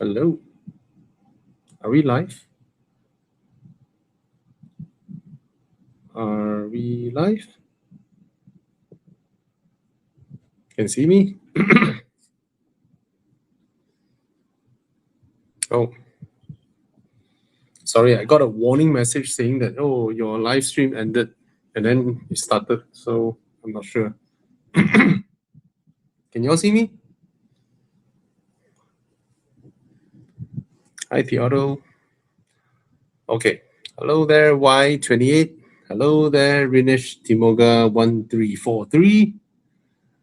Hello. Are we live? Are we live? Can see me? Oh. Sorry, I got a warning message saying that, oh, your live stream ended and then it started. So I'm not sure. Can you all see me? Hi, Theodore. Okay. Hello there, Y28. Hello there, Rinesh Timoga 1343.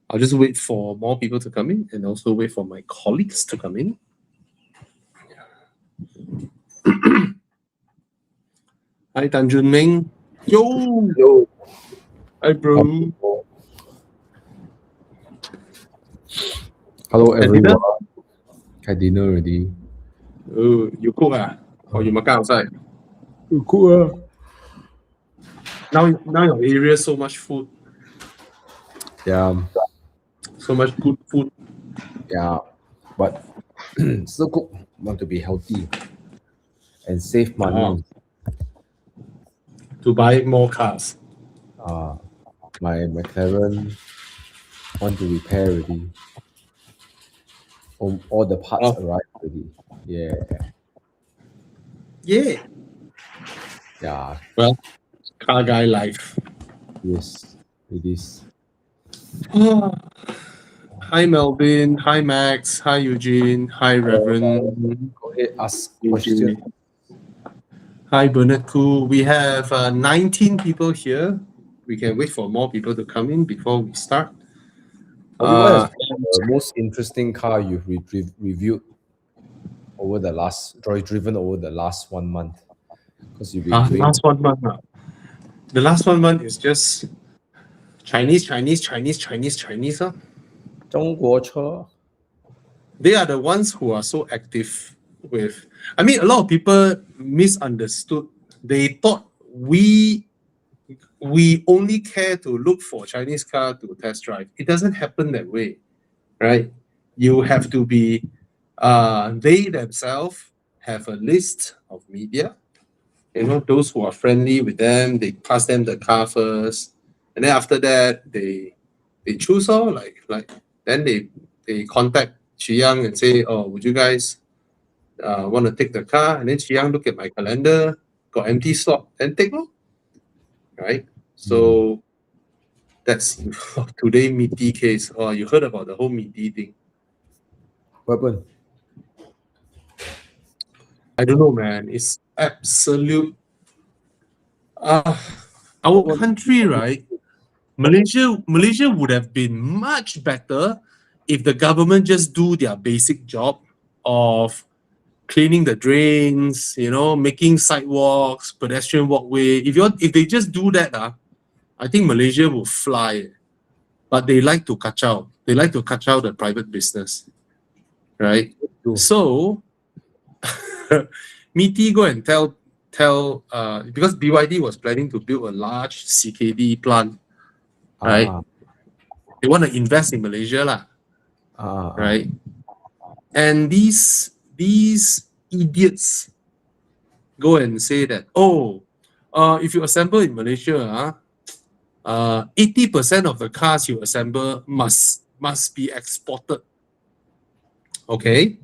I'll just wait for more people to come in and also wait for my colleagues to come in. Hi, Tan Jun Ming. Yo! Hi, bro. Hello, Had everyone. dinner? Had dinner already. Oh, you cook or you makan outside? You cook Now your area so much food, Yeah, so much good food. yeah. But still cook. Want to be healthy and save money. To buy more cars. My McLaren want to repair already. All the parts arrived already. Yeah. Yeah. Yeah. Well, car guy life. Yes, it is. Hi, Melvin. Hi, Max. Hi, Eugene. Hi, Reverend. Go ahead, ask questions. Hi, Bernard Koo. We have 19 people here. We can wait for more people to come in before we start. What is the most interesting car you've reviewed over the driven over the last 1 month? Because you've been doing last 1 month. The last 1 month is just Chinese. 中国车. They are the ones who are so active with. I mean, a lot of people misunderstood. They thought we only care to look for Chinese car to test drive. It doesn't happen that way, right? You have to be. They themselves have a list of media. You know, those who are friendly with them, they pass them the car first, and then after that they choose all like then they contact Qi Yang and say, oh, would you guys want to take the car? And then Qi Yang look at my calendar, got empty slot, then take it, right? So that's today MITI case. Oh, you heard about the whole MITI thing? What happened? I don't know, man. It's absolute. Our country, right? Malaysia would have been much better if the government just do their basic job of cleaning the drains, you know, making sidewalks, pedestrian walkway. If they just do that, I think Malaysia will fly. But they like to kacau. They like to kacau the private business, right? So, MITI go and tell because BYD was planning to build a large CKD plant, right? They want to invest in Malaysia, right? And these idiots go and say that, if you assemble in Malaysia, 80% of the cars you assemble must be exported. Okay?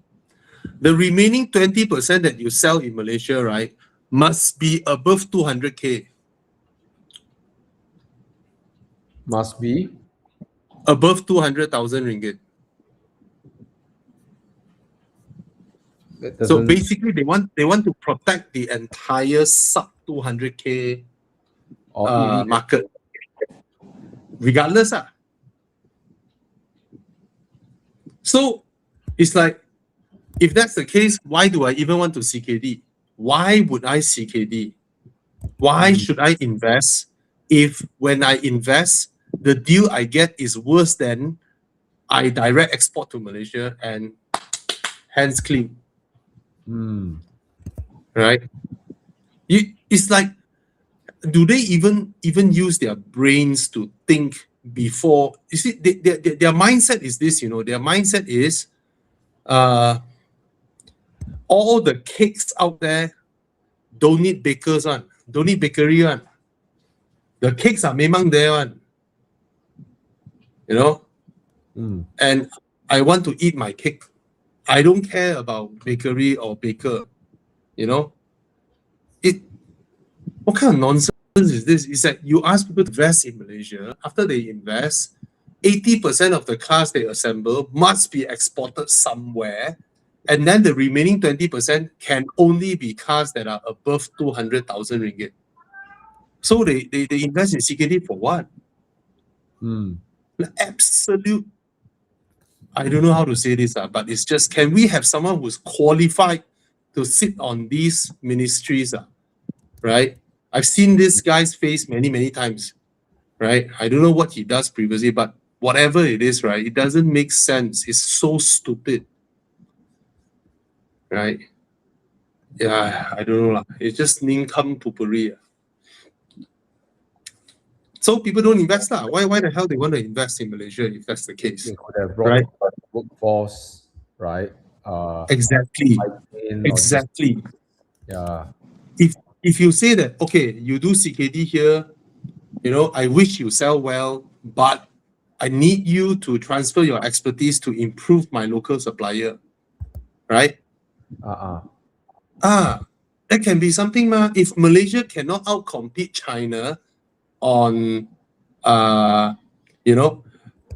The remaining 20% that you sell in Malaysia, right, must be above 200K. Must be above 200,000 ringgit. So basically, they want to protect the entire sub 200K market, regardless. So it's like, if that's the case, why do I even want to CKD? Why would I CKD? Why should I invest if when I invest, the deal I get is worse than I direct export to Malaysia and hands clean? Right? It's like, do they even use their brains to think before? You see, their mindset is this, their mindset is, all the cakes out there don't need bakers one, don't need bakery one. The cakes are memang there one, you know. And I want to eat my cake. I don't care about bakery or baker, you know. What kind of nonsense is this? It's that you ask people to invest in Malaysia. After they invest, 80% of the cars they assemble must be exported somewhere. And then the remaining 20% can only be cars that are above 200,000 ringgit. So they invest in CKD for what? Absolute. I don't know how to say this, but it's just, can we have someone who's qualified to sit on these ministries, right? I've seen this guy's face many, many times, right? I don't know what he does previously, but whatever it is, right, it doesn't make sense. It's so stupid, right? Yeah, I don't know. It's just nincome poopery. So people don't invest. Why the hell they want to invest in Malaysia if that's the case? They could have brought workforce, right? Exactly. Exactly. Yeah. If you say that, okay, you do CKD here, you know, I wish you sell well, but I need you to transfer your expertise to improve my local supplier, right? That can be something, if Malaysia cannot outcompete China on, you know,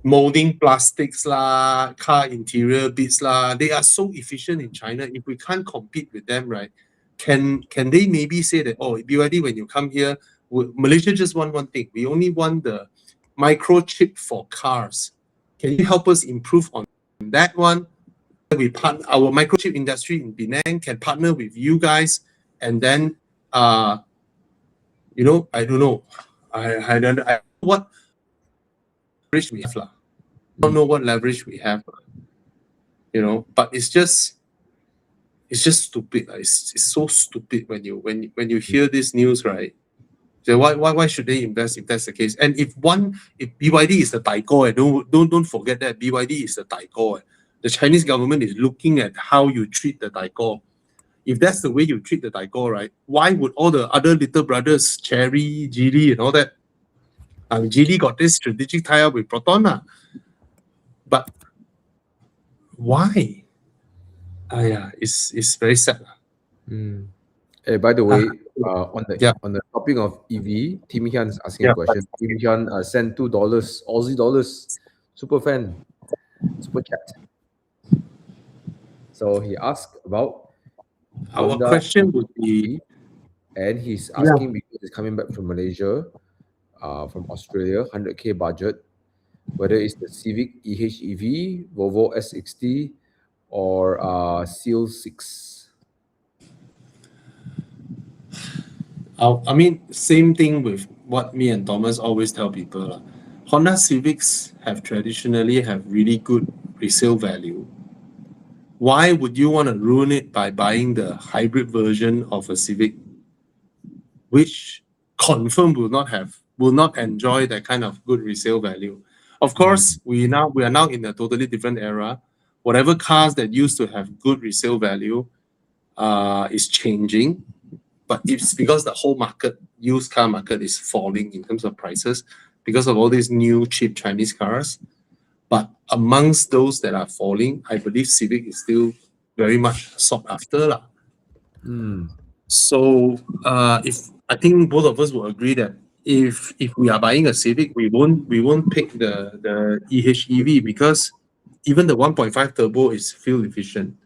molding plastics lah, car interior bits lah, they are so efficient in China. If we can't compete with them, right, can they maybe say that, oh, BYD, when you come here, Malaysia just want one thing. We only want the microchip for cars. Can you help us improve on that one? We partner, our microchip industry in Penang can partner with you guys, and then, you know, I don't know. I don't know what leverage we have. I don't know what leverage we have. You know, but it's just stupid. It's so stupid when you hear this news, right? So why should they invest if that's the case? And if BYD is the Taiko, don't forget that BYD is the Taiko. The Chinese government is looking at how you treat the Taiko. If that's the way you treat the Taiko, right, why would all the other little brothers, Cherry, Geely, and all that? I mean, Geely got this strategic tie-up with Proton, but why? It's very sad. Hey, by the way, on the topic of EV, Tim Hyun is asking a question. Tim Hyun sent $2 Aussie dollars, super fan, super chat. So he asked about our question would be, and he's asking because he's coming back from Malaysia, from Australia, 100K budget, whether it's the Civic EHEV, Volvo S60, or Seal 6. I mean, same thing with what me and Thomas always tell people. Honda Civics have traditionally have really good resale value. Why would you want to ruin it by buying the hybrid version of a Civic, which confirm will not enjoy that kind of good resale value? Of course, we are now in a totally different era. Whatever cars that used to have good resale value is changing, but it's because the whole market, used car market, is falling in terms of prices because of all these new cheap Chinese cars. But amongst those that are falling, I believe Civic is still very much sought after. So if I think both of us will agree that if we are buying a Civic, we won't pick the EHEV, because even the 1.5 turbo is fuel efficient,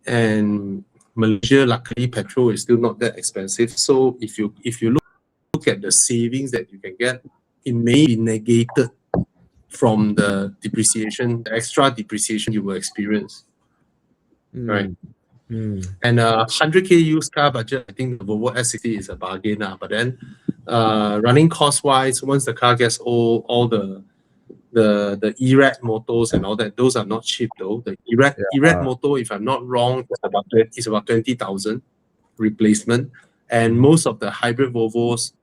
and Malaysia, luckily, petrol is still not that expensive. So if you look at the savings that you can get, it may be negated from the depreciation, the extra depreciation you will experience, right? And 100K used car budget, I think the Volvo S60 is a bargain, but then running cost wise, once the car gets old, all the ERAD motors and all that, those are not cheap though. The ERAD motor, if I'm not wrong, is about 20,000 replacement, and most of the hybrid Volvos,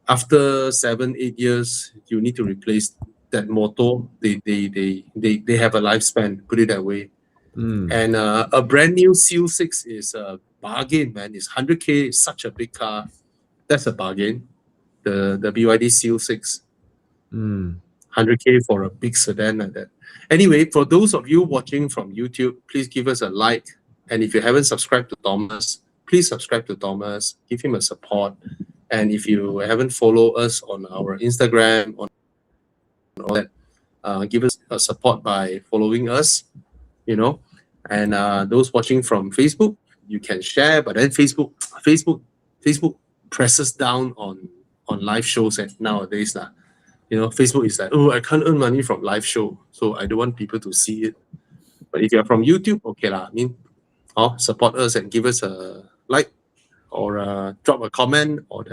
after 7-8 years, you need to replace that motor. They have a lifespan, put it that way. And a brand new Seal 6 is a bargain, man. It's 100K, it's such a big car. That's a bargain. The BYD Seal 6. 100K for a big sedan like that. Anyway, for those of you watching from YouTube, please give us a like. And if you haven't subscribed to Thomas, please subscribe to Thomas. Give him a support. And if you haven't followed us on our Instagram, on all that, give us a support by following us, And those watching from Facebook, you can share, but then Facebook presses down on live shows nowadays. Facebook is like, oh, I can't earn money from live show, so I don't want people to see it. But if you're from YouTube, okay lah. Support us and give us a like, or drop a comment, or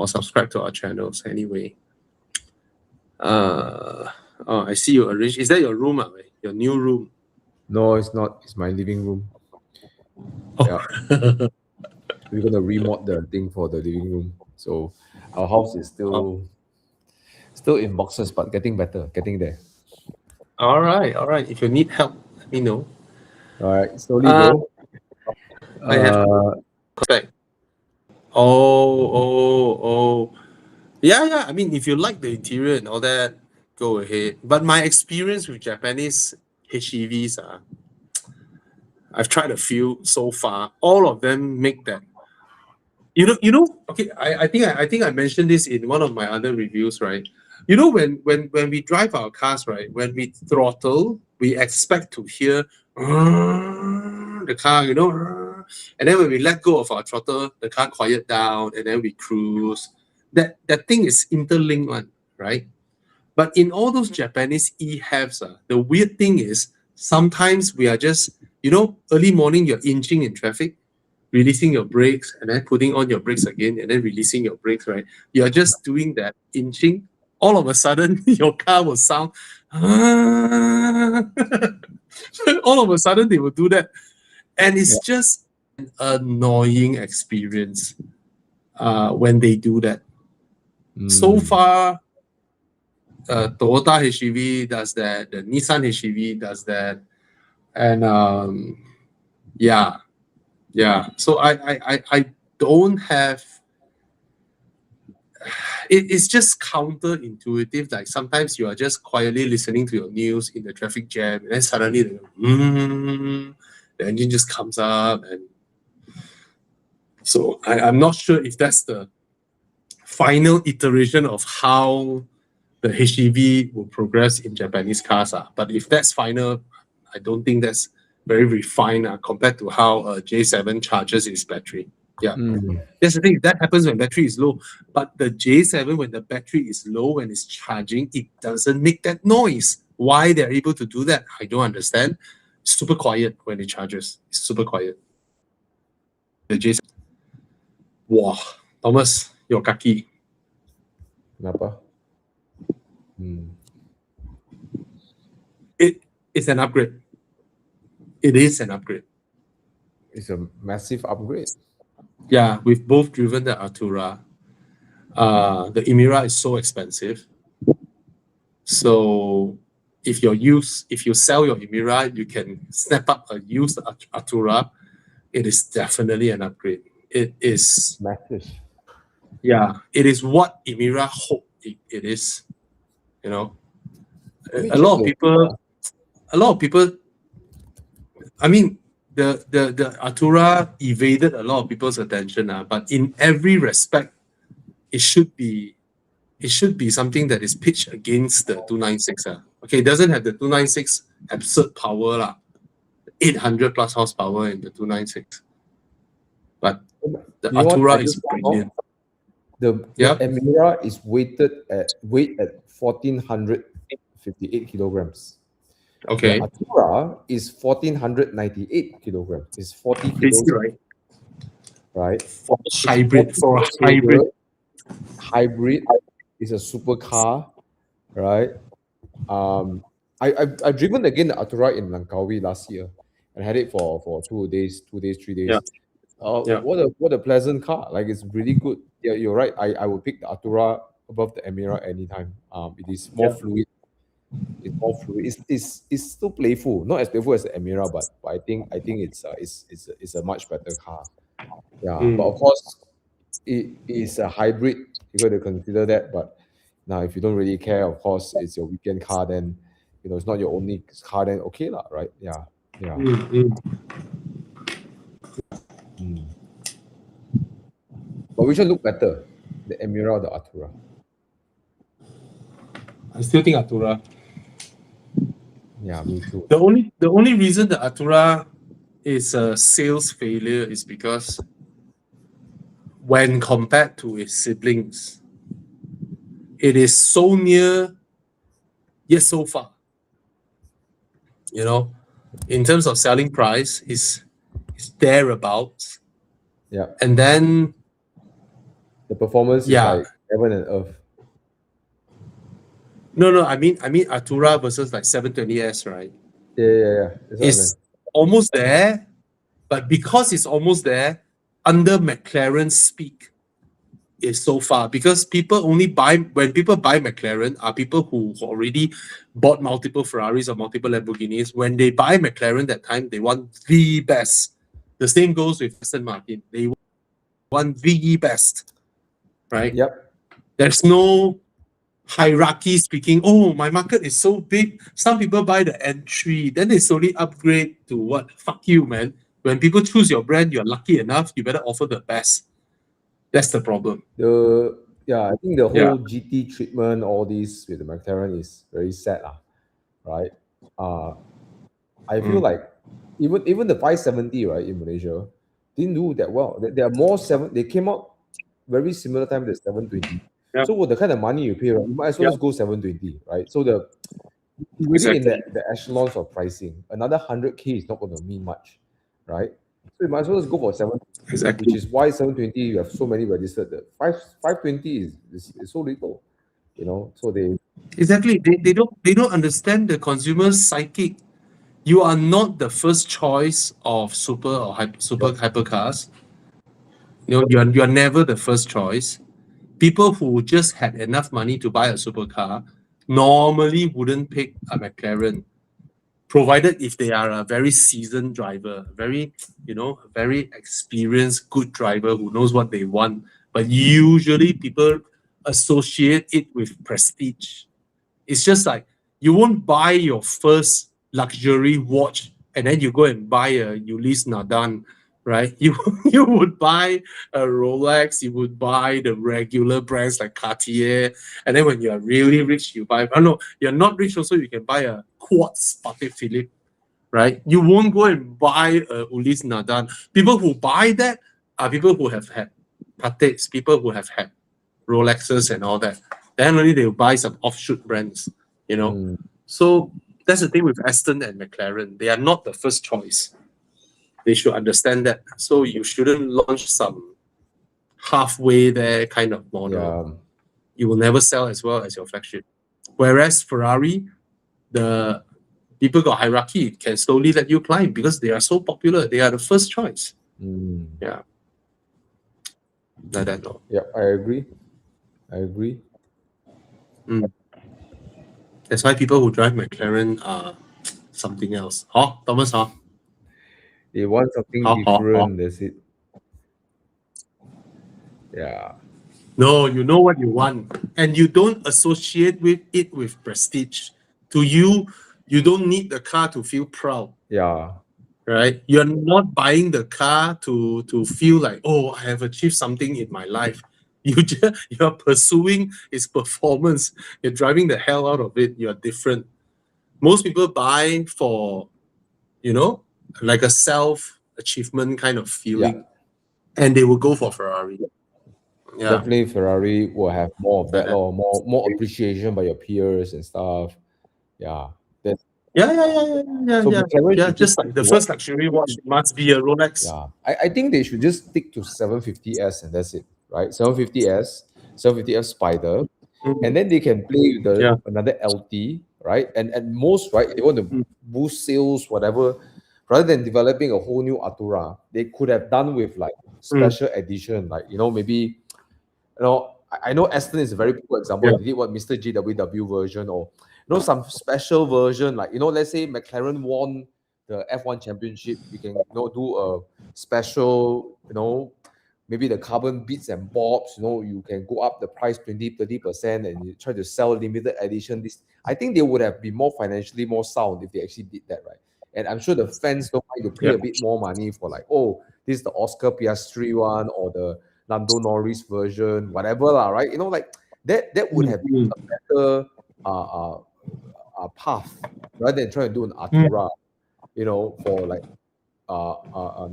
subscribe to our channels anyway. I see you arrange. Is that your room, your new room? No, it's not. It's my living room. Yeah. We're gonna remod the thing for the living room. So our house is still in boxes, but getting better, getting there. All right. If you need help, let me know. All right, slowly go. I have contact. Oh. Yeah. I mean, if you like the interior and all that, go ahead. But my experience with Japanese HEVs, I've tried a few so far. All of them make that. Okay. I think I mentioned this in one of my other reviews, right? When we drive our cars, right? When we throttle, we expect to hear the car, and then when we let go of our throttle, the car quiet down, and then we cruise. That thing is interlinked one, right? But in all those Japanese EHEVs, the weird thing is sometimes we are just, early morning you're inching in traffic, releasing your brakes, and then putting on your brakes again, and then releasing your brakes, right? You're just doing that inching. All of a sudden, your car will sound, all of a sudden they will do that. And it's just an annoying experience when they do that. So far, Toyota HEV does that, the Nissan HEV does that, and yeah. So I don't have. It's just counterintuitive. Like sometimes you are just quietly listening to your news in the traffic jam, and then suddenly the engine just comes up, and so I'm not sure if that's the final iteration of how the HEV will progress in Japanese cars. But if that's final, I don't think that's very refined compared to how J7 charges its battery. Yeah, that's the thing. That happens when battery is low. But the J7, when the battery is low, when it's charging, it doesn't make that noise. Why they're able to do that, I don't understand. It's super quiet when it charges. It's super quiet. The J7. Wow, Thomas, your kaki. Kenapa? It's an upgrade. It is an upgrade. It's a massive upgrade. Yeah, we've both driven the Artura. The Emira is so expensive. So if you sell your Emira, you can snap up a used Artura. It is definitely an upgrade. It is massive. Yeah, it is what Emira hoped it is. A lot of people. I mean, the Artura evaded a lot of people's attention, but in every respect, it should be something that is pitched against the 296. Okay, it doesn't have the 296 absurd power, 800 plus horsepower in the 296. But the Artura is brilliant. The Emira is weight at 1,458 kilograms. Okay. The Artura is 1,498 kilograms. It's 40 kilos. Right? For a hybrid. Hybrid is a supercar, right? I've driven again the Artura in Langkawi last year and had it for 2 days, 3 days. What a pleasant car. Like, it's really good. Yeah, you're right. I would pick the Artura above the Emira anytime. It is more fluid. It's more fluid. It's still playful, not as playful as the Emira, but I think it's a much better car. Yeah, but of course it is a hybrid. You got to consider that. But now, if you don't really care, of course, it's your weekend car. Then it's not your only car. Then okay lah, right? Yeah, yeah. But which one look better, the Emira or the Artura? I still think Artura. Yeah, me too. The only reason the Artura is a sales failure is because when compared to its siblings, it is so near yet so far. In terms of selling price, is thereabouts. Yeah. And then the performance is like heaven and earth. No, I mean Artura versus like 720S, right? Yeah. It's almost there, but because it's almost there, under McLaren's speak is so far. Because when people buy McLaren are people who already bought multiple Ferraris or multiple Lamborghinis. When they buy McLaren that time, they want the best. The same goes with Aston Martin. They want the best, right? Yep. There's no hierarchy speaking. Oh, my market is so big. Some people buy the N3, then they slowly upgrade to what? Fuck you, man. When people choose your brand, you're lucky enough, you better offer the best. That's the problem. I think the whole GT treatment, all this with the McLaren is very sad, right? I feel like even the 570, right, in Malaysia didn't do that well. There are more they came out very similar time to the 720. Yep. So with the kind of money you pay, right, you might as well just go 720, right? So really in the echelons of pricing, another 100K is not going to mean much, right? So you might as well just go for 720, which is why 720 you have so many registered. The 520 is so little, So they they don't understand the consumer's psychic. You are not the first choice of super hypercars. You're never the first choice. People who just had enough money to buy a supercar normally wouldn't pick a McLaren, provided if they are a very seasoned driver, very experienced, good driver who knows what they want. But usually people associate it with prestige. It's just like you won't buy your first luxury watch and then you go and buy a Ulysse Nadan, right? You would buy a Rolex, you would buy the regular brands like Cartier, and then when you are really rich, you buy. Oh no, you're not rich also. You can buy a quartz Patek Philippe, right? You won't go and buy a Ulysse Nadan. People who buy that are people who have had Pateks, people who have had Rolexes and all that. Then only they will buy some offshoot brands, So that's the thing with Aston and McLaren. They are not the first choice. They should understand that. So you shouldn't launch some halfway there kind of model. Yeah. You will never sell as well as your flagship. Whereas Ferrari, the people got hierarchy, can slowly let you climb because they are so popular. They are the first choice. Yeah. Like that, no. Yeah, I agree. That's why people who drive McLaren are something else. Thomas, They want something different. That's it. Yeah. No, you know what you want, and you don't associate it with prestige. To you, you don't need the car to feel proud. Yeah. Right? You're not buying the car to feel like, oh, I have achieved something in my life. You're pursuing its performance. You're driving the hell out of it. You're different. Most people buy for, like a self-achievement kind of feeling, and they will go for Ferrari. Yeah. Definitely Ferrari will have more of that, or more appreciation by your peers and stuff. Yeah. Yeah. So just like the first luxury watch must be a Rolex. Yeah. I think they should just stick to 750S and that's it, right? 750S Spider, and then they can play with another LT, right? And at most, right, they want to boost sales, whatever. Rather than developing a whole new Artura, they could have done with like special edition, like maybe I know Aston is a very poor example. They did what Mr. JWW version, or some special version, like, let's say McLaren won the F1 championship, you can, do a special, maybe the carbon bits and bobs, you can go up the price 20-30% and you try to sell limited edition. I think they would have been more financially more sound if they actually did that, right? And I'm sure the fans don't mind to pay a bit more money for, like, oh, this is the Oscar Piastri one or the Lando Norris version, whatever lah, right? Like that would have been a better path rather than trying to do an Artura, for like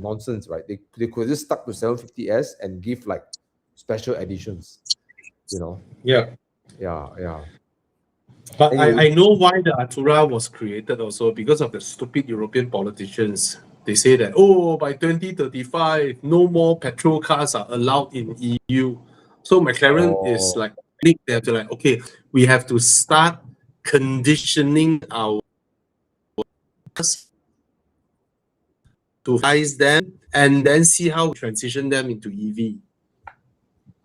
nonsense, right? They could just stuck to 750S and give like special editions, Yeah. Yeah. But Anyway. I know why the Artura was created also, because of the stupid European politicians. They say that, by 2035, no more petrol cars are allowed in EU. So McLaren is like, they have to like, okay, we have to start conditioning our to rise them and then see how we transition them into EV.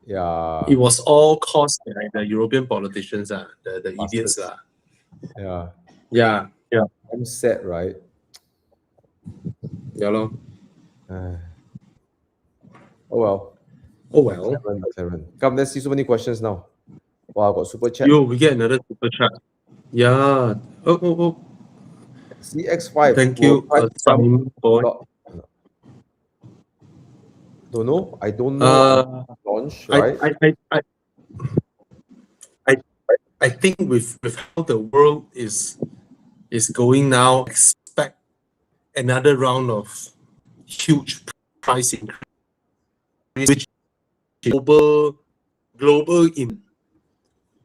Yeah. It was all caused by the European politicians, the idiots. Yeah. Yeah. I'm sad, right? Yeah, lor. Oh well. McLaren. Come, let's see so many questions now. Wow, I got super chat. We get another super chat. Yeah. Oh. CX5. Thank you, Simon Boy. Don't know. I don't know. Launch, right? I think with how the world is going now, expect another round of huge price increase, which is global in,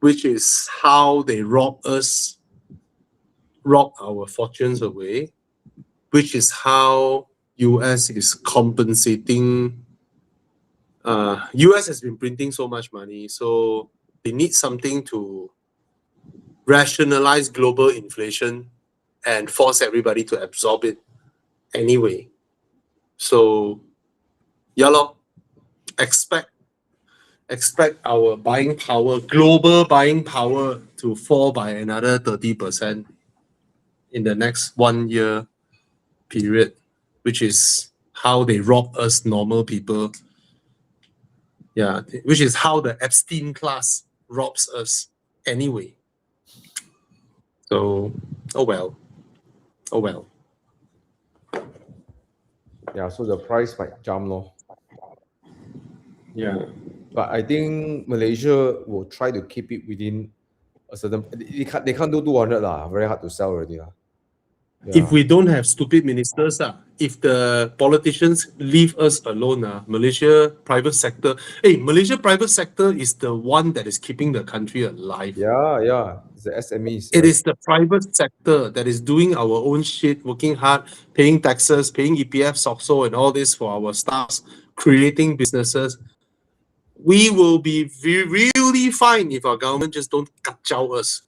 which is how they rob our fortunes away, which is how US is compensating. US has been printing so much money, so they need something to rationalize global inflation and force everybody to absorb it anyway. So, expect our buying power, global buying power, to fall by another 30% in the next 1 year period, which is how they rob us normal people. Yeah, which is how the Epstein class robs us anyway. So, oh well. Yeah, so the price might jump, lor. Yeah. But I think Malaysia will try to keep it within a certain. They can't do 200 lah. Very hard to sell already lah. Yeah. If we don't have stupid ministers, if the politicians leave us alone, Malaysia private sector. Malaysia private sector is the one that is keeping the country alive. Yeah. It's the SMEs. It is the private sector that is doing our own shit, working hard, paying taxes, paying EPF, SOXO, and all this for our staffs, creating businesses. We will be really fine if our government just don't kacau us.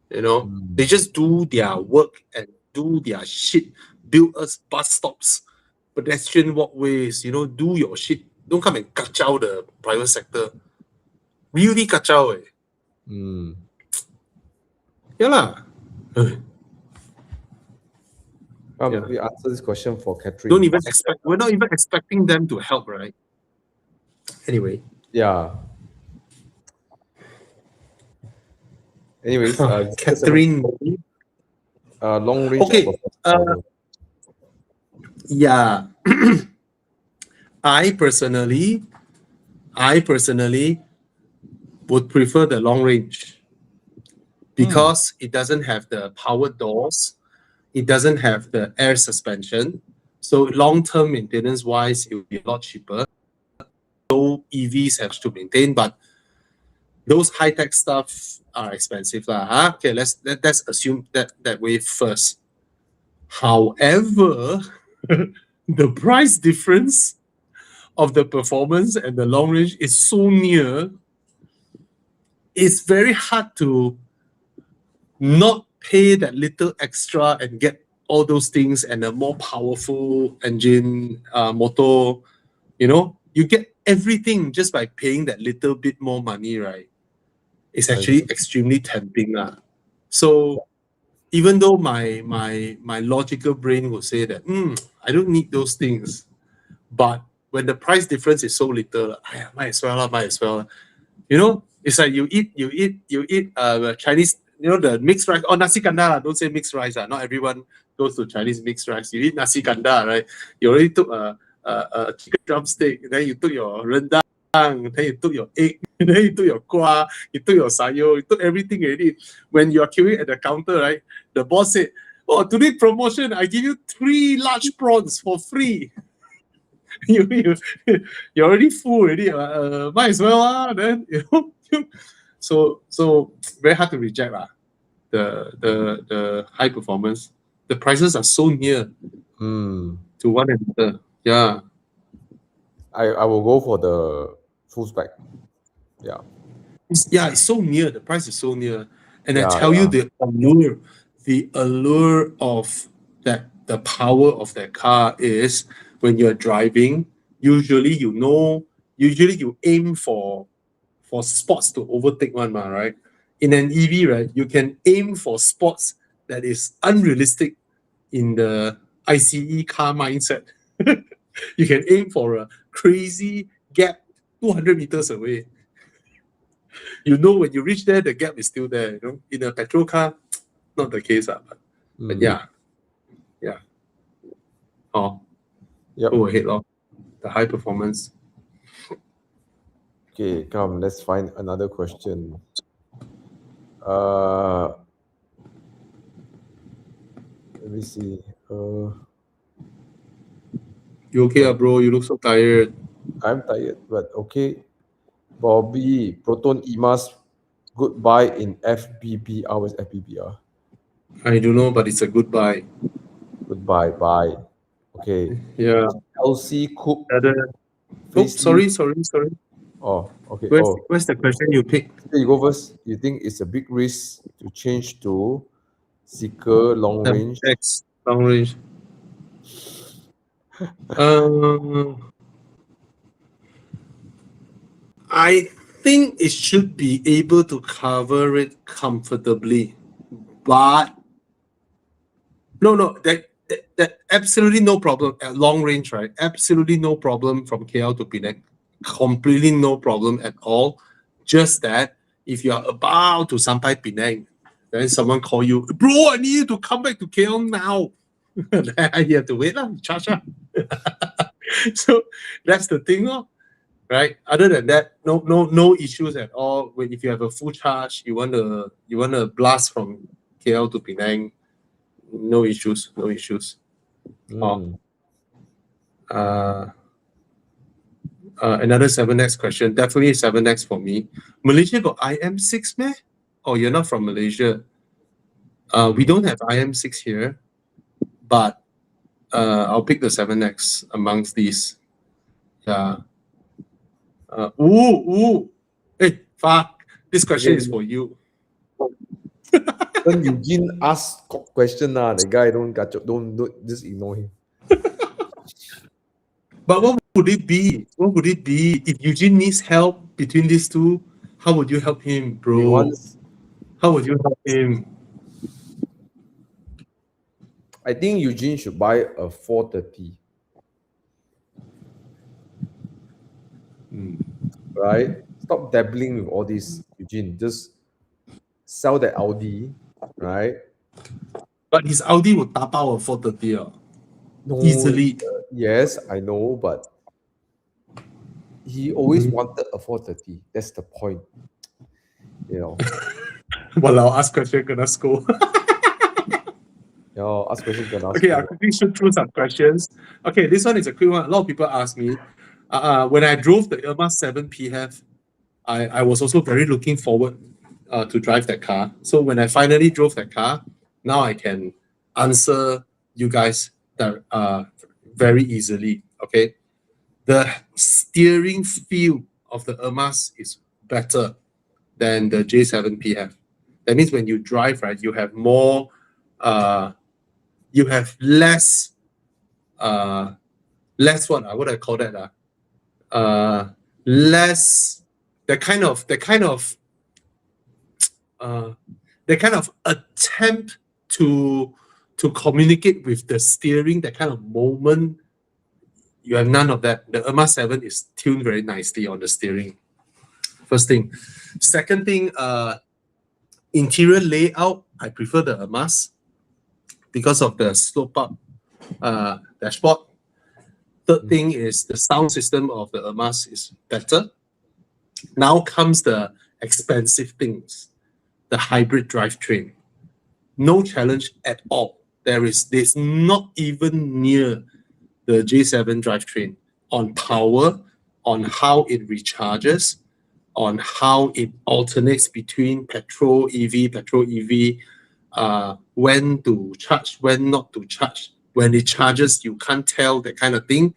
They just do their work and do their shit, build us bus stops, pedestrian walkways, do your shit. Don't come and kacau the private sector. Really kacau, Yeah lah. We answer this question for Catherine. We're not even expecting them to help, right? Anyway. Yeah. Anyways, Catherine. Long range. Okay. Yeah. I personally would prefer the long range because it doesn't have the powered doors, it doesn't have the air suspension. So long-term maintenance-wise, it will be a lot cheaper. So EVs have to maintain, but those high-tech stuff are expensive. Okay, let's assume that way first. However, the price difference of the performance and the long range is so near, it's very hard to not pay that little extra and get all those things and a more powerful engine, motor. You get everything just by paying that little bit more money, right? It's actually extremely tempting. So even though my logical brain would say that I don't need those things, but when the price difference is so little, might as well, might as well. You know, it's like you eat Chinese, the mixed rice or nasi kandar. Don't say mixed rice. Not everyone goes to Chinese mixed rice. You eat nasi kandar, right? You already took a chicken drumstick, then you took your rendang, then you took your egg, then you took your kwa, you took your sayo, you took everything already. When you are queuing at the counter, right? The boss said, "Oh, today promotion, I give you 3 large prawns for free." you you're already full already. Might as well. Then so very hard to reject the high performance. The prices are so near to one another. Yeah. I will go for the full spec. Yeah. It's so near. The price is so near. And I Yeah, tell you yeah. the allure of that, the power of that car is when you're driving, usually you aim for spots to overtake one, right? In an EV, right, you can aim for spots that is unrealistic in the ICE car mindset. You can aim for a crazy gap 200 meters away. You know, when you reach there, the gap is still there. In a petrol car, not the case. But yeah. Oh, Yep. go ahead, the high performance. Okay, come, let's find another question. Let me see. You okay, bro? You look so tired. I'm tired, but okay. Bobby, Proton EMAS, goodbye in FBBR. Where's FBBR? I don't know, but it's a good buy. Goodbye, bye. Okay. Yeah. LC Coupe. Sorry. Oh, okay. Where's the question you picked? You go first. You think it's a big risk to change to Seeker long range? X long range. I think it should be able to cover it comfortably, but no, that absolutely no problem at long range, right? Absolutely no problem from KL to Penang, completely no problem at all. Just that if you are about to sampai Penang, then someone call you, bro, I need you to come back to KL now. Then you have to wait, charge. So that's the thing, right? Other than that, no issues at all. If you have a full charge, you want to blast from KL to Penang, no issues. Another 7X question. Definitely 7X for me. Malaysia got IM6, meh? Oh, you're not from Malaysia. We don't have IM6 here, but I'll pick the 7X amongst these. Yeah. Hey, fuck. This question is for you. When Eugene asks question, the guy don't just ignore him. But what would it be? If Eugene needs help between these two? How would you help him, bro? How would you help him? I think Eugene should buy a 430. Right? Stop dabbling with all this, Eugene. Just sell that Audi, right? But his Audi would tap out a 430 No, easily. Yes, I know, but he always wanted a 430. That's the point. Well, I'll ask question, gonna scold. Ask question, gonna ask. Okay, I'll quickly shoot through some questions. Okay, this one is a quick one. A lot of people ask me, when I drove the Irma 7 PHEV, I was also very looking forward to drive that car. So when I finally drove that car, now I can answer you guys very easily. Okay, the steering feel of the Irmas is better than the J7 PF. That means when you drive, right, you have more, you have less, less what I call that? Less, the kind of they kind of attempt to communicate with the steering, that kind of moment. You have none of that. The Irma 7 is tuned very nicely on the steering. First thing. Second thing, interior layout, I prefer the Irmas because of the slope up dashboard. Third thing is the sound system of the Irmas is better. Now comes the expensive things, the hybrid drivetrain. No challenge at all. There's not even near the J7 drivetrain on power, on how it recharges, on how it alternates between petrol, EV, when to charge, when not to charge. When it charges, you can't tell, that kind of thing.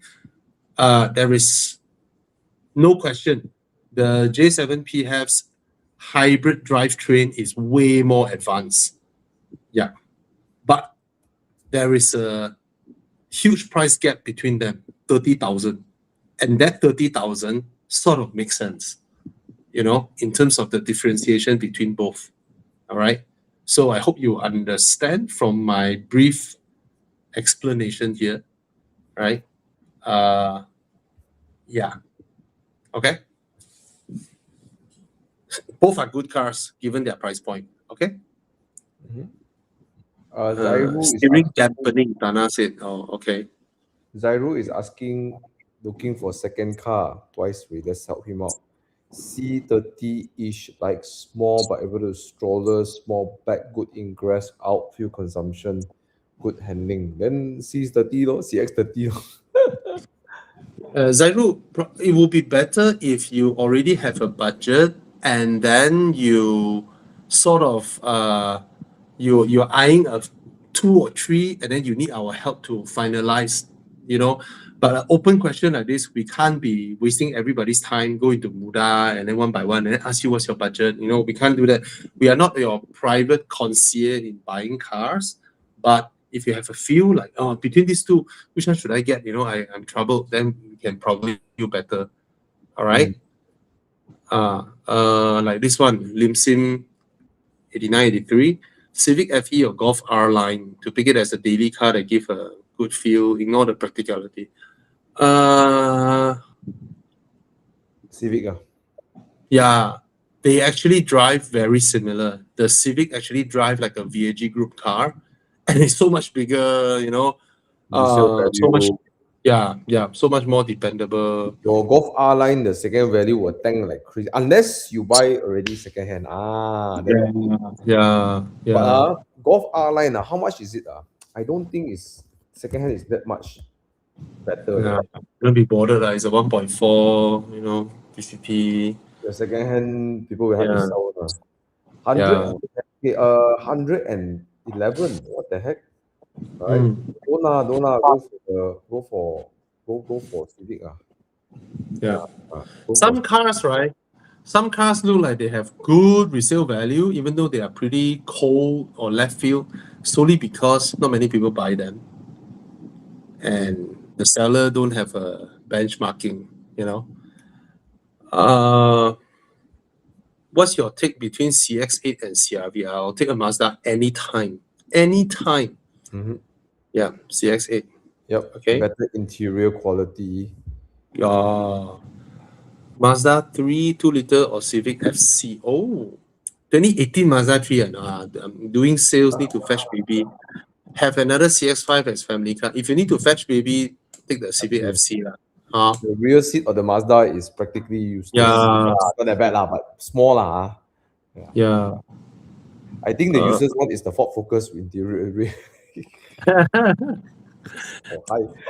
There is no question. The J7 PHEV's hybrid drivetrain is way more advanced. Yeah. But there is a huge price gap between them, 30,000. And that 30,000 sort of makes sense, in terms of the differentiation between both. All right. So I hope you understand from my brief explanation here, right? Yeah. Okay. Both are good cars given their price point. Okay. Zairu is Steering asking, dampening, Dana said. Oh, okay. Zairu is asking, looking for second car. Twice we let's help him out. C30-ish, like small but able to stroller, small back, good ingress, out, fuel consumption, good handling. Then C30 lo, CX30 lo. Zairu, it would be better if you already have a budget and then you sort of you're eyeing a 2 or 3 and then you need our help to finalize, But an open question like this, we can't be wasting everybody's time, go into Muda and then one by one and then ask you what's your budget. We can't do that. We are not your private concierge in buying cars, but if you have a feel like, between these two, which one should I get? I'm troubled, then we can probably do better. All right. Like this one, Lim Sim 8983, Civic FE or Golf R line, to pick it as a daily car that give a good feel, ignore the practicality. Civic. Yeah, they actually drive very similar. The Civic actually drive like a VAG group car, and it's so much bigger, Resale so much, value. so much more dependable. Your Golf R line, the second value will tank like crazy. Unless you buy already second hand. Then Yeah. But Golf R line, how much is it? I don't think it's second hand is that much better. Yeah, don't be bothered. It's a 1.4, PCT. The second hand people will have to Yeah. sell. Yeah. 111. What the heck? Right? Don't go for Civic. Yeah. Go Some for, cars, right? Some cars look like they have good resale value, even though they are pretty cold or left field, solely because not many people buy them. And the seller don't have a benchmarking, What's your take between CX-8 and CR-V? I'll take a Mazda anytime. Anytime. Yeah, CX-8. Yep. Okay. Better interior quality. Mazda 3 2-liter or Civic FC. Oh, 2018 Mazda 3. I'm doing sales, need to fetch baby. Have another CX-5 as family car. If you need to fetch baby, take the Civic FC. The rear seat of the Mazda is practically useless. Yeah. Not that bad, but small. Yeah. I think the useless one is the Ford Focus interior.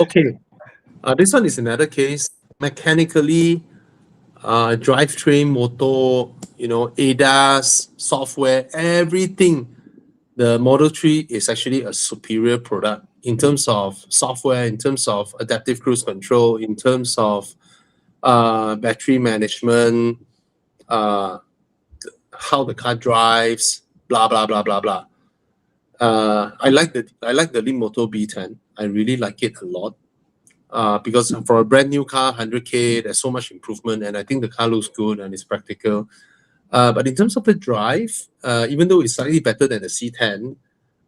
Okay. This one is another case. Mechanically, drivetrain, motor, ADAS, software, everything. The Model 3 is actually a superior product in terms of software, in terms of adaptive cruise control, in terms of battery management, how the car drives, blah blah blah blah blah. I like the Leapmotor B10. I really like it a lot. Because for a brand new car, 100K, there's so much improvement, and I think the car looks good and it's practical. But in terms of the drive, even though it's slightly better than the C10,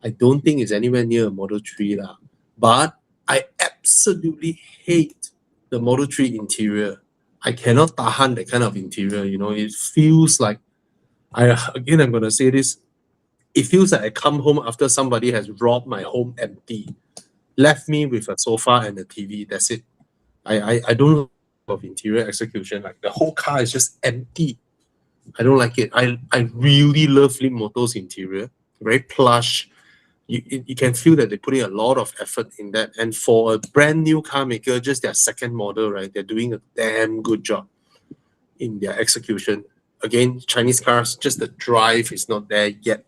I don't think it's anywhere near a Model 3 lah. But I absolutely hate the Model 3 interior. I cannot tahan that kind of interior, you know. It feels like, I'm going to say this, it feels like I come home after somebody has robbed my home empty, left me with a sofa and a TV, that's it. I don't love interior execution. Like the whole car is just empty. I don't like it. I really love Leapmotor's interior. Very plush. You can feel that they're putting a lot of effort in that. And for a brand new car maker, just their second model, right? They're doing a damn good job in their execution. Again, Chinese cars, just the drive is not there yet.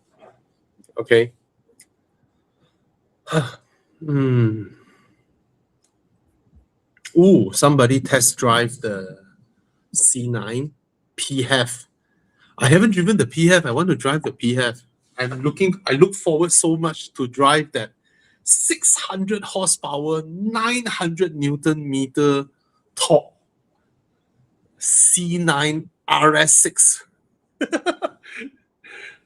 Okay. Ooh, somebody test drive the C9 PHEV. I haven't driven the PHEV. I want to drive the PHEV. I look forward so much to drive that 600 horsepower, 900 Newton meter torque C9 RS6.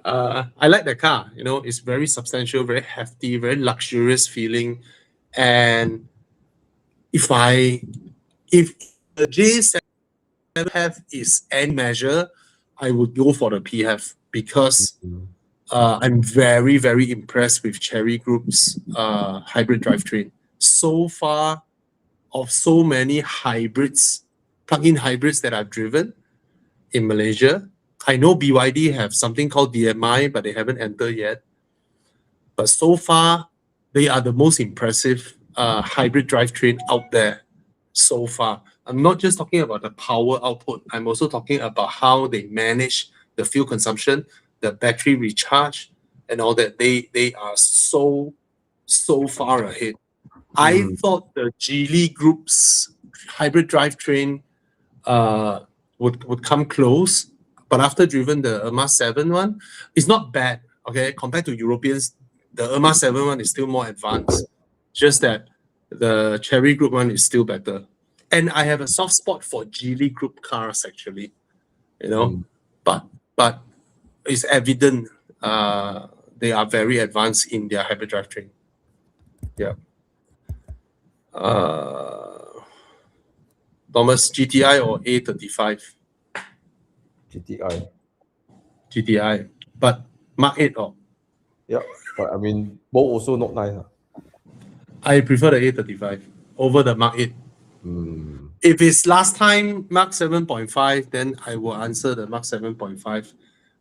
I like the car. You know, it's very substantial, very hefty, very luxurious feeling. And if the J7 PHEV is any measure, I would go for the PHEV because I'm very, very impressed with Cherry Group's hybrid drivetrain. So far, of so many hybrids, plug-in hybrids that I've driven in Malaysia, I know BYD have something called DMI, but they haven't entered yet. But so far, they are the most impressive hybrid drivetrain out there so far. I'm not just talking about the power output. I'm also talking about how they manage the fuel consumption, the battery recharge, and all that. They are so far ahead. I thought the Geely Group's hybrid drivetrain would come close, but after driven the Emira 7 one, it's not bad. Okay, compared to Europeans, the Emira 7 one is still more advanced. Just that the Cherry Group one is still better. And I have a soft spot for Geely Group cars actually, you know, but it's evident they are very advanced in their hybrid drivetrain. Yeah. Thomas, GTI or A35? GTI. GTI, but Mark 8 or? Yeah, but I mean, both also not nice. I prefer the A35 over the Mark 8. If it's last time Mark 7.5, then I will answer the Mark 7.5.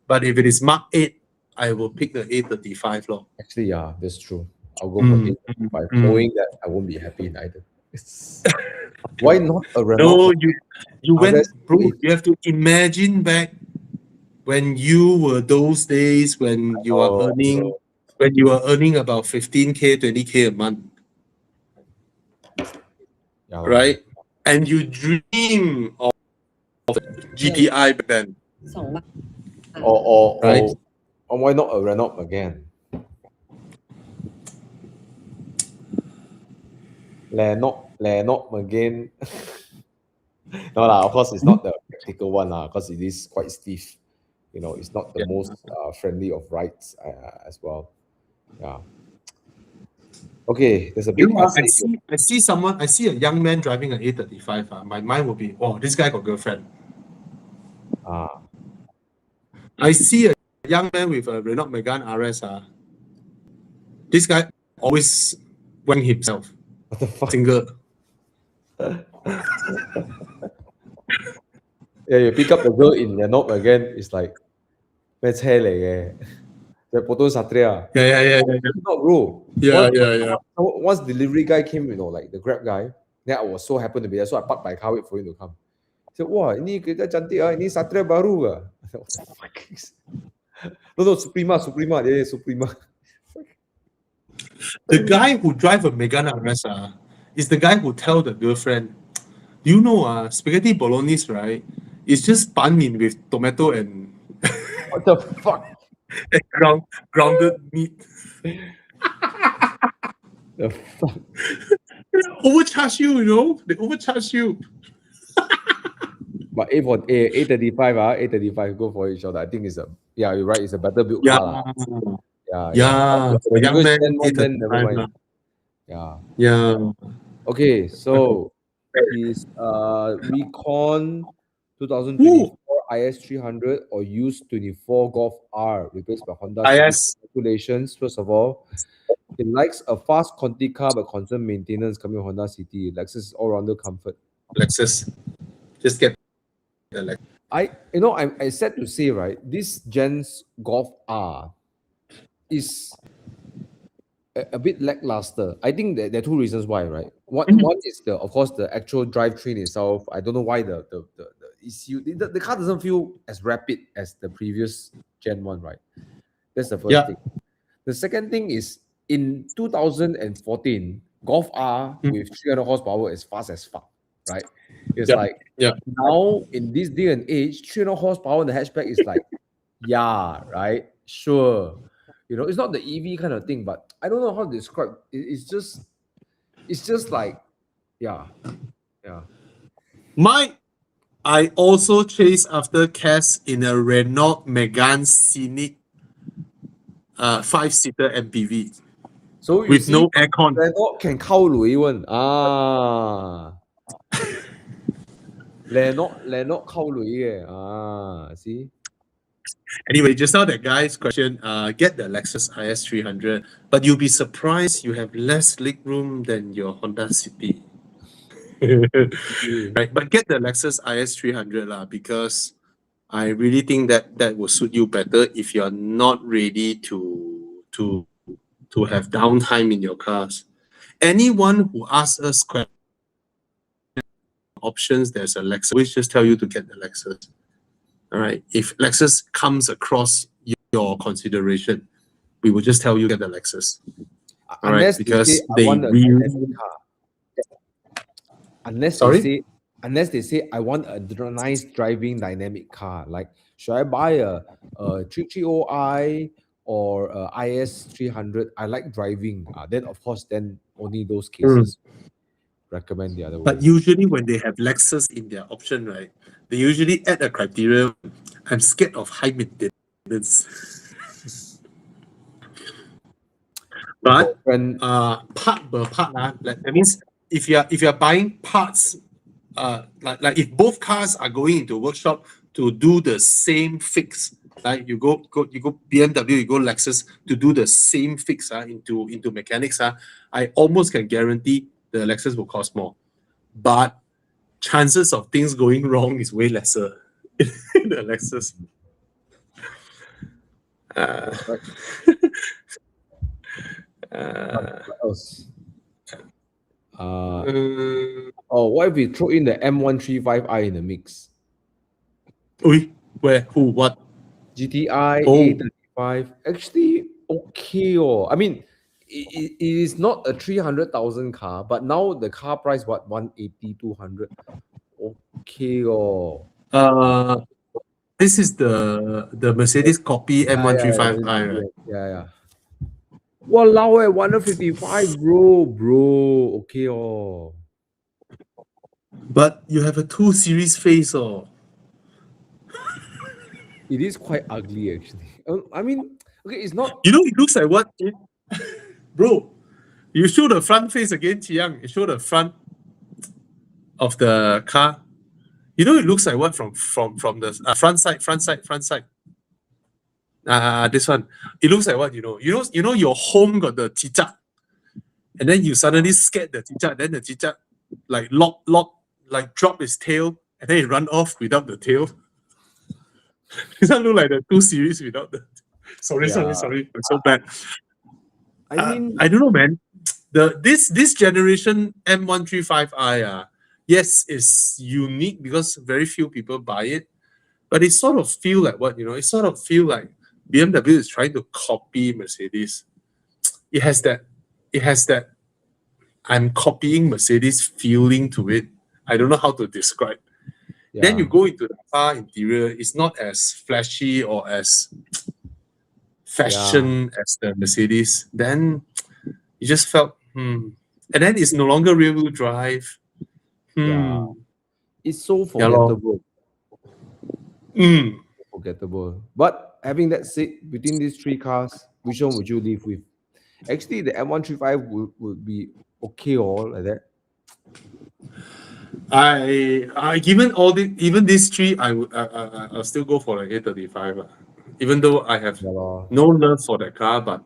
But if it is Mark 8, I will pick the A35 lor. Actually, yeah, that's true. I'll go for A35, knowing that I won't be happy in either. Why not a Renault? No, you went, bro. You have to imagine back when you were those days when you are earning about 15K, 20K a month. Yeah, right? And you dream of GTI back then. Or Right? why not a Renault again? Renault again. No lah, of course it's not the practical one lah, because it is quite stiff. You know, it's not the most friendly of rides as well. Yeah. Okay, there's a big. I see a young man driving an A35. My mind will be, oh, this guy got girlfriend. I see a young man with a Renault Megane RS. This guy always wang himself. What the fuck? Single. Yeah, you pick up the girl in Renault again. It's like, let's hell the Poto Satria. Yeah. Not bro. Yeah. Once delivery guy came, you know, like the Grab guy, then I was so happy to be there. So I parked my car, wait for him to come. He said, wah, ini kereta cantik ini Satria baru ah. No, Suprema. Yeah, Suprema. The guy who drive a Megane RS is the guy who tell the girlfriend, you know, spaghetti bolognese, right? It's just bun in with tomato and What the fuck? and grounded meat. The fuck? They overcharge you, you know? They overcharge you. But A35, 835, go for it, Sheldon. I think it's a, yeah, you're right, it's a better built Yeah, car. Yeah, yeah. For young Because man, Gen 1, then never 835 mind. lah. Yeah. Yeah. Okay, so his Recon 2024 IS300 or used 24 Golf R replaced by Honda Civic. IS. Congratulations, first of all. He likes a fast conti car but constant maintenance coming with Honda City. Lexus all-rounder comfort. Lexus. Just get the Lexus. I said to say, right, this Gen's Golf R is a bit lackluster. I think there are two reasons why, right? One is of course the actual drivetrain itself. I don't know why the ECU the car doesn't feel as rapid as the previous Gen 1, right? That's the first thing. The second thing is in 2014, Golf R with 300 horsepower is fast as fuck, right? It's like now in this day and age, 300 horsepower in the hatchback is like, yeah, right? Sure. You know, it's not the EV kind of thing, but I don't know how to describe. It's just like, yeah. I also chase after Cass in a Renault Megane Scenic 5-seater MPV. So you with see, no aircon. Renault can call Louis one. Renault call Louis. See? Anyway, just now that guy's question, get the Lexus IS300, but you'll be surprised you have less leg room than your Honda City. Right, but get the Lexus IS300 lah, because I really think that will suit you better if you're not ready to have downtime in your cars. Anyone who asks us questions, options, there's a Lexus. We just tell you to get the Lexus. All right. If Lexus comes across your consideration, we will just tell you get the Lexus. All right, because they really. Unless they say I want a nice driving dynamic car, like should I buy a 330i or a IS300? I like driving. Then of course, then only those cases recommend the other way. But usually when they have Lexus in their option, right, they usually add a criteria. I'm scared of high maintenance. But part per part, that means if you're buying parts, like if both cars are going into workshop to do the same fix, like you go BMW, you go Lexus to do the same fix into mechanics, I almost can guarantee the Lexus will cost more. But chances of things going wrong is way lesser in the Lexus. What else? What if we throw in the M135i in the mix? Where? Who? What? GTI A35. Actually, okay. I mean, it is not a 300,000 car, but now the car price, what, 180, 200? Okay. This is the Mercedes copy M135i, right? Yeah. Walao, 155, bro. Okay. But you have a 2 Series face, It is quite ugly, actually. I mean, okay, it's not. You know, it looks like what, bro? You show the front face again, Chiang. You show the front of the car. You know, it looks like what from the front side. This one. It looks like what, you know your home got the cicak, and then you suddenly scared the cicak, then the cicak like like drop his tail, and then it run off without the tail. This one look like the 2 Series without the. Sorry. I'm so bad. I mean, I don't know, man. This generation M135i, yes, is unique because very few people buy it, but it sort of feel like what, it sort of feel like BMW is trying to copy Mercedes. It has that I'm copying Mercedes feeling to it. I don't know how to describe. Yeah. Then you go into the car interior, it's not as flashy or as fashion as the Mercedes. Then you just felt, And then it's no longer rear-wheel drive. Yeah. It's so forgettable. Mm. Forgettable. But having that said, between these three cars, which one would you live with? Actually, the M135 would be okay or like that. I given all the even these three, I'll still go for the A35. Even though I have Yeah, lor. no love for that car, But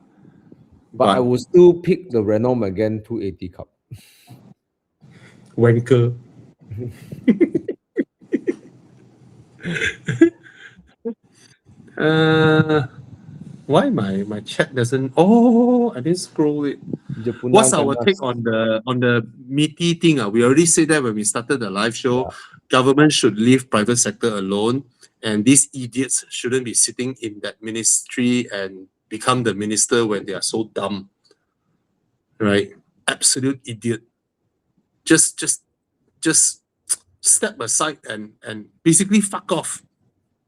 I but would still pick the Renault Megane 280 Cup. wanker. Why my chat doesn't? Oh, I didn't scroll it. What's our take on the meaty thing? We already said that when we started the live show. Yeah. Government should leave private sector alone, and these idiots shouldn't be sitting in that ministry and become the minister when they are so dumb. Right? Absolute idiot. Just step aside and basically fuck off.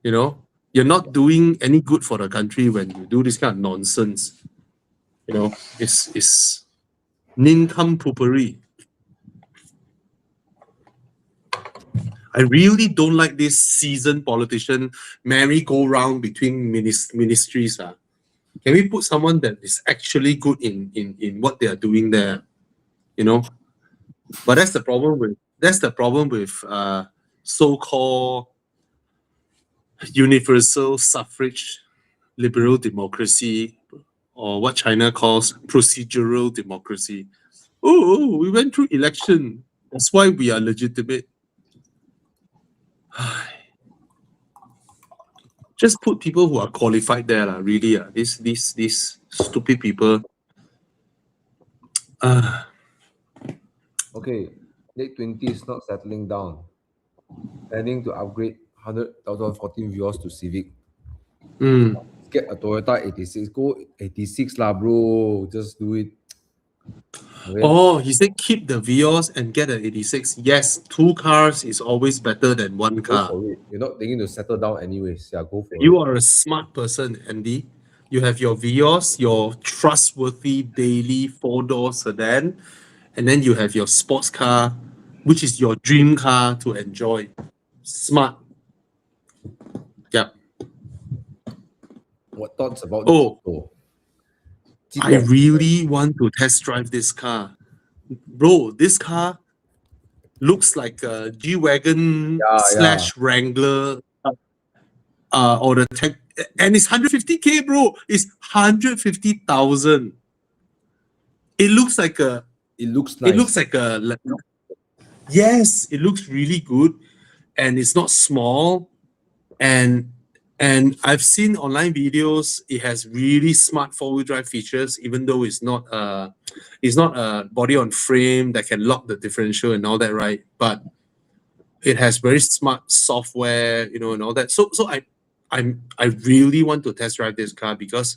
You know, you're not doing any good for the country when you do this kind of nonsense. You know, it's nincompooperi. I really don't like this seasoned politician merry-go-round between ministries. Can we put someone that is actually good in what they are doing there? You know, but that's the problem with so-called universal suffrage liberal democracy, or what China calls procedural democracy. Oh, we went through election. That's why we are legitimate. Just put people who are qualified there, really. These stupid people. Okay, late 20s not settling down. Planning to upgrade 100,014 viewers to Civic. Mm. Get a Toyota 86. Go 86 lah, bro. Just do it. Okay. Oh, he said keep the Vios and get an 86. Yes, 2 cars is always better than 1 Go car. for it. You're not thinking to settle down anyways. Yeah, go for it. You are a smart person, Andy. You have your Vios, your trustworthy daily 4-door sedan, and then you have your sports car, which is your dream car to enjoy. Smart. Yeah. What thoughts about Oh, Jito? I really want to test drive this car. Bro, this car looks like a G-Wagon / Wrangler or the tech, and it's 150K, bro. It's 150,000. It looks like a It looks nice. It looks like yes, it looks really good, and it's not small, and I've seen online videos. It has really smart 4-wheel drive features, even though it's not a body on frame that can lock the differential and all that, right? But it has very smart software, and all that. So I really want to test drive this car because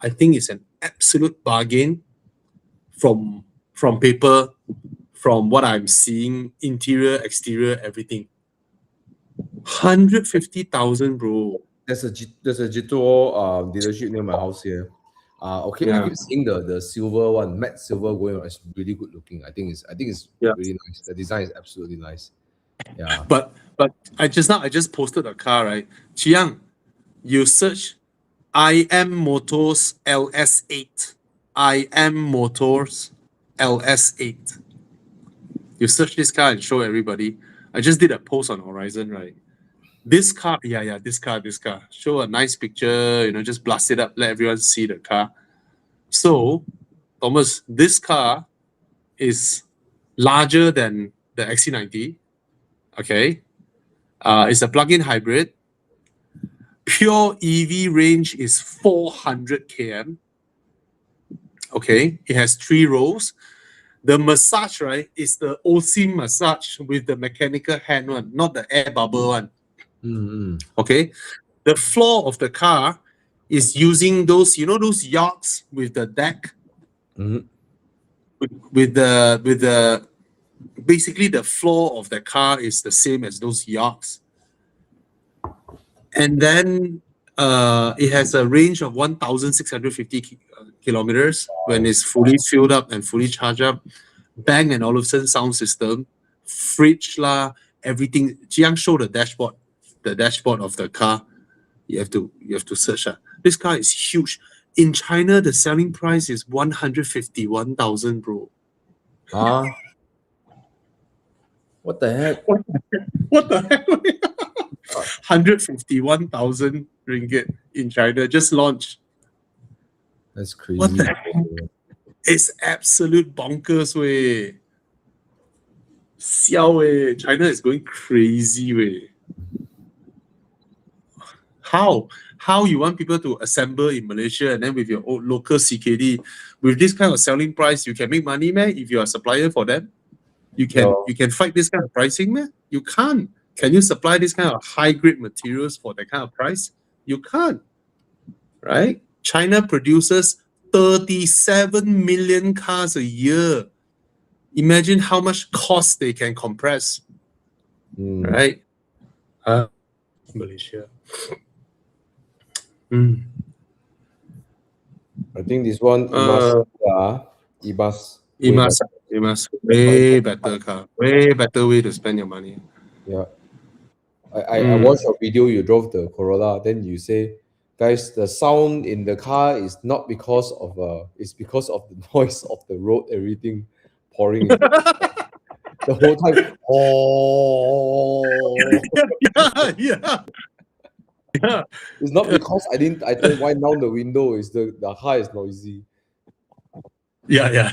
I think it's an absolute bargain from paper, from what I'm seeing, interior, exterior, everything. 150,000, bro. There's a Jito dealership near my house here. Okay, I keep seeing the silver one, matte silver going on. It's really good looking. I think it's really nice. The design is absolutely nice. Yeah. But I just posted a car, right? Chiang, you search IM Motors LS8. IM Motors LS8. You search this car and show everybody. I just did a post on Horizon, right? This car, this car. Show a nice picture, just blast it up, let everyone see the car. So, Thomas, this car is larger than the XC90. Okay. It's a plug-in hybrid. Pure EV range is 400 km. Okay. It has 3 rows. The massage, right, is the OC massage with the mechanical hand one, not the air bubble one. Mm-hmm. Okay. The floor of the car is using those, those yachts with the deck. Mm-hmm. With the basically the floor of the car is the same as those yachts. And then it has a range of 1,650 kilometers when it's fully filled up and fully charged up. Bang & Olufsen sound system, fridge lah, everything. Jiang showed the dashboard. the dashboard of the car, you have to search. This car is huge. In China, the selling price is 151,000, bro. Huh? What the heck? What the heck? 151,000 ringgit in China, just launched. That's crazy. What the heck? It's absolute bonkers way. Xiao way. China is going crazy way. How you want people to assemble in Malaysia and then with your own local CKD, with this kind of selling price, you can make money, man? If you are a supplier for them, you can fight this kind of pricing, man? You can't. Can you supply this kind of high-grade materials for that kind of price? You can't, right? China produces 37 million cars a year. Imagine how much cost they can compress, right? Malaysia. I think this one, Ibas. Way better car. Way better way to spend your money. Yeah. I watched your video, you drove the Corolla, then you say, guys, the sound in the car is not because of it's because of the noise of the road, everything pouring the whole time. Yeah. It's not because I don't wind down the window, it's the car is noisy. Yeah.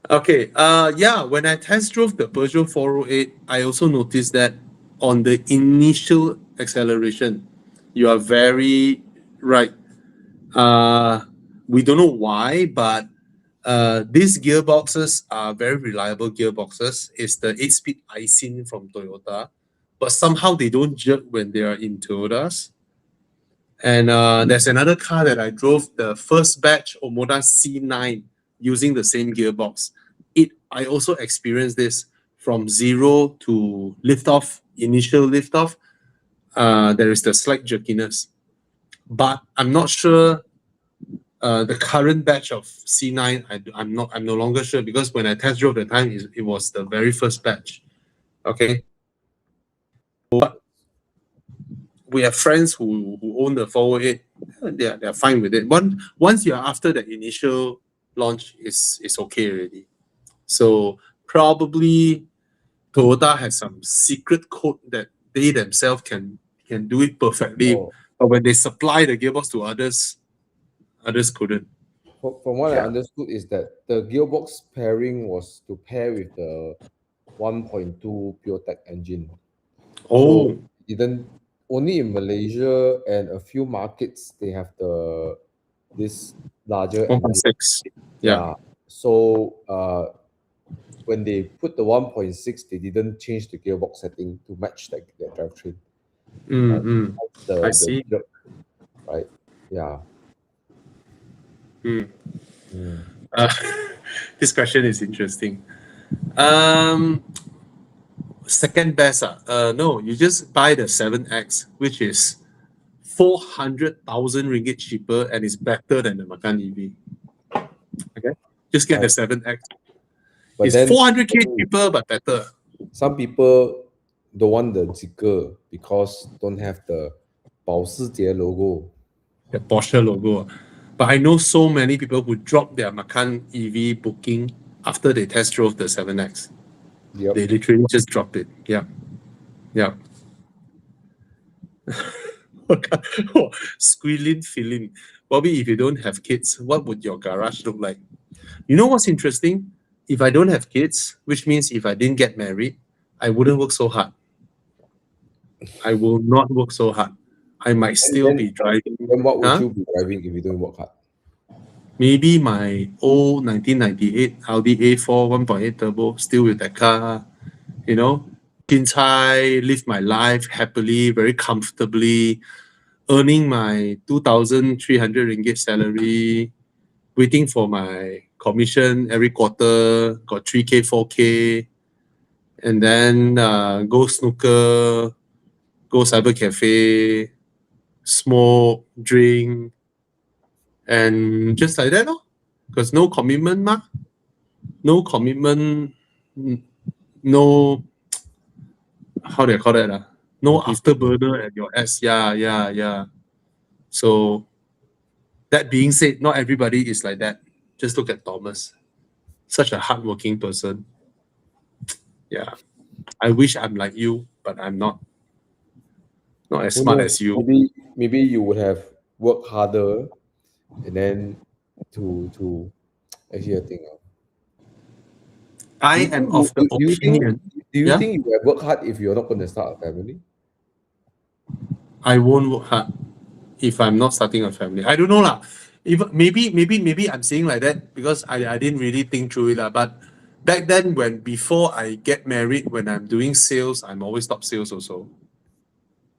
Okay. When I test drove the Peugeot 408, I also noticed that on the initial acceleration, you are very right. We don't know why, but these gearboxes are very reliable gearboxes. It's the 8-speed Aisin from Toyota, but somehow they don't jerk when they are in Toyotas. And there's another car that I drove, the first batch Omoda C9, using the same gearbox. I also experienced this from 0 to liftoff, initial liftoff. There is the slight jerkiness, but I'm not sure. The current batch of C9, I'm no longer sure, because when I test drove the time, it was the very first batch. Okay, but we have friends who own the 408. They're fine with it. Once you're after the initial launch, it's okay already. So probably Toyota has some secret code that they themselves can do it perfectly. But when they supply the gearbox to others couldn't. From what I understood is that the gearbox pairing was to pair with the 1.2 PureTech engine. Oh. So only in Malaysia and a few markets they have this larger 1.6. Yeah. So when they put the 1.6, they didn't change the gearbox setting to match that drivetrain. I see. Right. Yeah. This question is interesting. Second best, no, you just buy the 7X, which is 400,000 ringgit cheaper and is better than the Macan EV. Okay, just get the 7X. But it's 400k cheaper but better. Some people don't want the Zeekr because don't have the 保时捷 logo, the Porsche logo. But I know so many people who dropped their Macan EV booking after they test drove the 7X. Yep. They literally just dropped it. Yeah. Squealing feeling. Bobby, if you don't have kids, what would your garage look like? You know what's interesting? If I don't have kids, which means if I didn't get married, I wouldn't work so hard. I will not work so hard. I might still be driving. Then what would you be driving if you don't work hard? Maybe my old 1998 Audi A4 1.8 turbo, still with that car, Kincai, live my life happily, very comfortably, earning my 2,300 ringgit salary, waiting for my commission every quarter, got 3K, 4K, and then go snooker, go cyber cafe, smoke, drink, and just like that, because no commitment, no commitment, no, how do I call that? No Okay. afterburner at your S. Yeah. So that being said, not everybody is like that. Just look at Thomas. Such a hardworking person. Yeah. I wish I'm like you, but I'm not. Not as Who smart knows? as you. Maybe you would have worked harder, and then to actually I think. I Do you am think of the opinion. do you Yeah. think you have worked hard if you're not going to start a family? I won't work hard if I'm not starting a family. I don't know lah. Even maybe I'm saying like that because I didn't really think through it lah. But back then before I get married, when I'm doing sales, I'm always top sales also.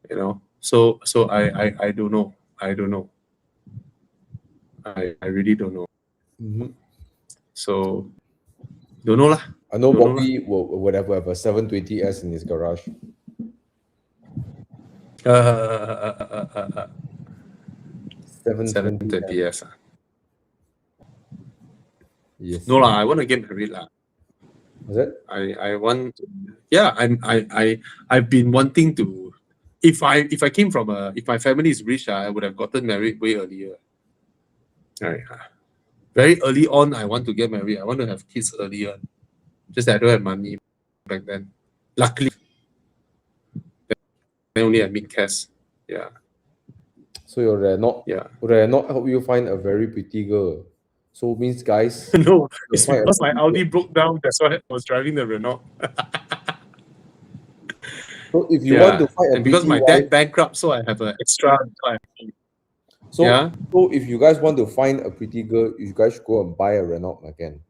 You know. So I don't know. I don't know. I really don't know. Mm-hmm. So don't know lah. I know Don't know lah. Bobby would have a 720S in his garage. 720. 720 years. Yes. No lah, I want to get married lah. Was that? I want to, yeah, I've been wanting to, if I came from if my family is rich, I would have gotten married way earlier. Right. Very early on, I want to get married. I want to have kids earlier. Just that I don't have money back then. Luckily, then only I meet Cass. Yeah. So your Renault help you find a very pretty girl. So means guys. No, it's find a because my pretty Audi girl. broke down. That's why I was driving the Renault. So if you want to find a and because pretty my dad bankrupt, so I have an extra. So, Yeah. so if you guys want to find a pretty girl, you guys should go and buy a Renault again.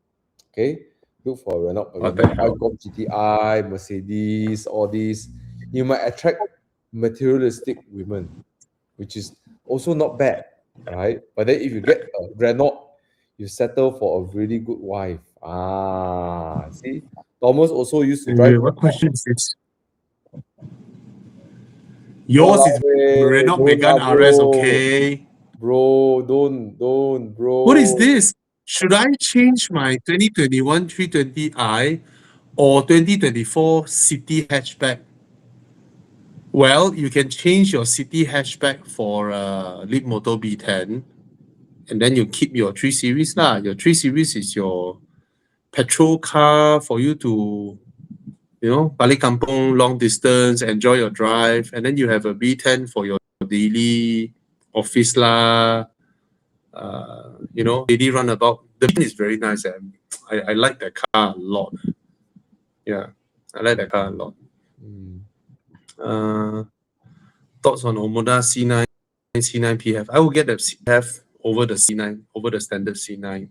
Okay? Look for a Renault. What the hell? Golf GTI, Mercedes, all these. You might attract materialistic women, which is also not bad, right? But then if you get a Renault, you settle for a really good wife. See? Thomas also used to drive. What question is this? Yours is Renault Megane RS, okay? Bro, don't, bro. What is this? Should I change my 2021 320i or 2024 City hatchback? Well, you can change your City hatchback for Leapmotor B10, and then you keep your 3 Series lah. Your 3 Series is your petrol car for you to, balik kampung, long distance, enjoy your drive, and then you have a B10 for your daily office lah. Daily runabout. The bin is very nice. I like that car a lot. Yeah, I like that car a lot. Thoughts on Omoda C9 PF? I will get the PF over the C9, over the standard C9.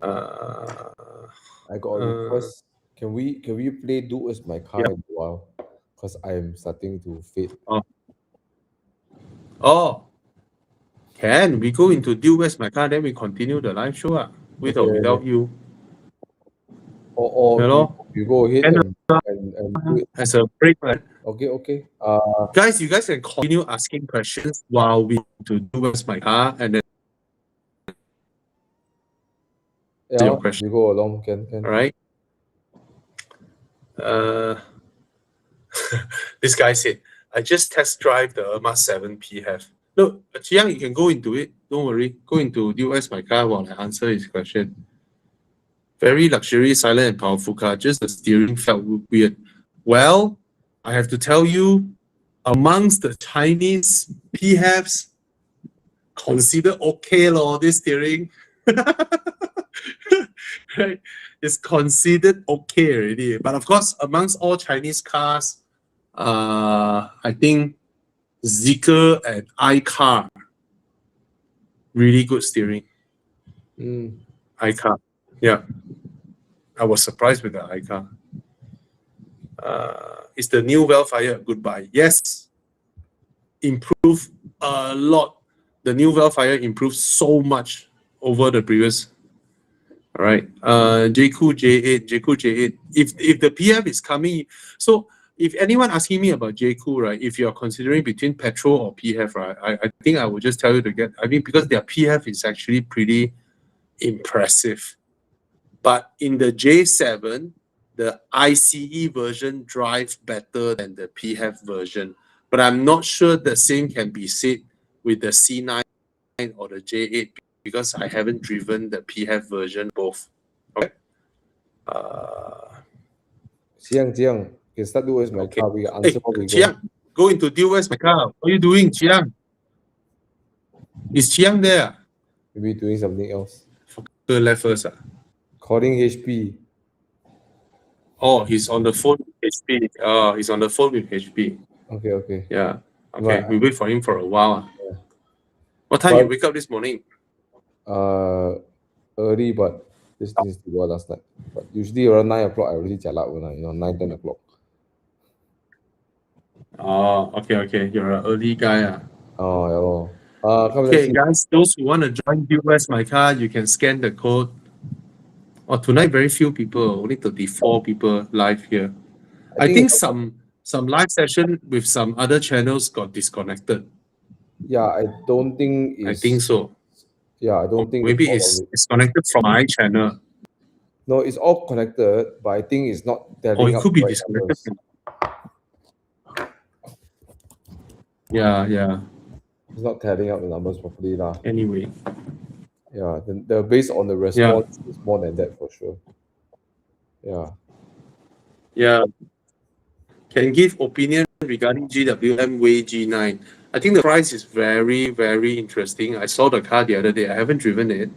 I got a request. Can we play Do As My Car in a while? Because I am starting to fade. Oh. Can we go into Do Where's My Car, then we continue the live show with or without you? Or you go ahead and do it. As a break, right? Okay. Guys, you guys can continue asking questions while we do Where's My Car, and then your question. You go along, can. All right. This guy said, I just test drive the Irma 7 PF. No, Chiang, you can go into it. Don't worry. Go into US My Car while I answer his question. Very luxury, silent, and powerful car. Just the steering felt weird. Well, I have to tell you, amongst the Chinese PHEVs, consider okay lor, this steering. Right? It's considered okay already. But of course, amongst all Chinese cars, I think Zeekr and iCar, really good steering. iCar, yeah. I was surprised with the iCar. Is the new Wellfire a good buy? Yes. Improved a lot. The new Wellfire improved so much over the previous. All right. JQ J8. If the PF is coming, so if anyone asking me about JQ, right, if you're considering between petrol or PF, right, I think I would just tell you to get, because their PF is actually pretty impressive. But in the J7, the ICE version drive better than the PHEV version. But I'm not sure the same can be said with the C9 or the J8 because I haven't driven the PHEV version both. Okay. Jiang, you can start to my Okay. car. We can Hey, answer what we go. Chiang, go into DOS my car. What are you doing, Chiang? Is Chiang there? Maybe doing something else. The left first. Calling HP. Oh, he's on the phone with HP. Oh, he's on the phone with HP. Okay. Yeah. Okay. Right. We wait for him for a while. Yeah. What time you wake up this morning? Early, but this thing is to go last night. But usually around 9 o'clock, I already jalat when 9, 10 o'clock. Oh, okay. You're an early guy. Oh, yeah. Come Okay, let's see. guys, those who want to join US My Car, you can scan the code. Oh, tonight very few people, only 34 people live here. I think some live session with some other channels got disconnected. Yeah, I don't think I think so. Yeah, I don't think Maybe it's connected from my channel. No, it's all connected, but I think it's not telling It up could be right disconnected. numbers. Yeah. It's not telling out the numbers properly lah. Anyway. Yeah, the based on the response is more than that for sure. Yeah. Can give opinion regarding GWM Way G9. I think the price is very, very interesting. I saw the car the other day. I haven't driven it,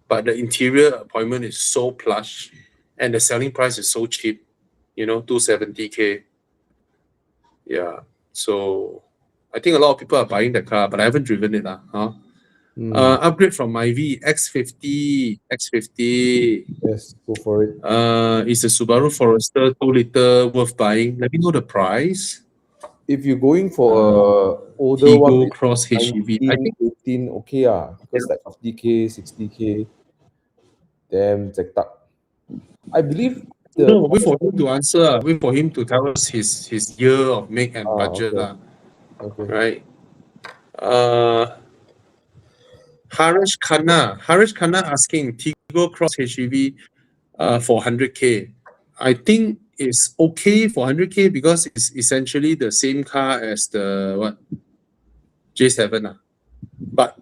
but the interior appointment is so plush and the selling price is so cheap, 270K. Yeah. So I think a lot of people are buying the car, but I haven't driven it. Upgrade from my X50. Yes, go for it. It's a Subaru Forester 2-liter worth buying. Let me know the price. If you're going for a older one, Cross HEV, I think 18, okay, because like 50K, 60K, damn, checked up. I believe wait for him to answer. Wait for him to tell us his year of make and budget. Okay. Right. Harish Khanna asking Tigo Cross HEV for 100K. I think it's okay for 100K because it's essentially the same car as the J7. But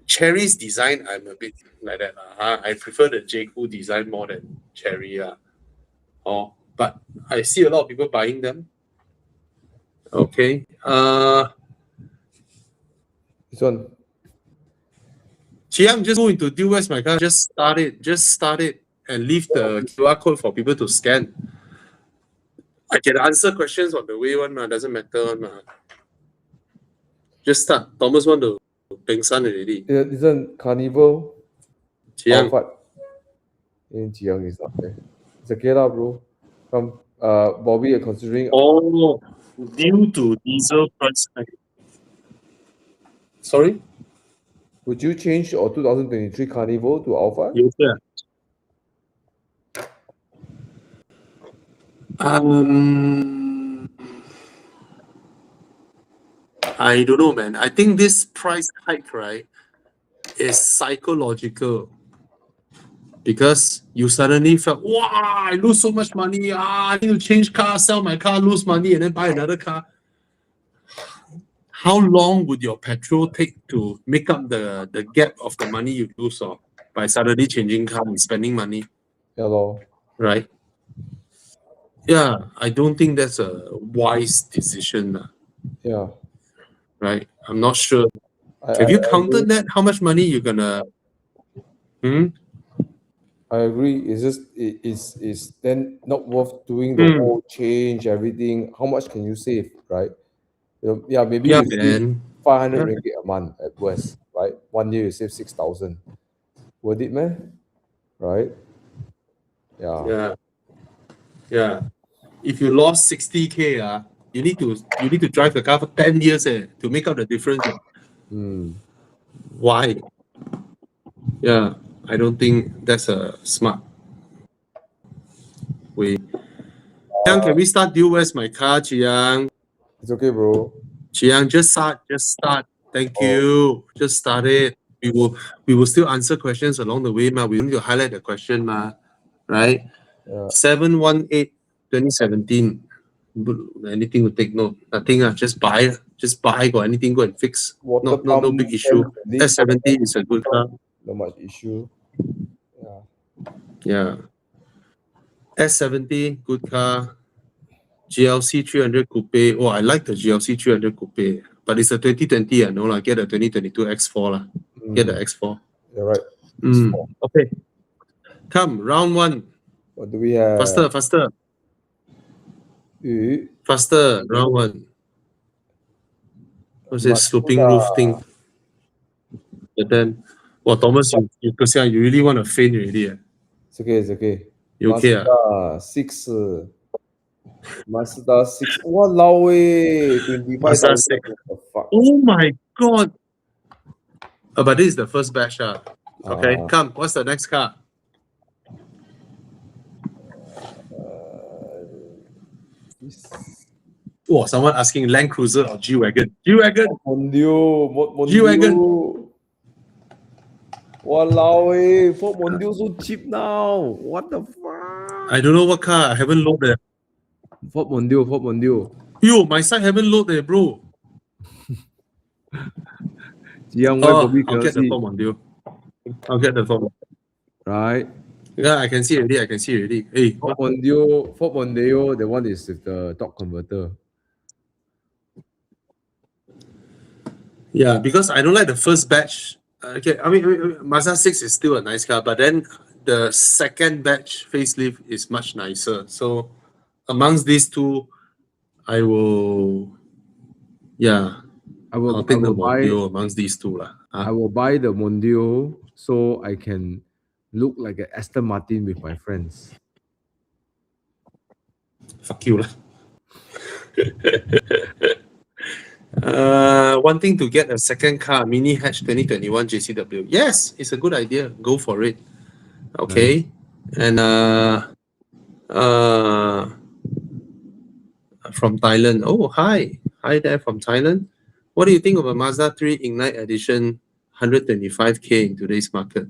Cherry's design, I'm a bit like that. I prefer the J2 design more than Cherry. But I see a lot of people buying them. Okay. This one. Chiang, just go into DOS My Car. Just start it and leave the QR code for people to scan. I can answer questions on the way doesn't matter Just start. Thomas want to pengsan already. Yeah, this one, Carnival. Chiang. Chiang is not there. It's okay lah, bro. Come, Bobby, you're considering. Due to diesel price. Sorry? Would you change your 2023 Carnival to Alpha? Yes, sir. I don't know, man. I think this price hike, right, is psychological. Because you suddenly felt, wow, I lose so much money. I need to change car, sell my car, lose money, and then buy another car. How long would your petrol take to make up the gap of the money you lose by suddenly changing car and spending money? Hello. Right? Yeah, I don't think that's a wise decision. Yeah. Right? I'm not sure. Have you counted that? How much money you're gonna? I agree. It's just it's then not worth doing the whole change, everything. How much can you save, right? Maybe you save 500 ringgit a month at worst, right? 1 year you save 6,000. Worth it, man? Right? Yeah. If you lost 60K, you need to drive the car for 10 years to make up the difference. Why? Yeah, I don't think that's a smart way. Chiang, can we start DOS My Car, Chiang? It's okay, bro. Chiang, just start. Thank you. Just start it. We will still answer questions along the way, We need to highlight the question, right? 718 2017. Anything to take note? Nothing. Just buy. Just buy. Got anything, go and fix. Water No pump, big issue. S70 is a good car. not much issue. Yeah. Yeah. S70, good car. GLC 300 Coupe. Oh, I like the GLC 300 Coupe. But it's a 2020. No, lah. Get a 2022 X4. Lah. Get the X4. You're right. Okay. Come, round one. What do we have? Faster. Faster, round one. What's this sloping roof thing? But then, well, Thomas, you really want to faint already. It's okay. You okay? Mazda 6. Walao eh. 25,000. Mazda 6. Oh my god. But this is the first batch. Okay, come. What's the next car? Oh, someone asking Land Cruiser or G-Wagon. G-Wagon. G-Wagon. Walao eh. Ford Mondeo so cheap now. What the fuck? I don't know what car. I haven't loaded. Ford Mondeo. Yo, my side haven't loaded, bro. I'll get the Ford Mondeo. Right. Yeah, I can see already. Hey, Ford Mondeo, the one is with the torque converter. Yeah, because I don't like the first batch. Okay, I mean, Mazda 6 is still a nice car, but then the second batch facelift is much nicer. So amongst these two, I'll take the Mondeo amongst these two. I will buy the Mondeo so I can look like an Aston Martin with my friends. Fuck you. Wanting to get a second car, mini hatch 2021 JCW. Yes, it's a good idea. Go for it. Okay. And from Thailand. Oh, hi there from Thailand. What do you think of a Mazda 3 Ignite Edition 125K in today's market?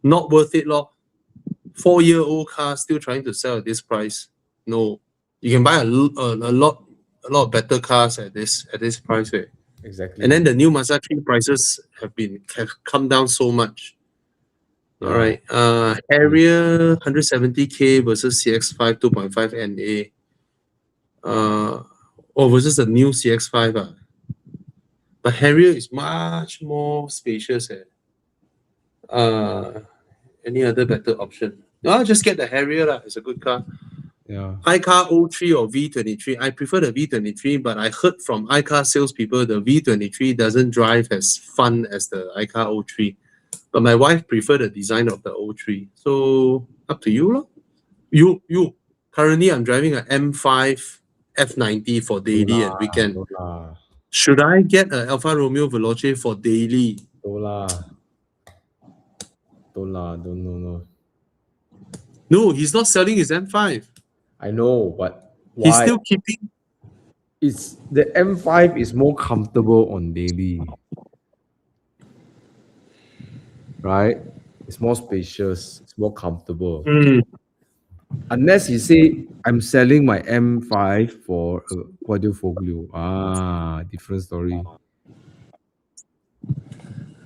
Not worth it, lor. 4-year-old car still trying to sell at this price. No, you can buy a lot of better cars at this price. Exactly. And then the new Mazda 3 prices have come down so much. All right. Harrier 170K versus CX5 2.5 NA. Versus the new CX5. But Harrier is much more spacious. Any other better option? No, just get the Harrier. It's a good car. Yeah. iCar 03 or V23. I prefer the V23, but I heard from iCar salespeople the V23 doesn't drive as fun as the iCar 03. But my wife preferred the design of the 03. So up to you, lor. You. Currently, I'm driving an M5 F90 for daily and weekend. Should I get an Alfa Romeo Veloce for daily? Don't. No, he's not selling his M5. I know, but why? He's still keeping. It's the M5 is more comfortable on daily, right? It's more spacious. It's more comfortable. Unless he say I'm selling my M5 for a quadrifoglio. Different story.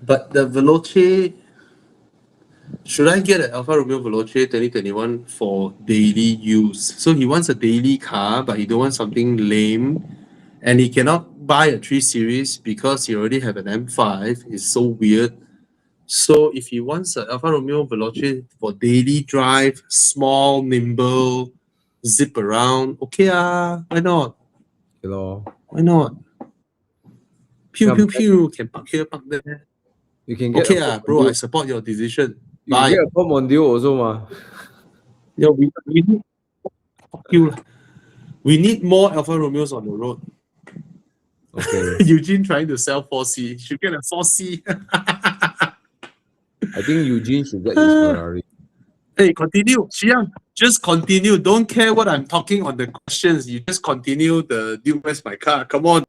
But the Veloce, should I get an Alfa Romeo Veloce 2021 for daily use? So he wants a daily car, but he don't want something lame. And he cannot buy a 3 Series because he already have an M5. It's so weird. So if he wants an Alfa Romeo Veloce for daily drive, small, nimble, zip around, okay, why not? Hello. Why not? Pew, can park here, park there. You can get bro, I support your decision. You can get a Ford Mondeo also, ma. Yeah, we need, fuck you. We need more Alfa Romeos on the road. Okay. Eugene trying to sell 4C. Should get a 4C. I think Eugene should get his Ferrari. Hey, continue. Xiang, just continue. Don't care what I'm talking on the questions. You just continue the dude, where's my car? Come on.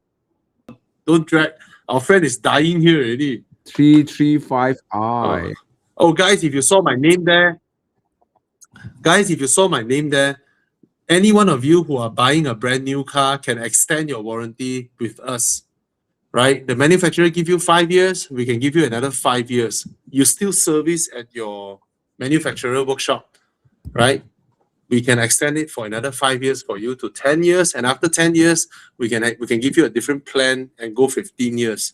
Don't drag. Our friend is dying here already. 335i. Oh, guys, if you saw my name there, Guys, if you saw my name there, any one of you who are buying a brand new car can extend your warranty with us, right? The manufacturer give you 5 years, we can give you another 5 years. You still service at your manufacturer workshop, right? We can extend it for another 5 years for you to 10 years, and after 10 years, we can give you a different plan and go 15 years.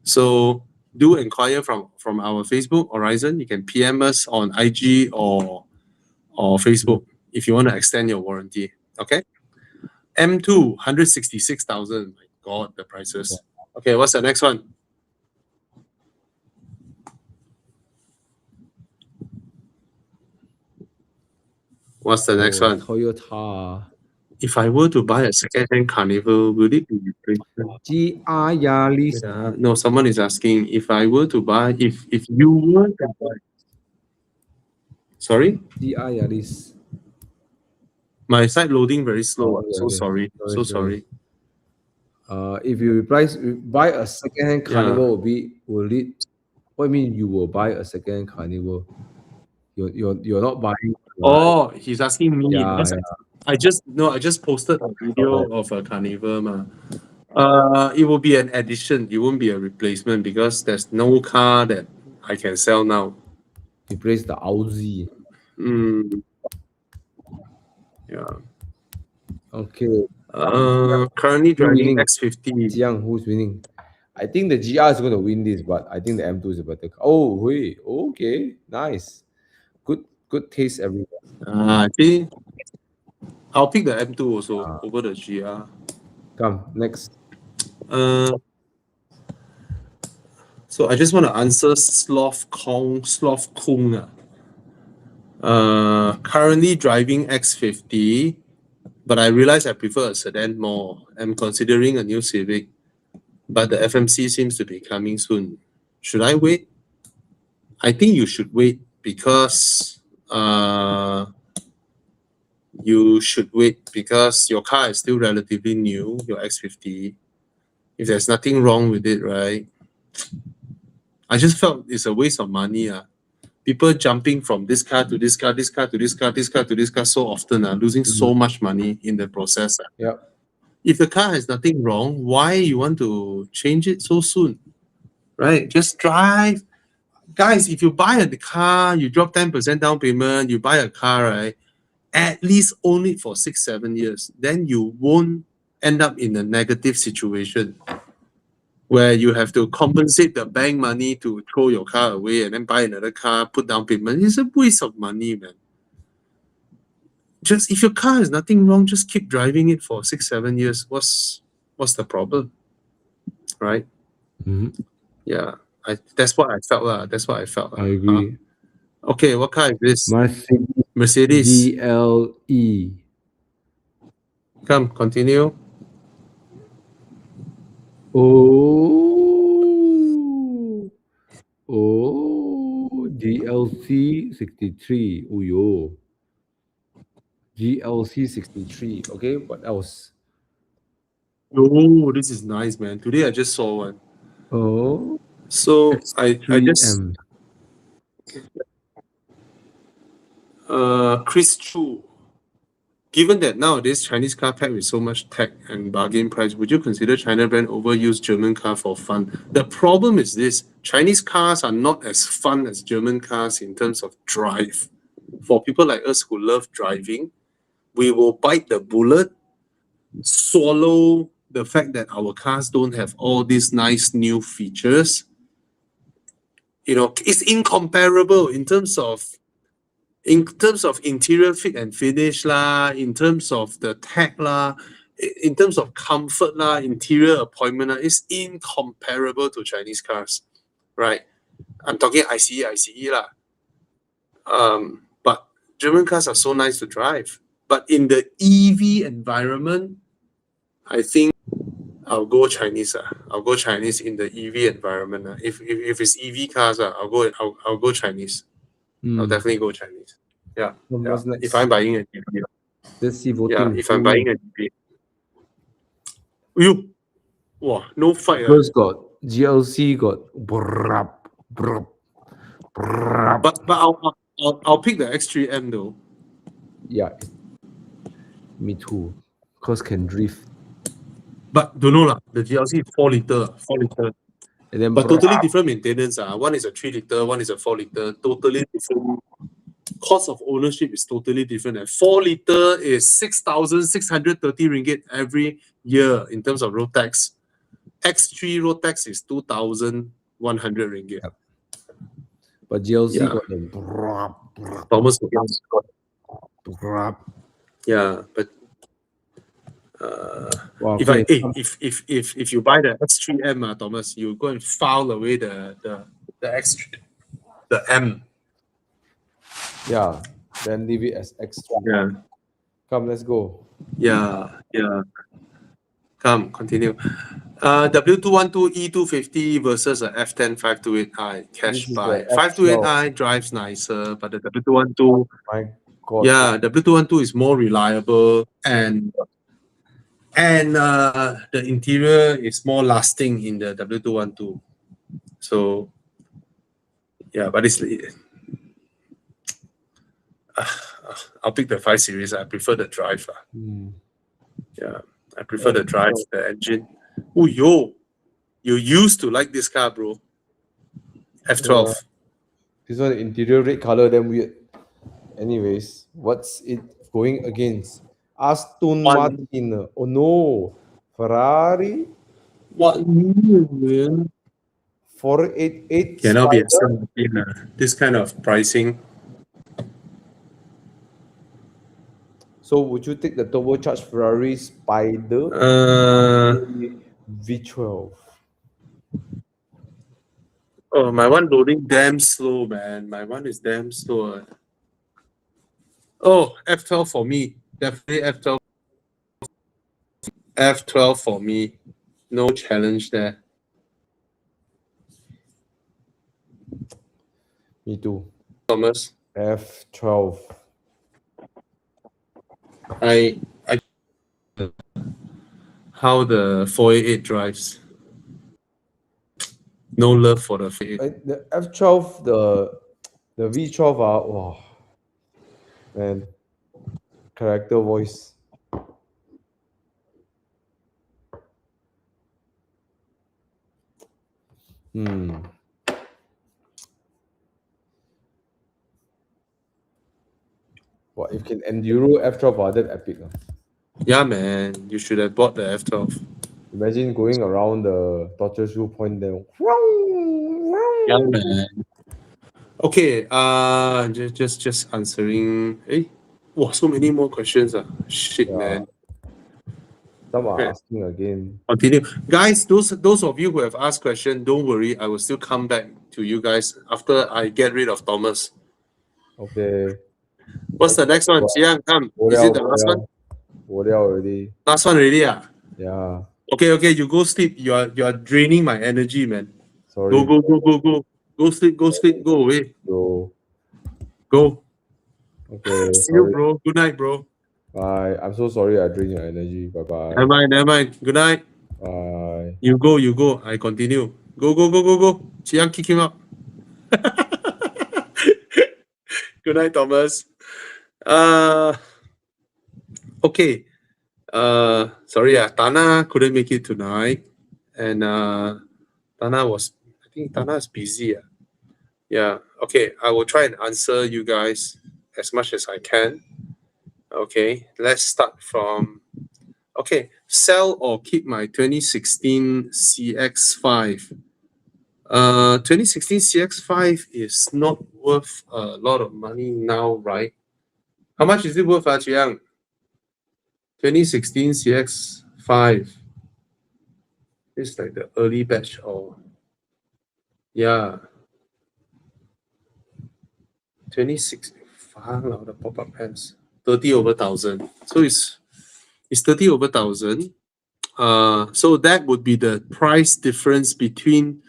So do inquire from our Facebook Horizon. You can PM us on IG or Facebook if you want to extend your warranty. Okay. M2 166,000. My God, the prices. Okay, what's the next one? What's the next one? Toyota If I were to buy a second-hand Carnival, will it be replacement? GR Yaris. No, someone is asking if I were to buy, if you were to buy. Sorry? GR Yaris. My side loading very slow. Okay, So okay. sorry. So sorry. If you buy a second-hand Carnival, will it? What do you mean you will buy a second-hand Carnival? You're not buying. Oh, he's asking me. Yeah, Yes, I just posted a video of a Carnival. It will be an addition. It won't be a replacement because there's no car that I can sell now. Replace the Audi. Yeah. Okay. Currently driving winning? X50. Jiang, who's winning? I think the GR is going to win this, but I think the M2 is a better car. Oh, wait. Okay. Nice. Good taste everywhere. I think I'll pick the M2 also over the GR. Come, next. So I just want to answer Sloth Kung. Currently driving X50, but I realize I prefer a sedan more. I'm considering a new Civic, but the FMC seems to be coming soon. Should I wait? I think you should wait because your car is still relatively new, your X50. If there's nothing wrong with it, right? I just felt it's a waste of money. People jumping from this car to this car, this car to this car, this car to this car so often, losing so much money in the process. Yeah. If the car has nothing wrong, why you want to change it so soon? Right? Just drive. Guys, if you buy a car, you drop 10% down payment, you buy a car, right? At least own it for 6-7 years. Then you won't end up in a negative situation where you have to compensate the bank money to throw your car away and then buy another car, put down payment. It's a waste of money, man. Just if your car has nothing wrong, just keep driving it for 6-7 years. What's the problem? Right? Yeah. That's what I felt. That's what I felt. I agree. Okay, what car is this? Mercedes GLE. Come, continue. GLC 63. Oh, yo. GLC 63. Okay, what else? Oh, this is nice, man. Today I just saw one. Oh. So I just Chris Chu. Given that nowadays Chinese car packed with so much tech and bargain price, would you consider China brand overuse German car for fun? The problem is this: Chinese cars are not as fun as German cars in terms of drive. For people like us who love driving, we will bite the bullet, swallow the fact that our cars don't have all these nice new features. It's incomparable in terms of interior fit and finish lah, in terms of the tech lah, in terms of comfort lah, interior appointment lah, it's incomparable to Chinese cars, right? I'm talking ICE lah. But German cars are so nice to drive. But in the EV environment, I think I'll go Chinese. I'll go Chinese in the EV environment. If it's EV cars, I'll go Chinese. I'll definitely go Chinese. Yeah. If I'm buying a GP. Let's see voting. Yeah, if I'm buying a GP. You. Wow, no fight. First got GLC got But I'll pick the X3M though. Yeah, me too. Cause can drift. But don't know lah. The GLC is 4 liter, 4 liter. And then But totally different maintenance. One is a 3 liter, one is a 4 liter. Totally different. Cost of ownership is totally different. And 4 liter is 6,630 ringgit every year in terms of road tax. X3 road tax is 2,100 ringgit. Yep. But GLC Yeah. got the Thomas. Yeah, but wow, if okay. if you buy the X3M, Thomas, you go and file away the X3, the M. Yeah, then leave it as extra. Yeah. Come, let's go. Yeah. Come, continue. W212 E250 versus a F10 528i cash This is buy. the F12. 528i drives nicer, but the W212, My God. yeah, W212 is more reliable and the interior is more lasting in the W212. So yeah, but it's I'll pick the 5 Series. I prefer the drive. Yeah, I prefer the drive, the engine. Oh, yo, you used to like this car, bro. F12. This one, interior red color, damn weird. Anyways, what's it going against? Aston Martin. Oh no. Ferrari. What new, man? 488 Cannot be Spider. this kind of pricing. So would you take the turbocharged Ferrari Spider V12? Oh, my one loading damn slow, man. My one is damn slow. Oh, F12 for me. Definitely F12. F12 for me. No challenge there. Me too. Thomas. F12. I how the 488 drives. No love for the 488. The F12, the V12 wow. Man. Character voice. What if can enduro F12 that epic. Yeah, man. You should have bought the F12. Imagine going around the torture shoe point there. Yeah, man. Okay, just answering. Wow, so many more questions. Shit, Yeah. man. Some are asking again. Continue. Guys, those of you who have asked questions, don't worry. I will still come back to you guys after I get rid of Thomas. Okay. What's the next one? Xiang, come. Is it the last one? Already. Last one already, yeah. Yeah. Okay, you go sleep. You are draining my energy, man. Sorry. Go. Go sleep, go away. Bro. Go. Okay. See you, bro. Good night, bro. Bye. I'm so sorry I drained your energy. Bye-bye. Never mind. Good night. Bye. You go. I continue. Go. Xiang, kick him up. Good night, Thomas. Okay. Sorry, Tana couldn't make it tonight. And Tana is busy. Yeah. Okay. I will try and answer you guys as much as I can. Okay. Let's start from. Okay. Sell or keep my 2016 CX5. 2016 CX5 is not worth a lot of money now, right? How much is it worth, Chiang? 2016 CX5. It's like the early batch or yeah. 2016 the pop-up pants. 30 over 1,000. So it's 30 over 1,000. So that would be the price difference between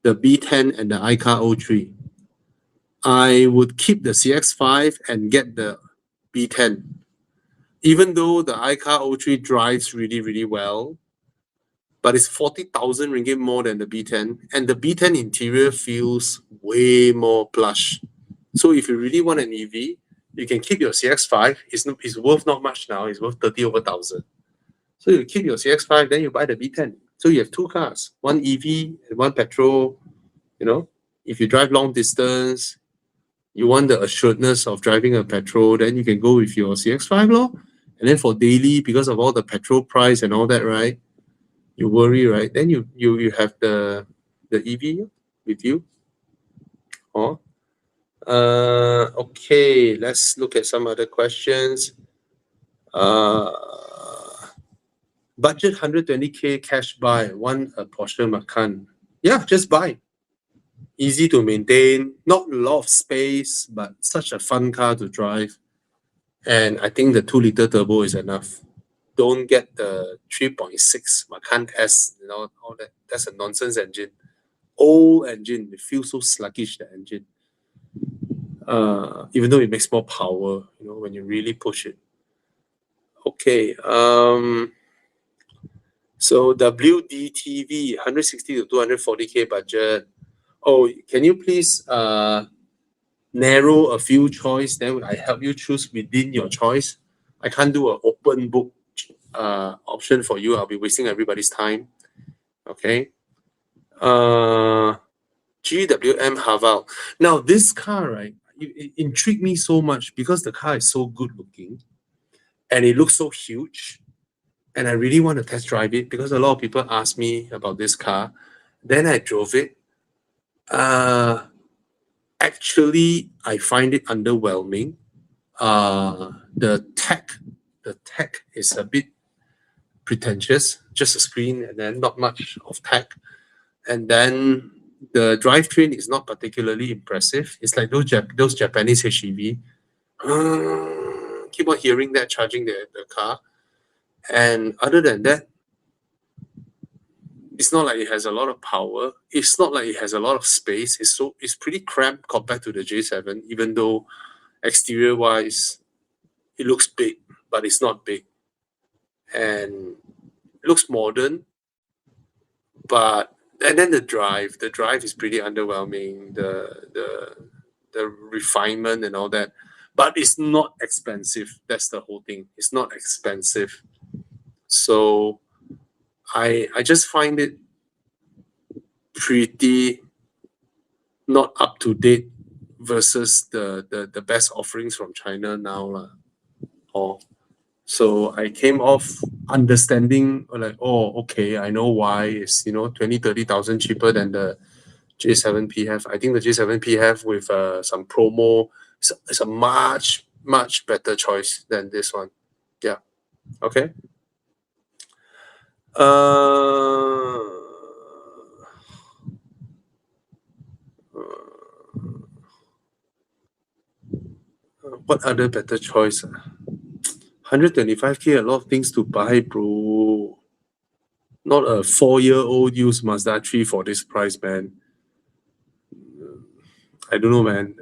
the B10 and the iCar 03. I would keep the CX5 and get the B10. Even though the iCar 03 drives really, really well, but it's 40,000 ringgit more than the B10, and the B10 interior feels way more plush. So if you really want an EV, You can keep your CX-5. It's worth not much now. It's worth 30 over 1,000. So you keep your CX-5, then you buy the B10. So you have two cars, one EV and one petrol. You know, if you drive long distance, you want the assuredness of driving a petrol, then you can go with your CX-5 lor. And then for daily, because of all the petrol price and all that, right? You worry, right? Then you have the EV with you. Oh. Okay, let's look at some other questions. Budget 120K cash buy, one a Porsche Macan. Yeah, just buy. Easy to maintain, not a lot of space, but such a fun car to drive. And I think the 2-liter turbo is enough. Don't get the 3.6 Macan S, all that. That's a nonsense engine. Old engine, it feels so sluggish, the engine. Even though it makes more power, when you really push it. Okay, so WDTV, 160 to 240K budget. Oh, can you please narrow a few choice, then I help you choose within your choice. I can't do an open book option for you. I'll be wasting everybody's time. Okay. GWM Haval. Now this car, right, it intrigued me so much because the car is so good looking and it looks so huge. And I really want to test drive it because a lot of people ask me about this car. Then I drove it. Actually, I find it underwhelming. The tech is a bit pretentious, just a screen and then not much of tech. And then the drivetrain is not particularly impressive. It's like those Japanese HEV. Keep on hearing that charging the car. And other than that, it's not like it has a lot of power. It's not like it has a lot of space. It's pretty cramped compared to the J7, even though exterior wise it looks big, but it's not big. And it looks modern, and then the drive is pretty underwhelming, the refinement and all that. But it's not expensive. That's the whole thing. It's not expensive. So I just find it pretty not up to date versus the best offerings from China now. So I came off understanding like, oh, okay, I know why it's 20,000-30,000 cheaper than the J7 PHEV. I think the J7 PHEV with some promo is a much better choice than this one. Yeah. Okay. What other better choice? 125K, a lot of things to buy, bro. Not a 4-year-old used Mazda 3 for this price, man. I don't know, man.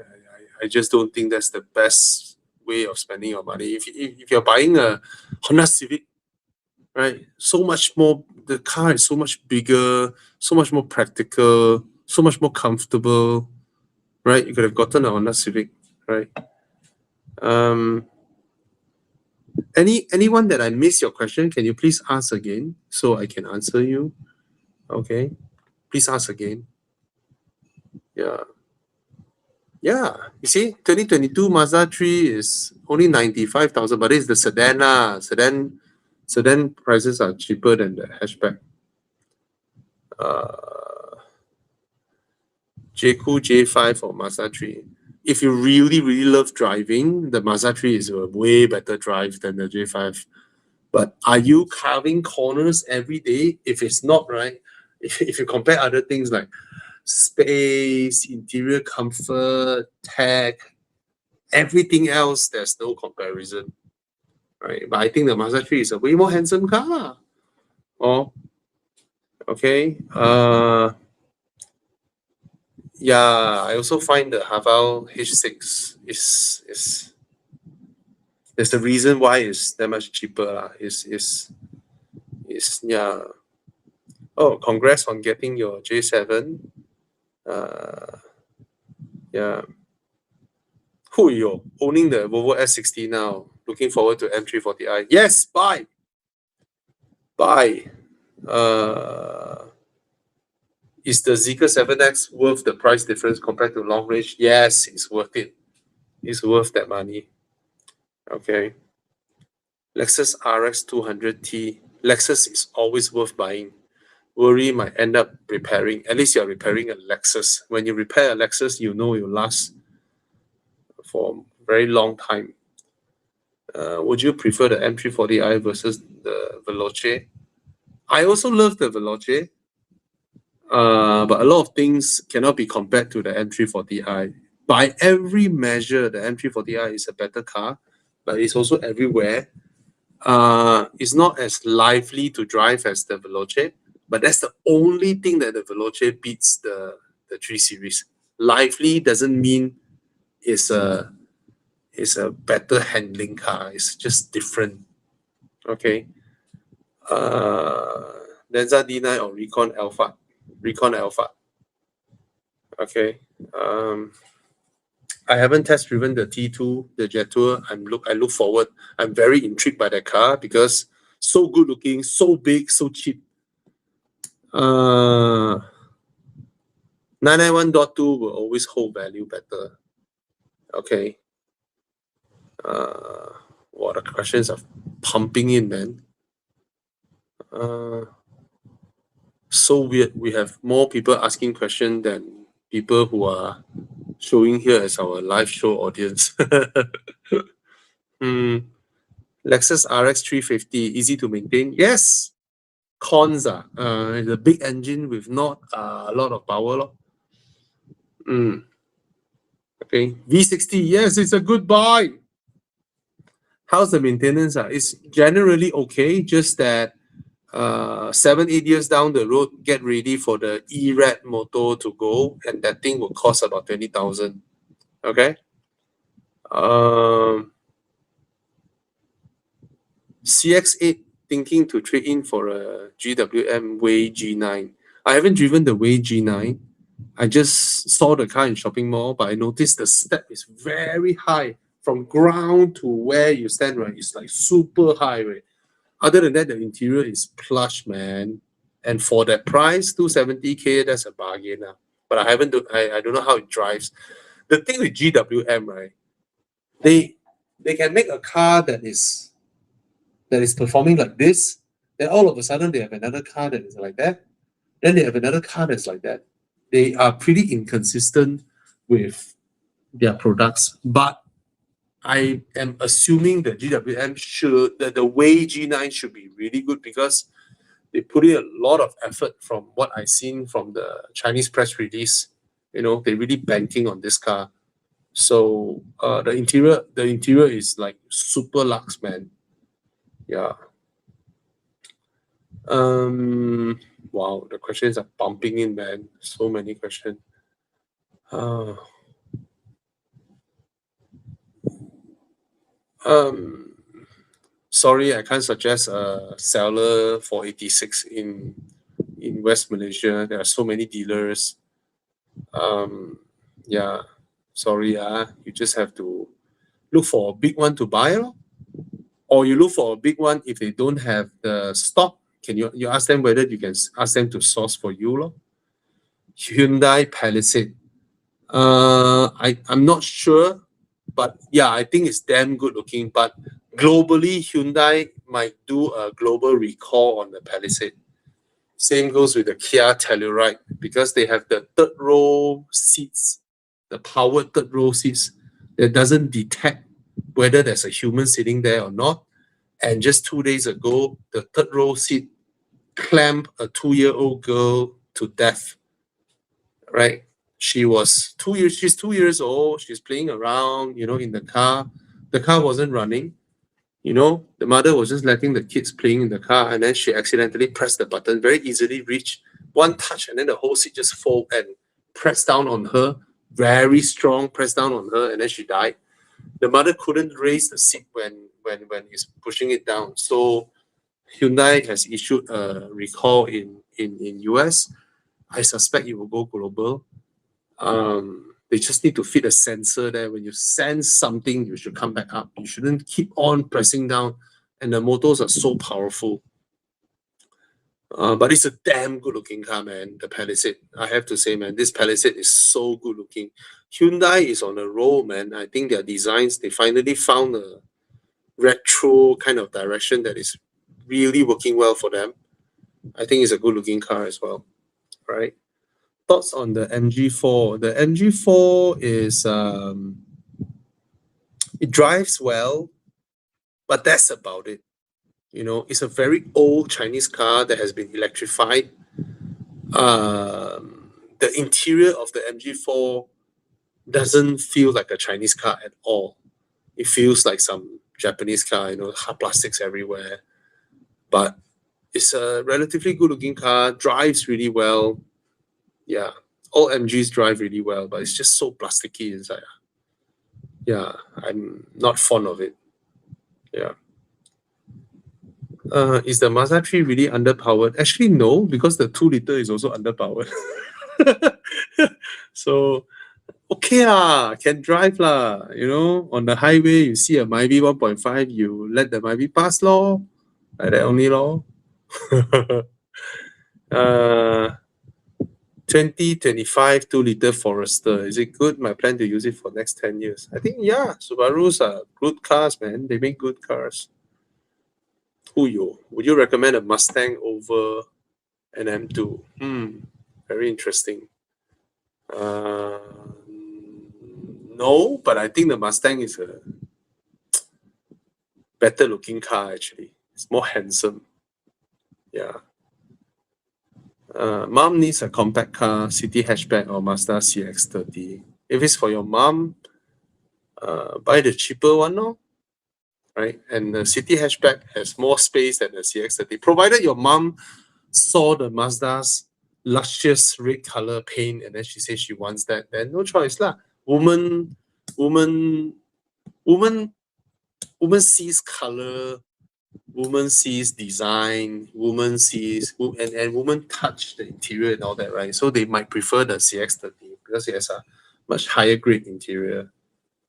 I just don't think that's the best way of spending your money. If you're buying a Honda Civic, right, so much more, the car is so much bigger, so much more practical, so much more comfortable, right? You could have gotten a Honda Civic, right? Anyone that I missed your question, can you please ask again so I can answer you? Okay, please ask again. Yeah. You see, 2022 Mazda 3 is only 95,000, but it's the sedan. Sedan prices are cheaper than the hatchback. JQ J5 or Mazda 3. If you really love driving, the Mazda 3 is a way better drive than the J5. But are you carving corners every day? If it's not, right? If you compare other things like space, interior comfort, tech, everything else, there's no comparison, right? But I think the Mazda 3 is a way more handsome car. Oh, okay. Yeah, I also find the Haval H6 is there's the reason why it's that much cheaper. Yeah. Oh, congrats on getting your J7. Yeah. Yo, owning the Volvo S60 now. Looking forward to M340i. Yes, buy. Buy. Is the Zeekr 7X worth the price difference compared to long range? Yes, it's worth it. It's worth that money. Okay. Lexus RX 200T. Lexus is always worth buying. Worry might end up repairing. At least you're repairing a Lexus. When you repair a Lexus, you know it'll last for a very long time. Would you prefer the M340i versus the Veloce? I also love the Veloce, but a lot of things cannot be compared to the M340i. By every measure, the M340i is a better car, but it's also everywhere. It's not as lively to drive as the Veloce, but that's the only thing that the Veloce beats the 3 Series. Lively doesn't mean it's a better handling car. It's just different. Okay. Denza D9 or Recon Alpha. Recon Alpha. Okay. I haven't test driven the T2, the Jetour. I look forward. I'm very intrigued by that car because so good looking, so big, so cheap. 991.2 will always hold value better. Okay. What the questions are pumping in, man. So weird. We have more people asking questions than people who are showing here as our live show audience. Lexus RX 350, easy to maintain. Yes. Cons the big engine with not a lot of power. Okay. V60, yes, it's a good buy. How's the maintenance? It's generally okay, just that 7-8 years down the road, get ready for the E-Red motor to go, and that thing will cost about 20,000. Okay. CX8 thinking to trade in for a GWM Way G9. I haven't driven the Way G9. I just saw the car in shopping mall, but I noticed the step is very high from ground to where you stand, right? It's like super high, right? Other than that, the interior is plush, man. And for that price, 270K, that's a bargain. But I don't know how it drives. The thing with GWM, right? They can make a car that is performing like this, then all of a sudden they have another car that is like that. Then they have another car that's like that. They are pretty inconsistent with their products, but I am assuming the GWM the Way G9 should be really good because they put in a lot of effort from what I've seen from the Chinese press release. You know, they're really banking on this car. So the interior is like super luxe, man. Yeah. Wow, the questions are pumping in, man. So many questions. Sorry, I can't suggest a seller for 86 in West Malaysia. There are so many dealers. Yeah, sorry, you just have to look for a big one to buy, or you look for a big one if they don't have the stock. Can you ask them whether you can ask them to source for you, Hyundai Palisade. I'm not sure, but yeah, I think it's damn good looking. But globally, Hyundai might do a global recall on the Palisade. Same goes with the Kia Telluride because they have the third row seats, the powered third row seats that doesn't detect whether there's a human sitting there or not. And just 2 days ago, the third row seat clamped a 2-year-old girl to death. Right? She's 2 years old. She's playing around, in the car. The car wasn't running. The mother was just letting the kids playing in the car, and then she accidentally pressed the button, very easily reached one touch, and then the whole seat just fall and pressed down on her, very strong, pressed down on her, and then she died. The mother couldn't raise the seat when he's pushing it down. So Hyundai has issued a recall in US. I suspect it will go global. They just need to fit a sensor there. When you sense something, you should come back up. You shouldn't keep on pressing down. And the motors are so powerful. But it's a damn good looking car, man. The Palisade. I have to say, man, this Palisade is so good looking. Hyundai is on a roll, man. I think their designs, they finally found a retro kind of direction that is really working well for them. I think it's a good looking car as well, right? Thoughts on the MG4? The MG4 is, it drives well, but that's about it. You know, it's a very old Chinese car that has been electrified. The interior of the MG4 doesn't feel like a Chinese car at all. It feels like some Japanese car, you know, hard plastics everywhere. But it's a relatively good looking car, drives really well. Yeah, all MGs drive really well, but it's just so plasticky inside. Yeah, I'm not fond of it. Yeah. Is the Mazda 3 really underpowered? Actually, no, because the 2-liter is also underpowered. So, okay can drive lah. You know, on the highway, you see a Myvi 1.5, you let the Myvi pass lor. Like that only lor. 2025 2-liter Forester. Is it good? My plan to use it for next 10 years. I think, yeah, Subarus are good cars, man. They make good cars. Would you recommend a Mustang over an M2? Very interesting. No, but I think the Mustang is a better looking car actually. It's more handsome. Yeah. Mom needs a compact car, city hatchback or Mazda CX-30. If it's for your mom, buy the cheaper one, no? Right? And the city hatchback has more space than the CX-30. Provided your mom saw the Mazda's luscious red color paint and then she says she wants that, then no choice lah. Woman sees color, woman sees design, woman sees and woman touch the interior and all that, right? So they might prefer the CX-30 because it has a much higher grade interior,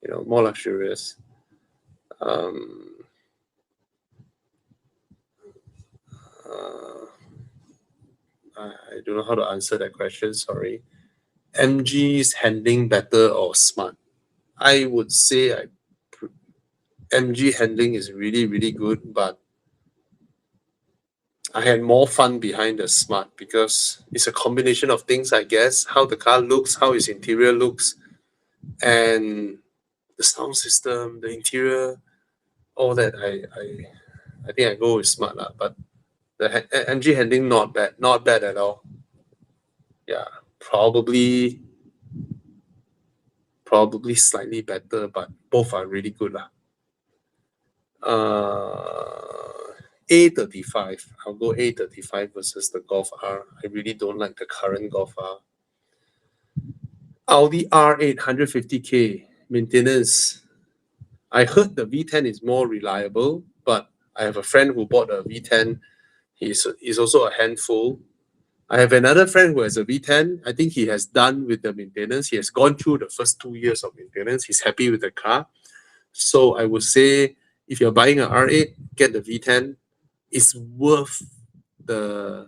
you know, more luxurious. I don't know how to answer that question, sorry. MG's handling better or smart? I would say MG handling is really, really good, but I had more fun behind the smart because it's a combination of things, I guess. How the car looks, how its interior looks, and the sound system, the interior, all that. I think I go with smart lah, but the MG handling not bad at all. Yeah, probably slightly better, but both are really good lah. A35. I'll go A35 versus the Golf R. I really don't like the current Golf R. Audi R8 150K maintenance. I heard the V10 is more reliable, but I have a friend who bought a V10. He's also a handful. I have another friend who has a V10. I think he has done with the maintenance. He has gone through the first 2 years of maintenance. He's happy with the car. So I would say if you're buying an R8, get the V10. It's worth the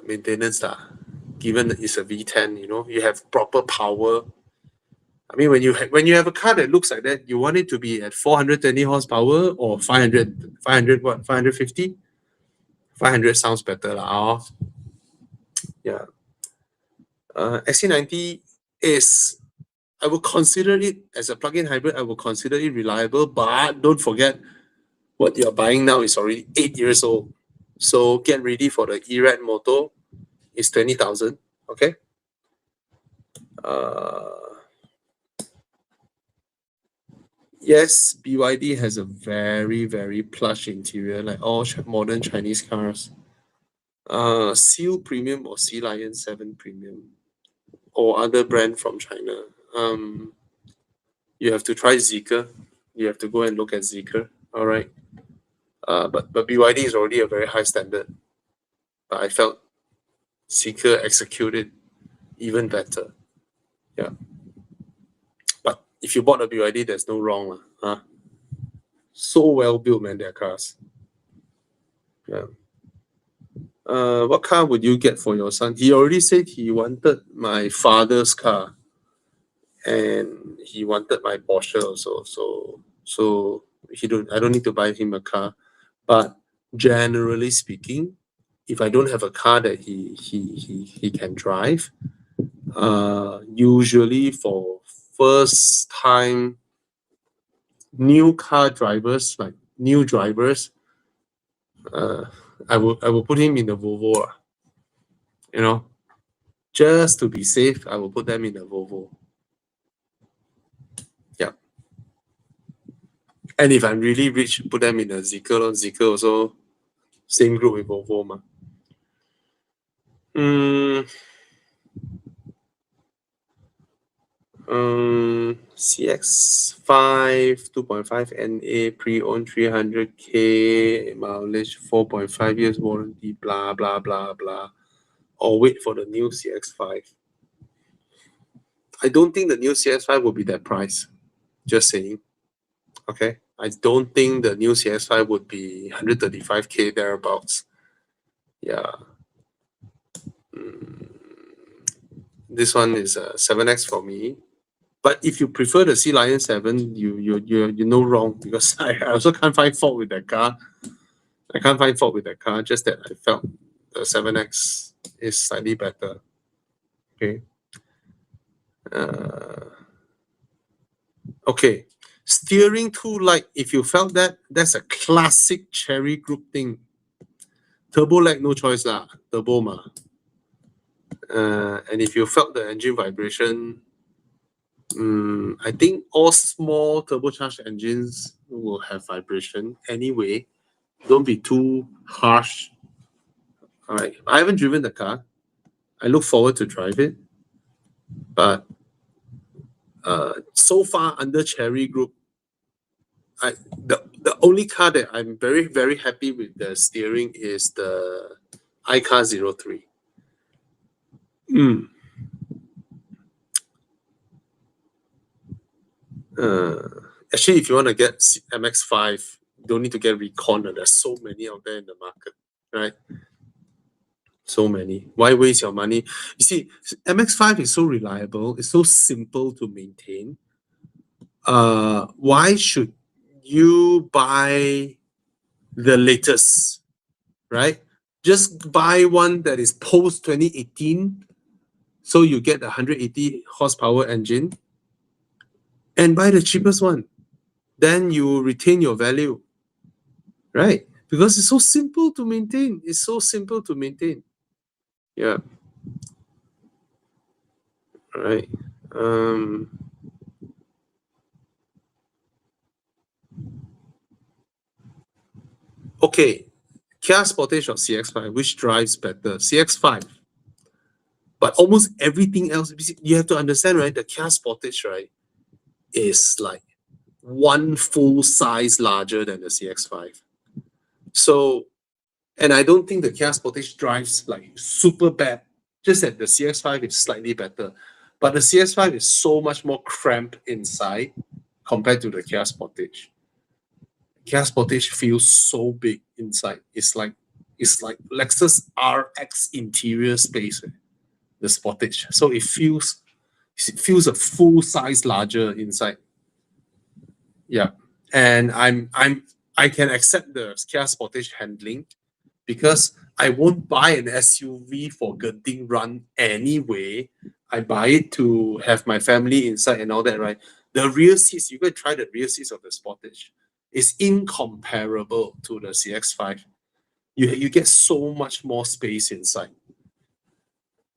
maintenance lah. Given it's a V10, you know, you have proper power. I mean, when you have a car that looks like that, you want it to be at 420 horsepower or 500 what? 550? 500 sounds better lah. Yeah. XC90 is, I would consider it as a plug-in hybrid. I would consider it reliable, but don't forget what you're buying now is already 8 years old. So get ready for the ERAD motor. It's 20,000. Okay. Yes, BYD has a very, very plush interior, like all modern Chinese cars. Seal Premium or Sea Lion 7 Premium or other brand from China. You have to try Zeekr. You have to go and look at Zeekr. All right. But BYD is already a very high standard. But I felt Zeekr executed even better. Yeah. But if you bought a BYD, there's no wrong. Huh? So well built, man, their cars. Yeah. What car would you get for your son? He already said he wanted my father's car, and he wanted my Porsche also. So I don't need to buy him a car. But generally speaking, if I don't have a car that he can drive, usually for first time new car drivers, like new drivers, I will put him in the Volvo. You know, just to be safe, I will put them in the Volvo. Yeah. And if I'm really rich, put them in a Zeekr. Zeekr also same group with Volvo. Ma. CX5 2.5 NA pre-owned 300k mileage 4.5 years warranty blah blah blah blah, or wait for the new CX5. I don't think the new CX5 will be that price. Just saying. Okay. I don't think the new CX5 would be 135k thereabouts. Yeah. This one is a 7X for me. But if you prefer the Sea Lion 7, you know wrong, because I also can't find fault with that car. I can't find fault with that car, just that I felt the 7X is slightly better. Okay. Okay. Steering too light. If you felt that, that's a classic Cherry Group thing. Turbo lag, no choice lah. Turbo ma. And if you felt the engine vibration, I think all small turbocharged engines will have vibration anyway. Don't be too harsh. All right. I haven't driven the car. I look forward to drive it. But so far under Cherry Group, the only car that I'm very, very happy with the steering is the iCar 03. Actually, if you want to get MX5, you don't need to get Recon. There's so many out there in the market, right? So many. Why waste your money? You see, MX5 is so reliable. It's so simple to maintain. Why should you buy the latest, right? Just buy one that is post 2018, so you get the 180 horsepower engine, and buy the cheapest one. Then you retain your value, right? Because it's so simple to maintain. It's so simple to maintain. Yeah. All right. Okay. Kia Sportage or CX5, which drives better? CX5. But almost everything else, you have to understand, right? The Kia Sportage, right, is like one full size larger than the CX5. So, and I don't think the Kia Sportage drives like super bad, just that the CX5 is slightly better. But the CX5 is so much more cramped inside compared to the Kia Sportage. Kia Sportage feels so big inside. It's like Lexus RX interior space, the Sportage. So it feels a full size larger inside. Yeah. And I can accept the Kia Sportage handling because I won't buy an SUV for getting run anyway. I buy it to have my family inside and all that, right? The rear seats, you can try the rear seats of the Sportage. It's incomparable to the CX5. You get so much more space inside.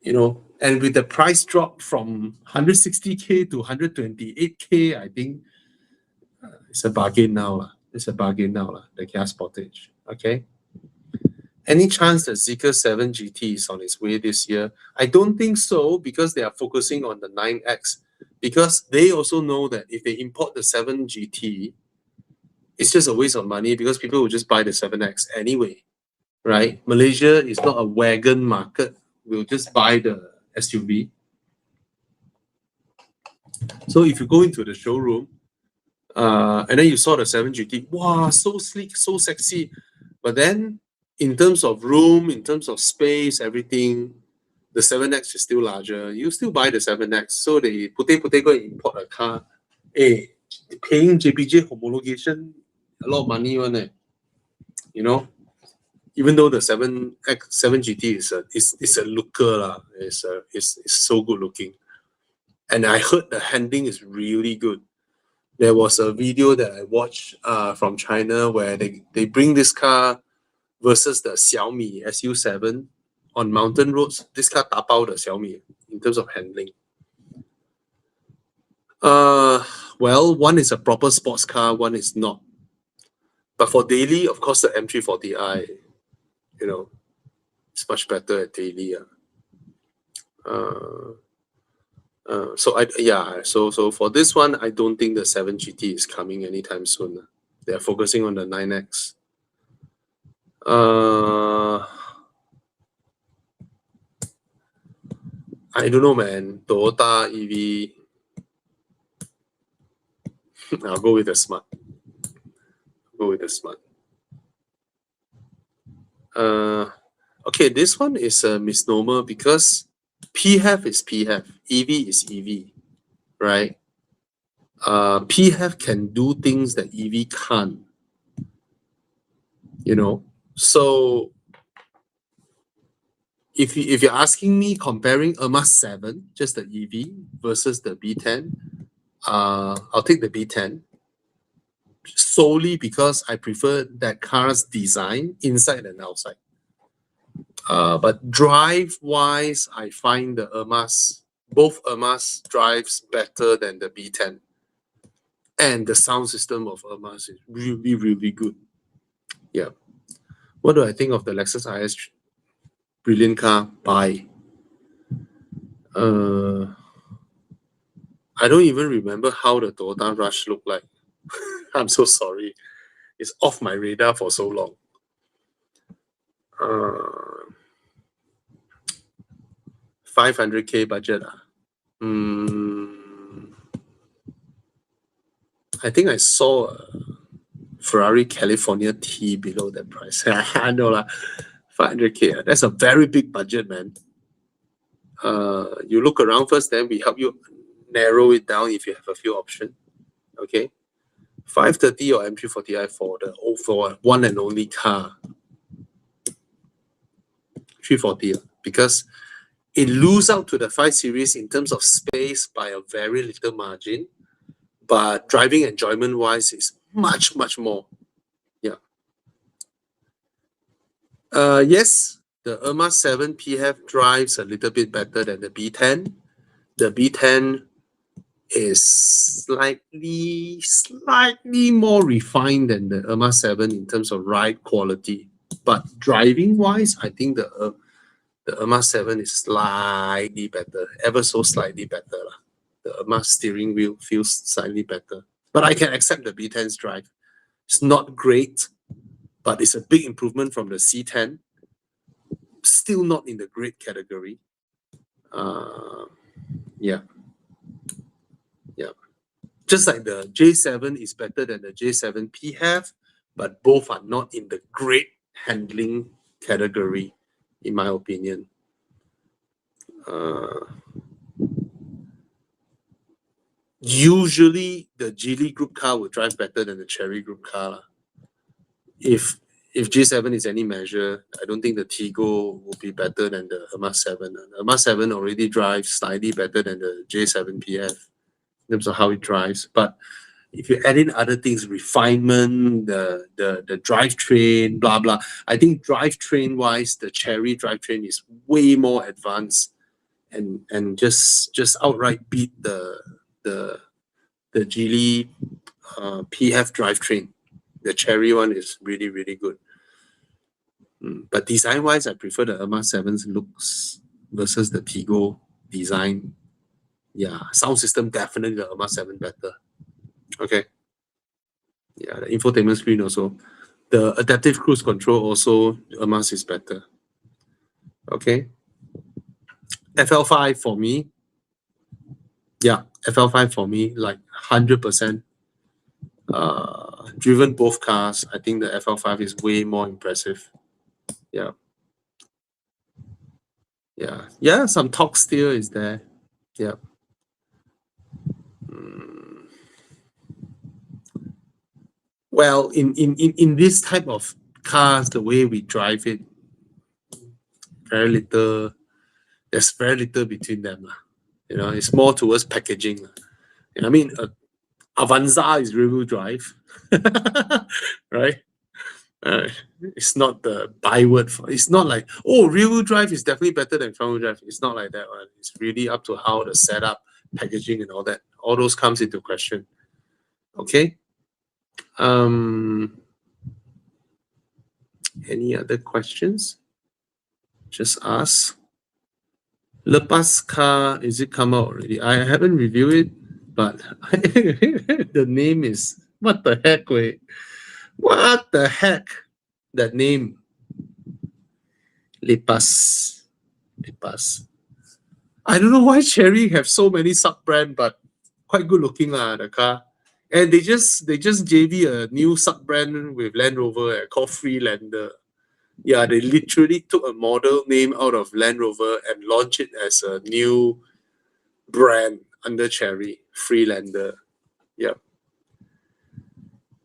You know, and with the price drop from 160k to 128k, I think it's a bargain now. It's a bargain now, the Kia Sportage. Okay. Any chance the Zeekr 7 GT is on its way this year? I don't think so, because they are focusing on the 9X. Because they also know that if they import the 7 GT, it's just a waste of money because people will just buy the 7X anyway, right? Malaysia is not a wagon market. We'll just buy the SUV. So if you go into the showroom, and then you saw the 7GT, wow, so sleek, so sexy. But then in terms of room, in terms of space, everything, the 7X is still larger. You still buy the 7X. So they go and import a car. Hey, paying JPJ homologation, a lot of money on it. You know, even though the 7GT is a looker, it's so good looking. And I heard the handling is really good. There was a video that I watched from China where they bring this car versus the Xiaomi SU7 on mountain roads. This car tapao the Xiaomi in terms of handling. Well, one is a proper sports car, one is not. But for daily, of course, the M340i, you know, it's much better at daily. So for this one, I don't think the 7GT is coming anytime soon. They're focusing on the 9X. I don't know, man. Toyota EV. I'll go with the Smart. Okay, this one is a misnomer because PHEV is PHEV, EV is EV, right? PHEV can do things that EV can't, you know. So if you're asking me comparing Emira 7, just the EV versus the B10, I'll take the B10 solely because I prefer that car's design inside and outside. But drive-wise, I find both Emiras drives better than the B10. And the sound system of Emiras is really, really good. Yeah. What do I think of the Lexus IS? Brilliant car. Buy. I don't even remember how the Toyota Rush looked like. I'm so sorry. It's off my radar for so long. 500K budget. I think I saw a Ferrari California T below that price. I know lah. 500K. That's a very big budget, man. You look around first, then we help you narrow it down if you have a few options. Okay. 530 or M340i for one and only car. 340 because it loses out to the 5 Series in terms of space by a very little margin, but driving enjoyment wise is much, much more. Yeah. Yes, the Emira 7 PHEV drives a little bit better than the B10. The B10 is slightly more refined than the Emira 7 in terms of ride quality. But driving wise, I think the Emira 7 is slightly better, ever so slightly better. The Emira steering wheel feels slightly better. But I can accept the B10's drive. It's not great, but it's a big improvement from the C10. Still not in the great category. Yeah. Just like the J7 is better than the J7 PHEV, but both are not in the great handling category, in my opinion. Usually, the Geely Group car will drive better than the Chery Group car. If J7 is any measure, I don't think the Tiggo will be better than the Emira 7. The Emira 7 already drives slightly better than the J7 PHEV in terms of how it drives. But if you add in other things, refinement, the drivetrain, blah blah, I think drivetrain wise, the Chery drivetrain is way more advanced and just outright beat the Geely PHEV drivetrain. The Chery one is really, really good. But design wise, I prefer the Emira 7's looks versus the Tiggo design. Yeah, sound system definitely the Emira 7 better. Okay. Yeah, the infotainment screen also. The adaptive cruise control also, Emira is better. Okay. FL5 for me, Yeah, FL5 for me, like 100%. Driven both cars, I think the FL5 is way more impressive. Yeah. Yeah, some torque still is there. Yeah. Well, in this type of cars, the way we drive it, very little, there's very little between them. You know, it's more towards packaging. You know, I mean, Avanza is rear-wheel drive, right? It's not the byword for. It's not like, oh, rear-wheel drive is definitely better than front-wheel drive. It's not like that one. It's really up to how the setup, packaging, and all that. All those comes into question. Okay. Any other questions? Just ask. Lepas car, is it come out already? I haven't reviewed it, but the name is, what the heck, wait. What the heck? That name. Lepas. I don't know why Cherry have so many sub-brand, but quite good looking the car. And they just JV a new sub-brand with Land Rover called Freelander. Yeah, they literally took a model name out of Land Rover and launched it as a new brand under Cherry, Freelander. Yeah.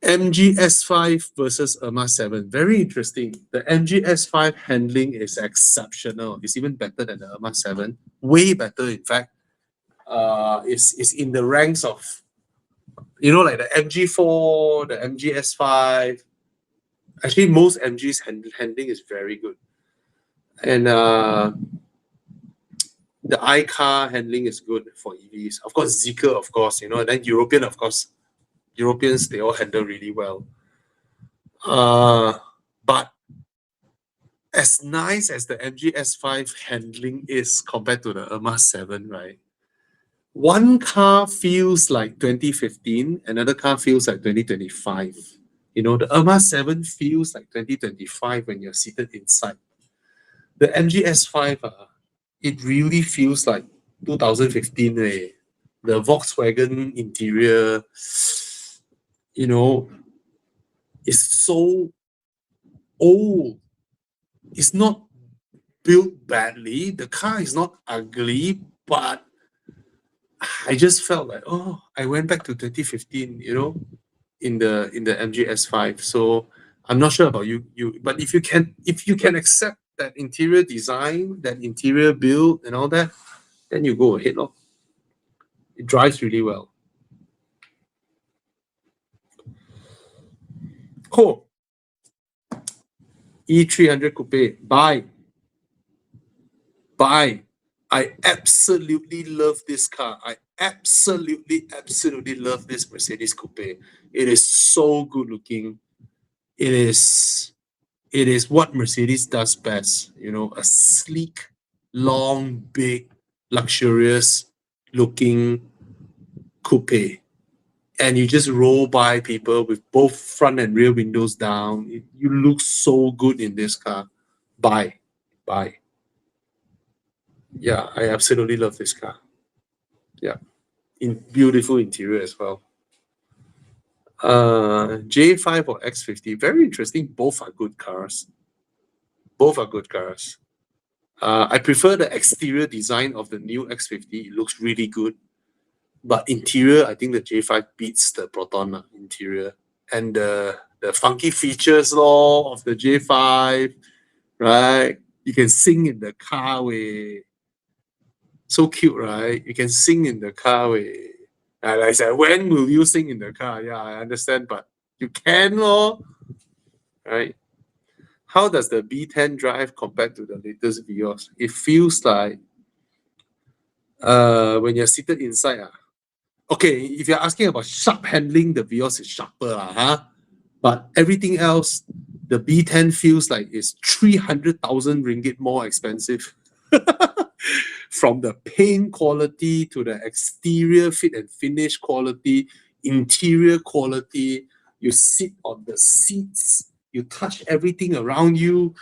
MG S5 versus Irma 7. Very interesting. The MG S5 handling is exceptional. It's even better than the Irma 7. Way better, in fact. It's in the ranks of, you know, like the MG4, the MG S5. Actually, most MG's handling is very good. And the iCar handling is good for EVs. Of course, Zeekr, of course, you know, and then European, of course. Europeans, they all handle really well. But as nice as the MG S5 handling is compared to the Irma 7, right? One car feels like 2015, another car feels like 2025. You know, the Irma 7 feels like 2025 when you're seated inside. The MG S5, it really feels like 2015. The Volkswagen interior, you know, is so old. It's not built badly. The car is not ugly, but I just felt like, oh, I went back to 2015, you know, in the MG S5. So I'm not sure about you, but if you can accept that interior design, that interior build and all that, then you go ahead, lor. It drives really well. Cool. E300 Coupe, buy. I absolutely love this car. I absolutely love this Mercedes Coupe. It is so good looking. It is what Mercedes does best. You know, a sleek, long, big, luxurious looking coupe. And you just roll by people with both front and rear windows down. You look so good in this car. Buy. Yeah, I absolutely love this car. Yeah, in beautiful interior as well. J5 or X50, very interesting. Both are good cars. I prefer the exterior design of the new X50. It looks really good. But interior, I think the J5 beats the Proton interior. And the funky features of the J5, right? You can sing in the car way. So cute, right? You can sing in the car way. And I said, when will you sing in the car? Yeah, I understand, but you can, right? How does the B10 drive compared to the latest Vios? It feels like when you're seated inside. Okay, if you're asking about sharp handling, the Vios is sharper. But everything else, the B10 feels like it's 300,000 ringgit more expensive. From the paint quality to the exterior fit and finish quality, interior quality, you sit on the seats, you touch everything around you,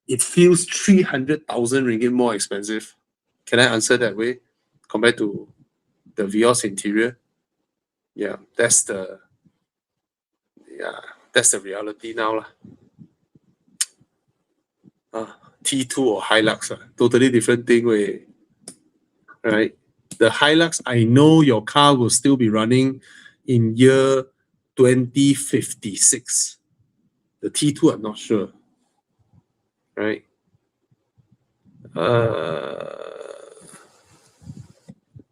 it feels 300,000 ringgit more expensive. Can I answer that way? Compared to the Vios interior. Yeah, that's the reality now lah. T2 or Hilux, totally different thing, right? The Hilux, I know your car will still be running in year 2056. The T2, I'm not sure, right?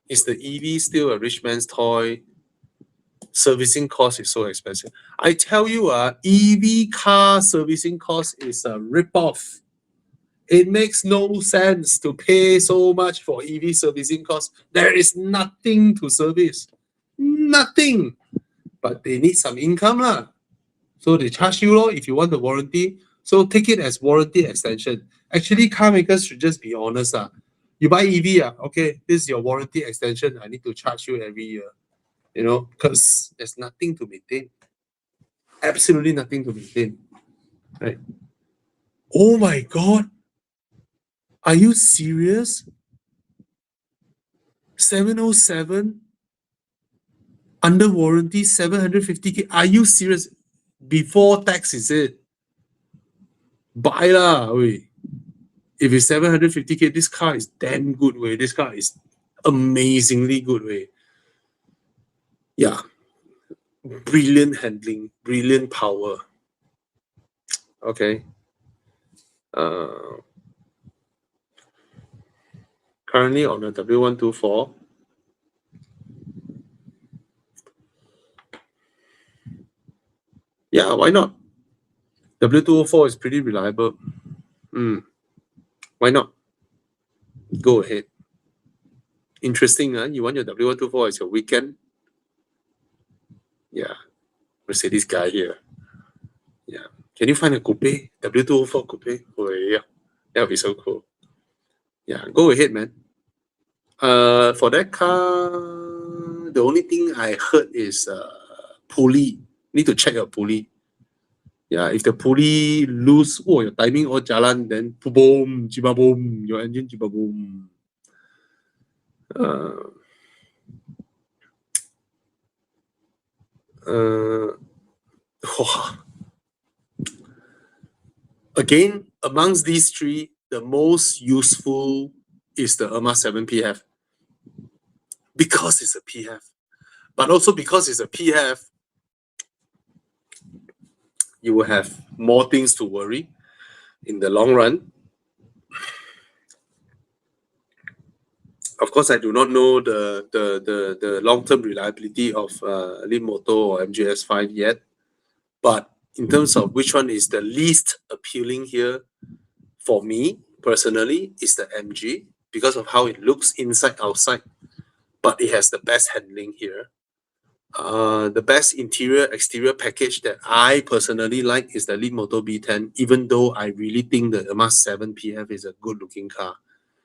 Is the EV still a rich man's toy? Servicing cost is so expensive. I tell you, EV car servicing cost is a rip-off. It makes no sense to pay so much for EV servicing costs. There is nothing to service. Nothing. But they need some income lah. So they charge you if you want the warranty. So take it as warranty extension. Actually, car makers should just be honest. You buy EV, okay, this is your warranty extension. I need to charge you every year. Because there's nothing to maintain. Absolutely nothing to maintain. Right? Oh my God. Are you serious? 707 under warranty, 750K. Are you serious? Before tax, is it? Buy lah, wait. If it's 750K, this car is damn good, way. This car is amazingly good, way. Yeah. Brilliant handling, brilliant power. Okay. Currently on a W124. Yeah, why not? W204 is pretty reliable. Why not? Go ahead. Interesting, you want your W124 as your weekend? Yeah. Mercedes guy here. Yeah. Can you find a coupe? W204 coupe? Oh, yeah. That would be so cool. Yeah, go ahead, man. For that car, the only thing I heard is pulley. Need to check your pulley. Yeah, if the pulley loose, your timing all jalan, then boom, jiba boom, your engine jiba boom. Again, amongst these three, the most useful is the Emira 7 PF. Because it's a PF. But also because it's a PF, you will have more things to worry in the long run. Of course, I do not know the long-term reliability of Leapmotor or MGS5 yet. But in terms of which one is the least appealing here, for me, personally, is the MG because of how it looks inside, outside. But it has the best handling here. The best interior-exterior package that I personally like is the Leapmotor B10, even though I really think the Emira 7 PF is a good-looking car.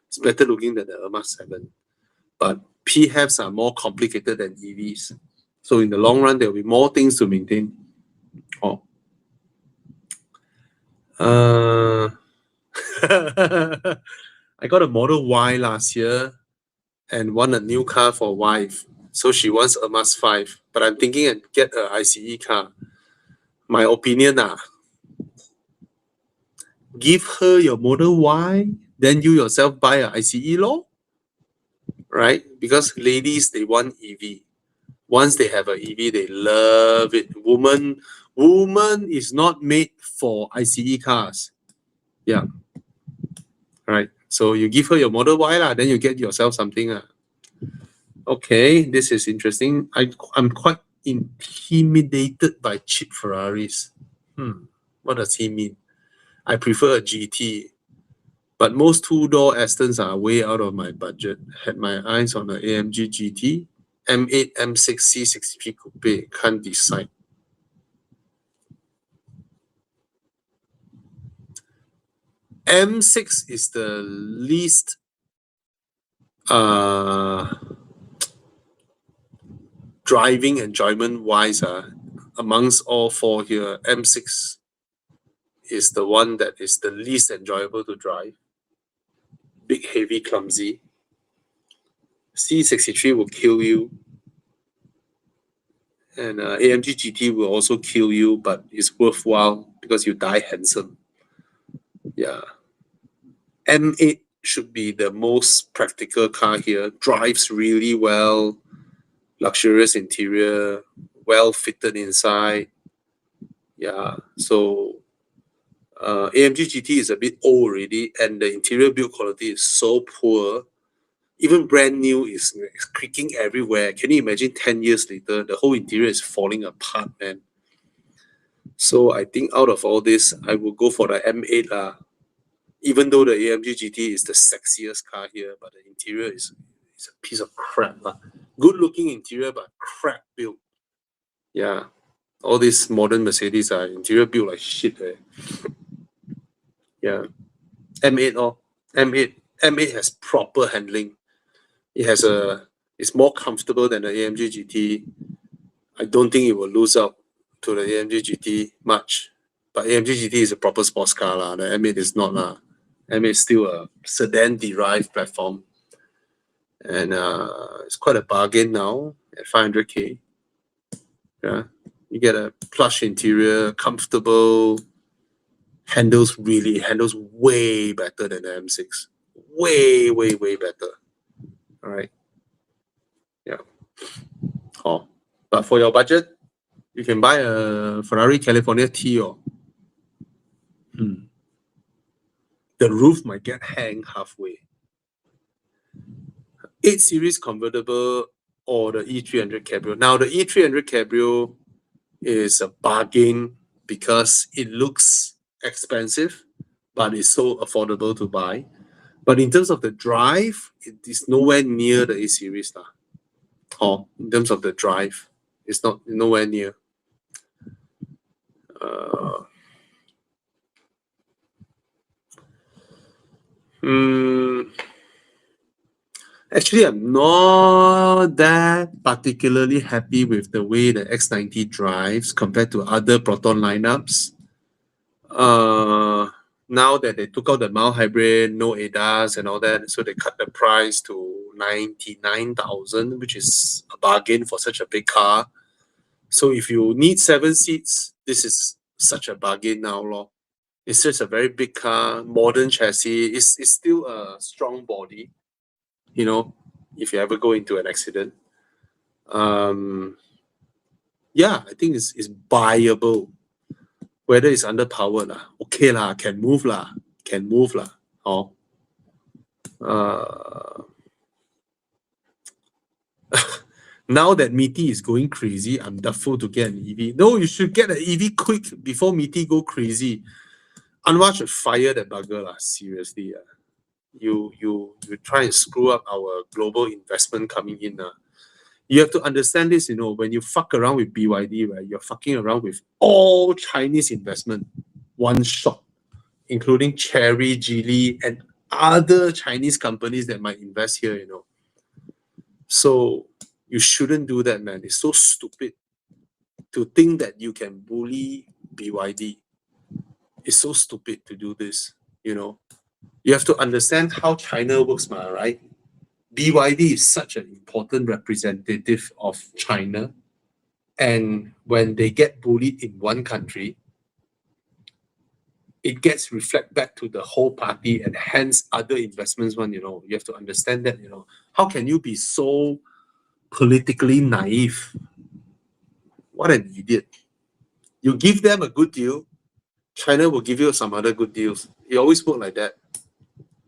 It's better looking than the Emira 7. But PHEVs are more complicated than EVs. So in the long run, there will be more things to maintain. I got a Model Y last year and won a new car for wife. So she wants a Mas 5. But I'm thinking and get an ICE car. My opinion, give her your Model Y, then you yourself buy an ICE law. Right? Because ladies, they want EV. Once they have an EV, they love it. Woman is not made for ICE cars. Yeah. Right. So you give her your Model Y, then you get yourself something. Okay, this is interesting. I'm quite intimidated by cheap Ferraris. What does he mean? I prefer a GT. But most two-door Astons are way out of my budget. Had my eyes on the AMG GT, M8, M6, C60P Coupe. Can't decide. M6 is the least driving enjoyment-wise amongst all four here. M6 is the one that is the least enjoyable to drive. Big, heavy, clumsy. C63 will kill you, and AMG GT will also kill you, but it's worthwhile because you die handsome. Yeah. M8 should be the most practical car here. Drives really well, luxurious interior, well fitted inside. Yeah, so AMG GT is a bit old already, and the interior build quality is so poor. Even brand new is creaking everywhere. Can you imagine 10 years later, the whole interior is falling apart, man? So I think out of all this, I will go for the M8 even though the AMG GT is the sexiest car here, but the interior is a piece of crap. Good looking interior, but crap build. Yeah. All these modern Mercedes are interior built like shit. Yeah. M8 M8 has proper handling. It's more comfortable than the AMG GT. I don't think it will lose out to the AMG GT much. But AMG GT is a proper sports car. The M8 is not. M8 is still a sedan derived platform. And it's quite a bargain now at 500k. Yeah. You get a plush interior, comfortable, handles way better than the M6. Way, way, way better. All right. Yeah. Oh. But for your budget, you can buy a Ferrari California T or the roof might get hanged halfway. 8 Series convertible or the E300 Cabrio. Now the E300 Cabrio is a bargain because it looks expensive, but it's so affordable to buy. But in terms of the drive, it is nowhere near the A Series. In terms of the drive, it's nowhere near. Actually, I'm not that particularly happy with the way the X90 drives compared to other Proton lineups. Now that they took out the mild hybrid, no ADAS and all that, so they cut the price to 99,000, which is a bargain for such a big car. So if you need 7 seats, this is such a bargain now, lor. It's just a very big car, modern chassis. It's still a strong body, you know, if you ever go into an accident. Yeah, I think it's buyable. Whether it's underpowered, okay can move Oh. Now that Meaty is going crazy, I'm doubtful to get an EV. No, you should get an EV quick before Meaty go crazy. Anwar should fire that bugger, seriously. You try and screw up our global investment coming in. You have to understand this, when you fuck around with BYD, right? You're fucking around with all Chinese investment, one shot, including Cherry, Geely, and other Chinese companies that might invest here, So you shouldn't do that, man. It's so stupid to think that you can bully BYD. It's so stupid to do this, You have to understand how China works, right? BYD is such an important representative of China. And when they get bullied in one country, it gets reflected back to the whole party and hence other investments you have to understand that, how can you be so politically naive? What an idiot. You give them a good deal, China will give you some other good deals. It always works like that.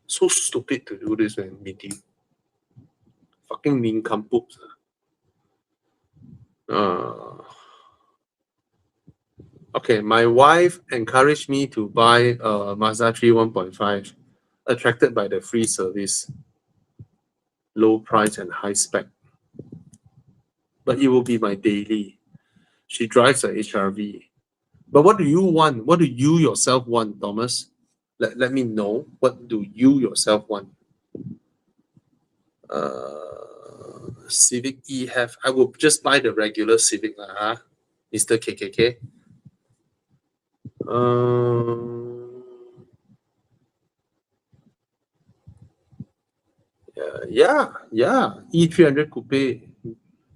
So stupid to do this, man, meeting. Fucking nincompoops. Okay, my wife encouraged me to buy a Mazda 3 1.5, attracted by the free service, low price and high spec. But it will be my daily. She drives a HRV. But what do you want? What do you yourself want, Thomas? Let me know. What do you yourself want? Civic EHEV. I will just buy the regular Civic, Mr. KKK. Yeah, E300 Coupe.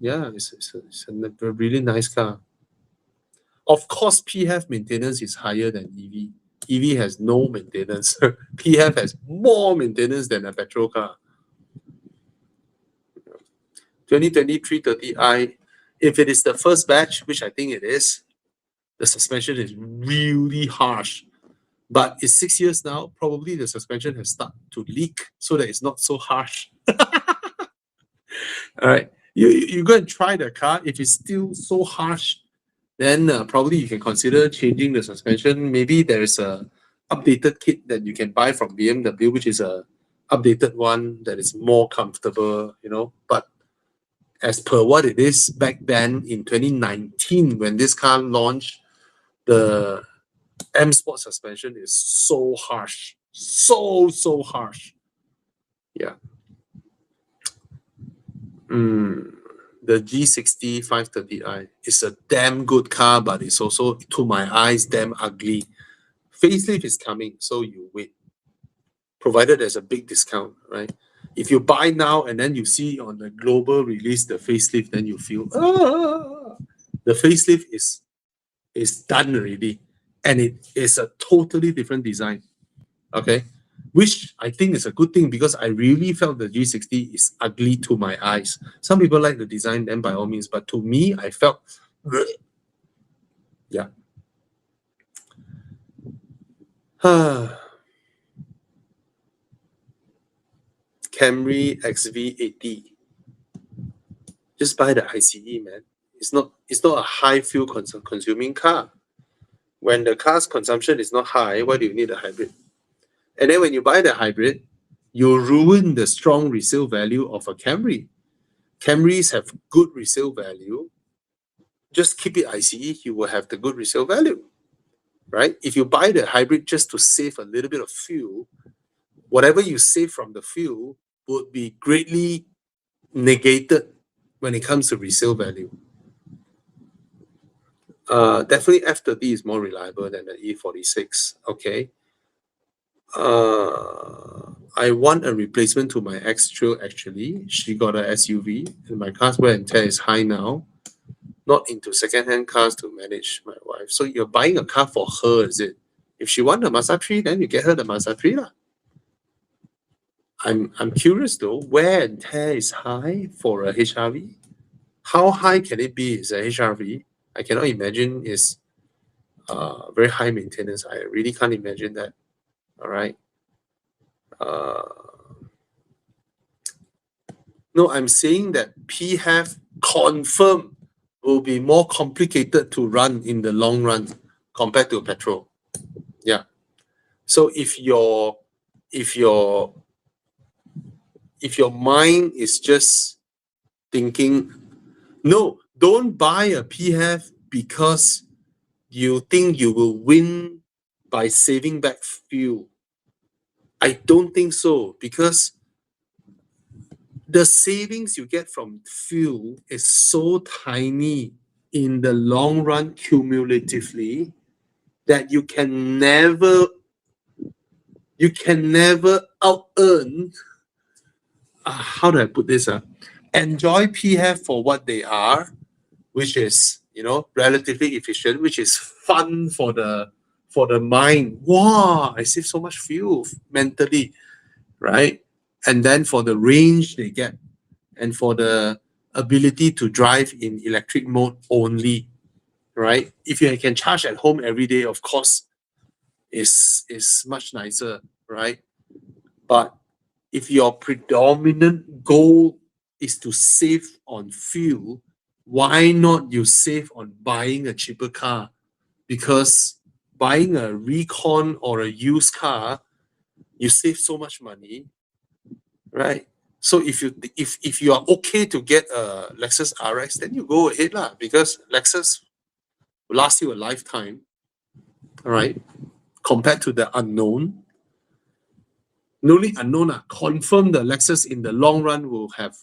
Yeah, it's a really nice car. Of course, PHEV maintenance is higher than EV. EV has no maintenance. PHEV has more maintenance than a petrol car. 2023 30i, if it is the first batch, which I think it is, the suspension is really harsh. But it's 6 years now, probably the suspension has started to leak so that it's not so harsh. All right. You go and try the car. If it's still so harsh, then probably you can consider changing the suspension. Maybe there is a updated kit that you can buy from BMW, which is a updated one that is more comfortable, you know. But as per what it is back then in 2019, when this car launched, the M Sport suspension is so harsh, so harsh. Yeah. The G60 530i is a damn good car, but it's also, to my eyes, damn ugly. Facelift is coming, so you wait. Provided there's a big discount, right? If you buy now and then you see on the global release the facelift, then you feel, the facelift is done already. And it is a totally different design. Okay. Which I think is a good thing because I really felt the G60 is ugly to my eyes. Some people like the design, then by all means, but to me, I felt, yeah. Camry XV80. Just buy the ICE, man. It's not a high fuel consuming car. When the car's consumption is not high, why do you need a hybrid? And then when you buy the hybrid, you ruin the strong resale value of a Camry. Camrys have good resale value. Just keep it ICE, you will have the good resale value, right? If you buy the hybrid just to save a little bit of fuel, whatever you save from the fuel would be greatly negated when it comes to resale value. Definitely F30 is more reliable than the E46. Okay. I want a replacement to my X-Trail actually. She got a SUV and my car's wear and tear is high now. Not into second-hand cars to manage my wife. So you're buying a car for her, is it? If she wants a Mazda 3, then you get her the Mazda 3 lah. I'm curious though, wear and tear is high for a HRV. How high can it be? Is a HRV? I cannot imagine is very high maintenance. I really can't imagine that. All right. No, I'm saying that PHEV confirm will be more complicated to run in the long run compared to petrol. Yeah. So if your mind is just thinking, no, don't buy a PHEV because you think you will win by saving back fuel. I don't think so, because the savings you get from fuel is so tiny in the long run cumulatively that you can never out earn. How do I put this? Enjoy PHEV for what they are, which is, you know, relatively efficient, which is fun for the mind. Wow, I save so much fuel mentally, right? And then for the range they get, and for the ability to drive in electric mode only, right? If you can charge at home every day, of course, is much nicer, right? But if your predominant goal is to save on fuel, why not you save on buying a cheaper car? Because buying a recon or a used car, you save so much money, right? So if you are okay to get a Lexus RX, then you go ahead lah, because Lexus will last you a lifetime, all right? Compared to the unknown. Not only unknown, confirm the Lexus in the long run will have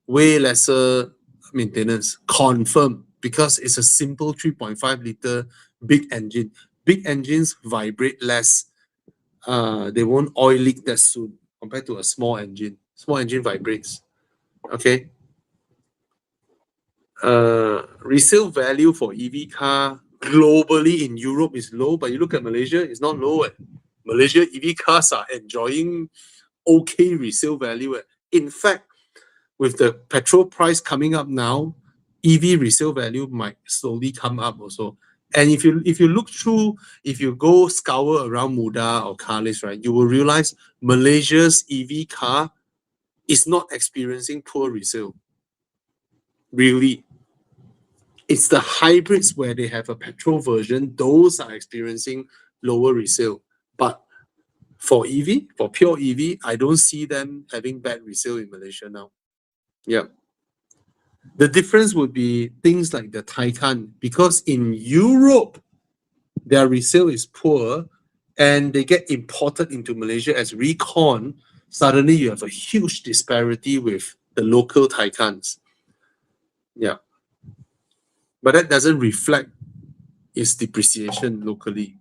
way lesser maintenance. Confirm, because it's a simple 3.5 liter big engine. Big engines vibrate less. They won't oil leak that soon compared to a small engine. Small engine vibrates. Okay. Resale value for EV car globally in Europe is low, but you look at Malaysia, it's not low. Malaysia EV cars are enjoying okay resale value. In fact, with the petrol price coming up now, EV resale value might slowly come up also. And if you look through, if you go scour around Muda or Carlist, right, you will realize Malaysia's EV car is not experiencing poor resale. Really. It's the hybrids where they have a petrol version, those are experiencing lower resale. But for EV, for pure EV, I don't see them having bad resale in Malaysia now. Yeah. The difference would be things like the Taycan, because in Europe, their resale is poor and they get imported into Malaysia as recon. Suddenly, you have a huge disparity with the local Taycans. Yeah. But that doesn't reflect its depreciation locally.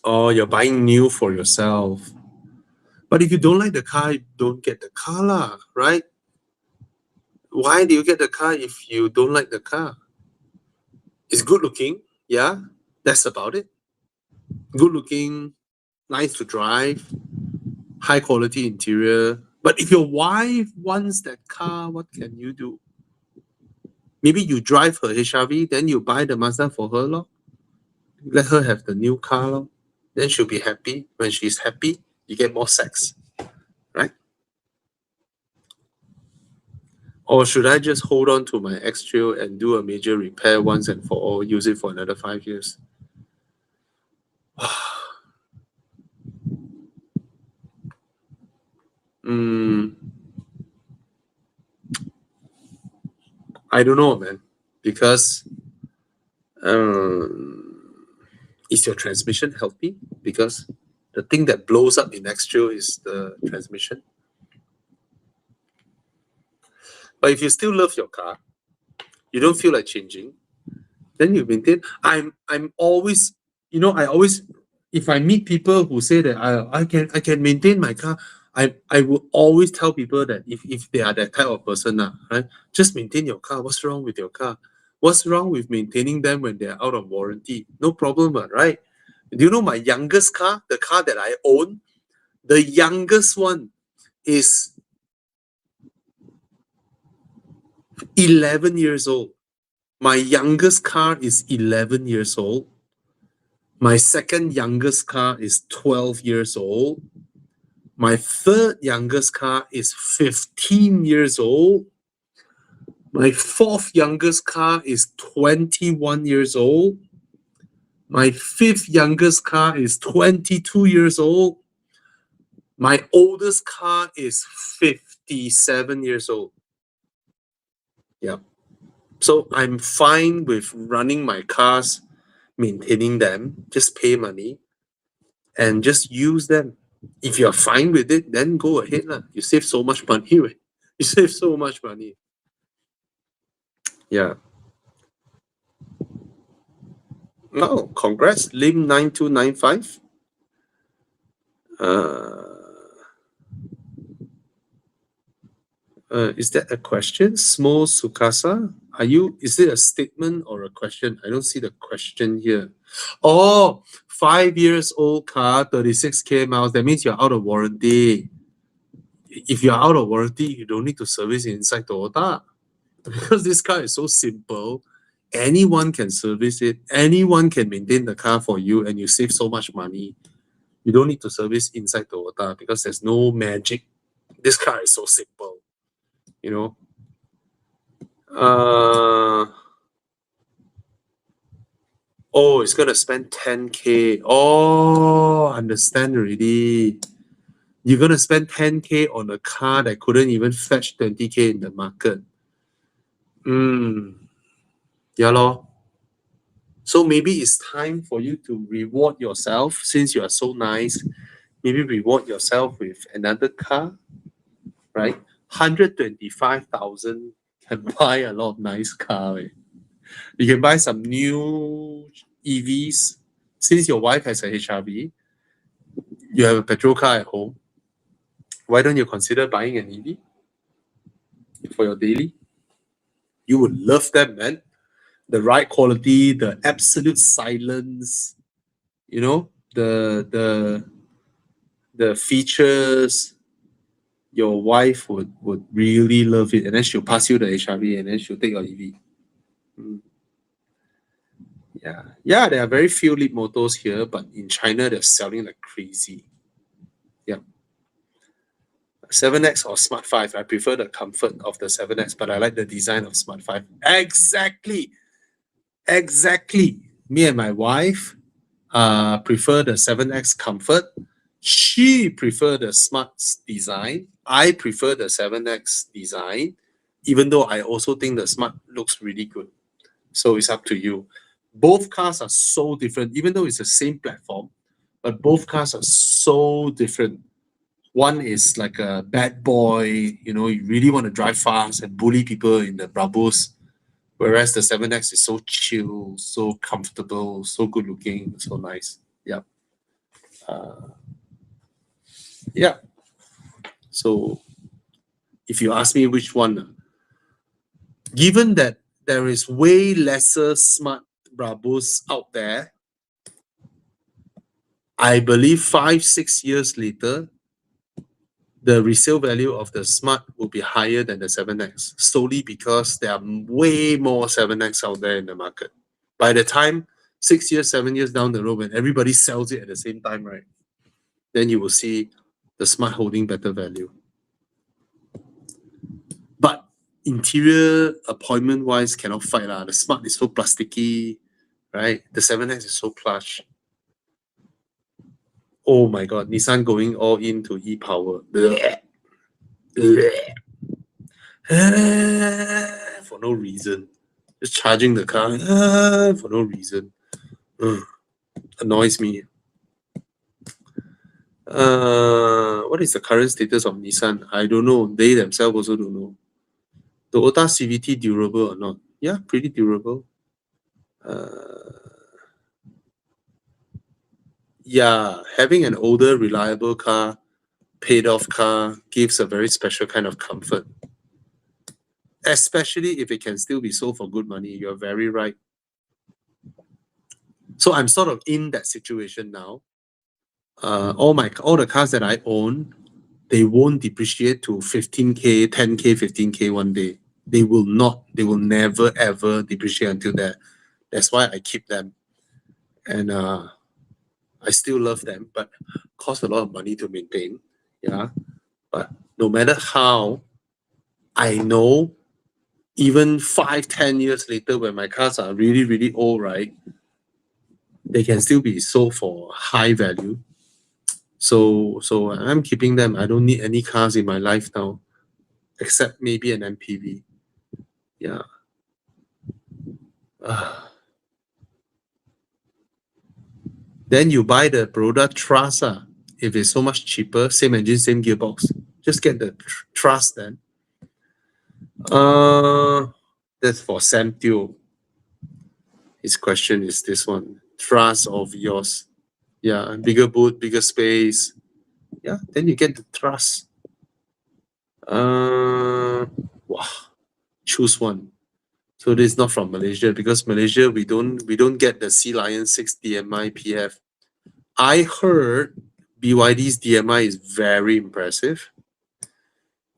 Or you're buying new for yourself. But if you don't like the car, you don't get the car lah, right? Why do you get the car if you don't like the car? It's good looking, yeah, that's about it. Good looking, nice to drive, high quality interior. But if your wife wants that car, what can you do? Maybe you drive her HRV, then you buy the Mazda for her lor. Let her have the new car lor. Then she'll be happy. When she's happy, you get more sex, right? Or should I just hold on to my X-Trail and do a major repair once and for all, use it for another 5 years? I don't know, man, because is your transmission healthy? Because the thing that blows up in X-Trail is the transmission. But if you still love your car, you don't feel like changing, then you maintain. I'm always, I always, if I meet people who say that I can maintain my car, I will always tell people that if they are that type of person, right, just maintain your car. What's wrong with your car? What's wrong with maintaining them when they're out of warranty? No problem, right? Do you know my youngest car, the car that I own, the youngest one is 11 years old. My youngest car is 11 years old. My second youngest car is 12 years old. My third youngest car is 15 years old. My fourth youngest car is 21 years old. My fifth youngest car is 22 years old. My oldest car is 57 years old. Yeah. So I'm fine with running my cars, maintaining them, just pay money and just use them. If you're fine with it, then go ahead lah. You save so much money, right? You save so much money. Yeah. Oh, congrats, Lim9295. Is that a question? Small Sukasa? Is it a statement or a question? I don't see the question here. Oh, 5 years old car, 36K miles. That means you're out of warranty. If you're out of warranty, you don't need to service inside Toyota. Because this car is so simple, anyone can service it. Anyone can maintain the car for you and you save so much money. You don't need to service inside Toyota because there's no magic. This car is so simple. Oh, it's gonna spend 10K. Oh, understand already. You're gonna spend 10K on a car that couldn't even fetch 20K in the market. Yeah lor. So maybe it's time for you to reward yourself since you are so nice. Maybe reward yourself with another car, right? 125,000 can buy a lot of nice car. You can buy some new EVs. Since your wife has a HRV, you have a petrol car at home, why don't you consider buying an EV for your daily? You would love them, man. The ride quality, the absolute silence, you know, the features. Your wife would really love it, and then she'll pass you the HRV, and then she'll take your EV. Yeah, there are very few Leapmotors here, but in China they're selling like crazy. Yeah. 7X or Smart 5. I prefer the comfort of the 7X, but I like the design of Smart 5. Exactly. Me and my wife prefer the 7X comfort. She prefer the Smart design. I prefer the 7X design, even though I also think the Smart looks really good. So it's up to you. Both cars are so different, even though it's the same platform, but both cars are so different. One is like a bad boy, you know, you really want to drive fast and bully people in the Brabus, whereas the 7X is so chill, so comfortable, so good looking, so nice. Yeah. Yeah. So if you ask me which one, given that there is way lesser smart Brabus out there, I believe 5-6 years later, the resale value of the Smart will be higher than the 7X, solely because there are way more 7X out there in the market. By the time 6 years, 7 years down the road, when everybody sells it at the same time, right, then you will see the Smart holding better value. But interior appointment-wise cannot fight. The Smart is so plasticky, right? The 7X is so plush. Oh my God, Nissan going all into e-power. For no reason. Just charging the car for no reason. Annoys me. What is the current status of Nissan? I don't know. They themselves also don't know. Toyota CVT durable or not? Yeah, pretty durable. Yeah, having an older, reliable car, paid-off car gives a very special kind of comfort. Especially if it can still be sold for good money. You're very right. So I'm sort of in that situation now. All the cars that I own, they won't depreciate to 15K, 10K, 15K one day. They will not. They will never ever depreciate until that. That's why I keep them. And I still love them, but cost a lot of money to maintain. Yeah. But no matter how, I know even 5-10 years later, when my cars are really, really old, right, they can still be sold for high value. So I'm keeping them. I don't need any cars in my life now, except maybe an MPV. Yeah. Then you buy the Baroda Trust. If it's so much cheaper, same engine, same gearbox, just get the Trust then. That's for Sam Teo. His question is this one. Trust of yours. Yeah, bigger boot, bigger space. Yeah, then you get the Trust. Wow. Choose one. So this is not from Malaysia, because Malaysia we don't get the Sea Lion 6 DMI PF. I heard BYD's DMI is very impressive.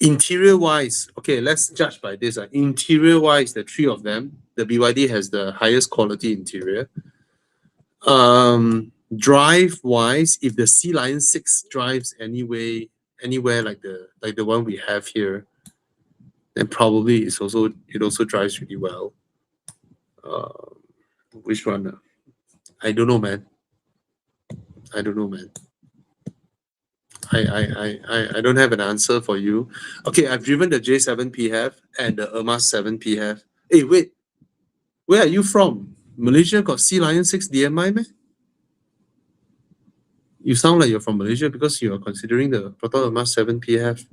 Interior wise, okay, let's judge by this. Interior wise, the three of them, the BYD has the highest quality interior. Drive wise, if the Sea Lion 6 drives anywhere like the one we have here, then probably it also drives really well. Which one? I don't know, man. I don't have an answer for you. Okay, I've driven the J7 PHEV and the Irma 7 PHEV. Hey, wait. Where are you from? Malaysia got Sea Lion 6 DMI, man? You sound like you're from Malaysia because you are considering the Proton Irma 7 PHEV.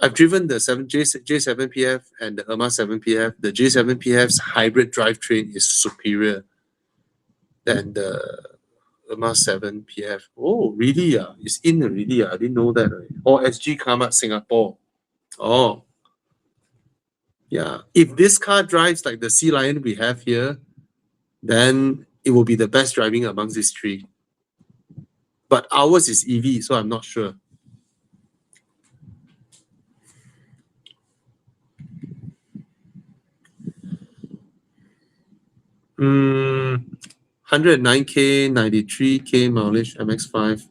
I've driven the J7 PHEV and the Irma 7 PHEV. The J7 PHEV's hybrid drivetrain is superior than the Emira 7 PF. Oh, really? It's in already. I didn't know that. Oh, SG Kamat Singapore. Oh, yeah. If this car drives like the Sea Lion we have here, then it will be the best driving amongst these three. But ours is EV, so I'm not sure. Mm, 109K, 93K mileage, MX5,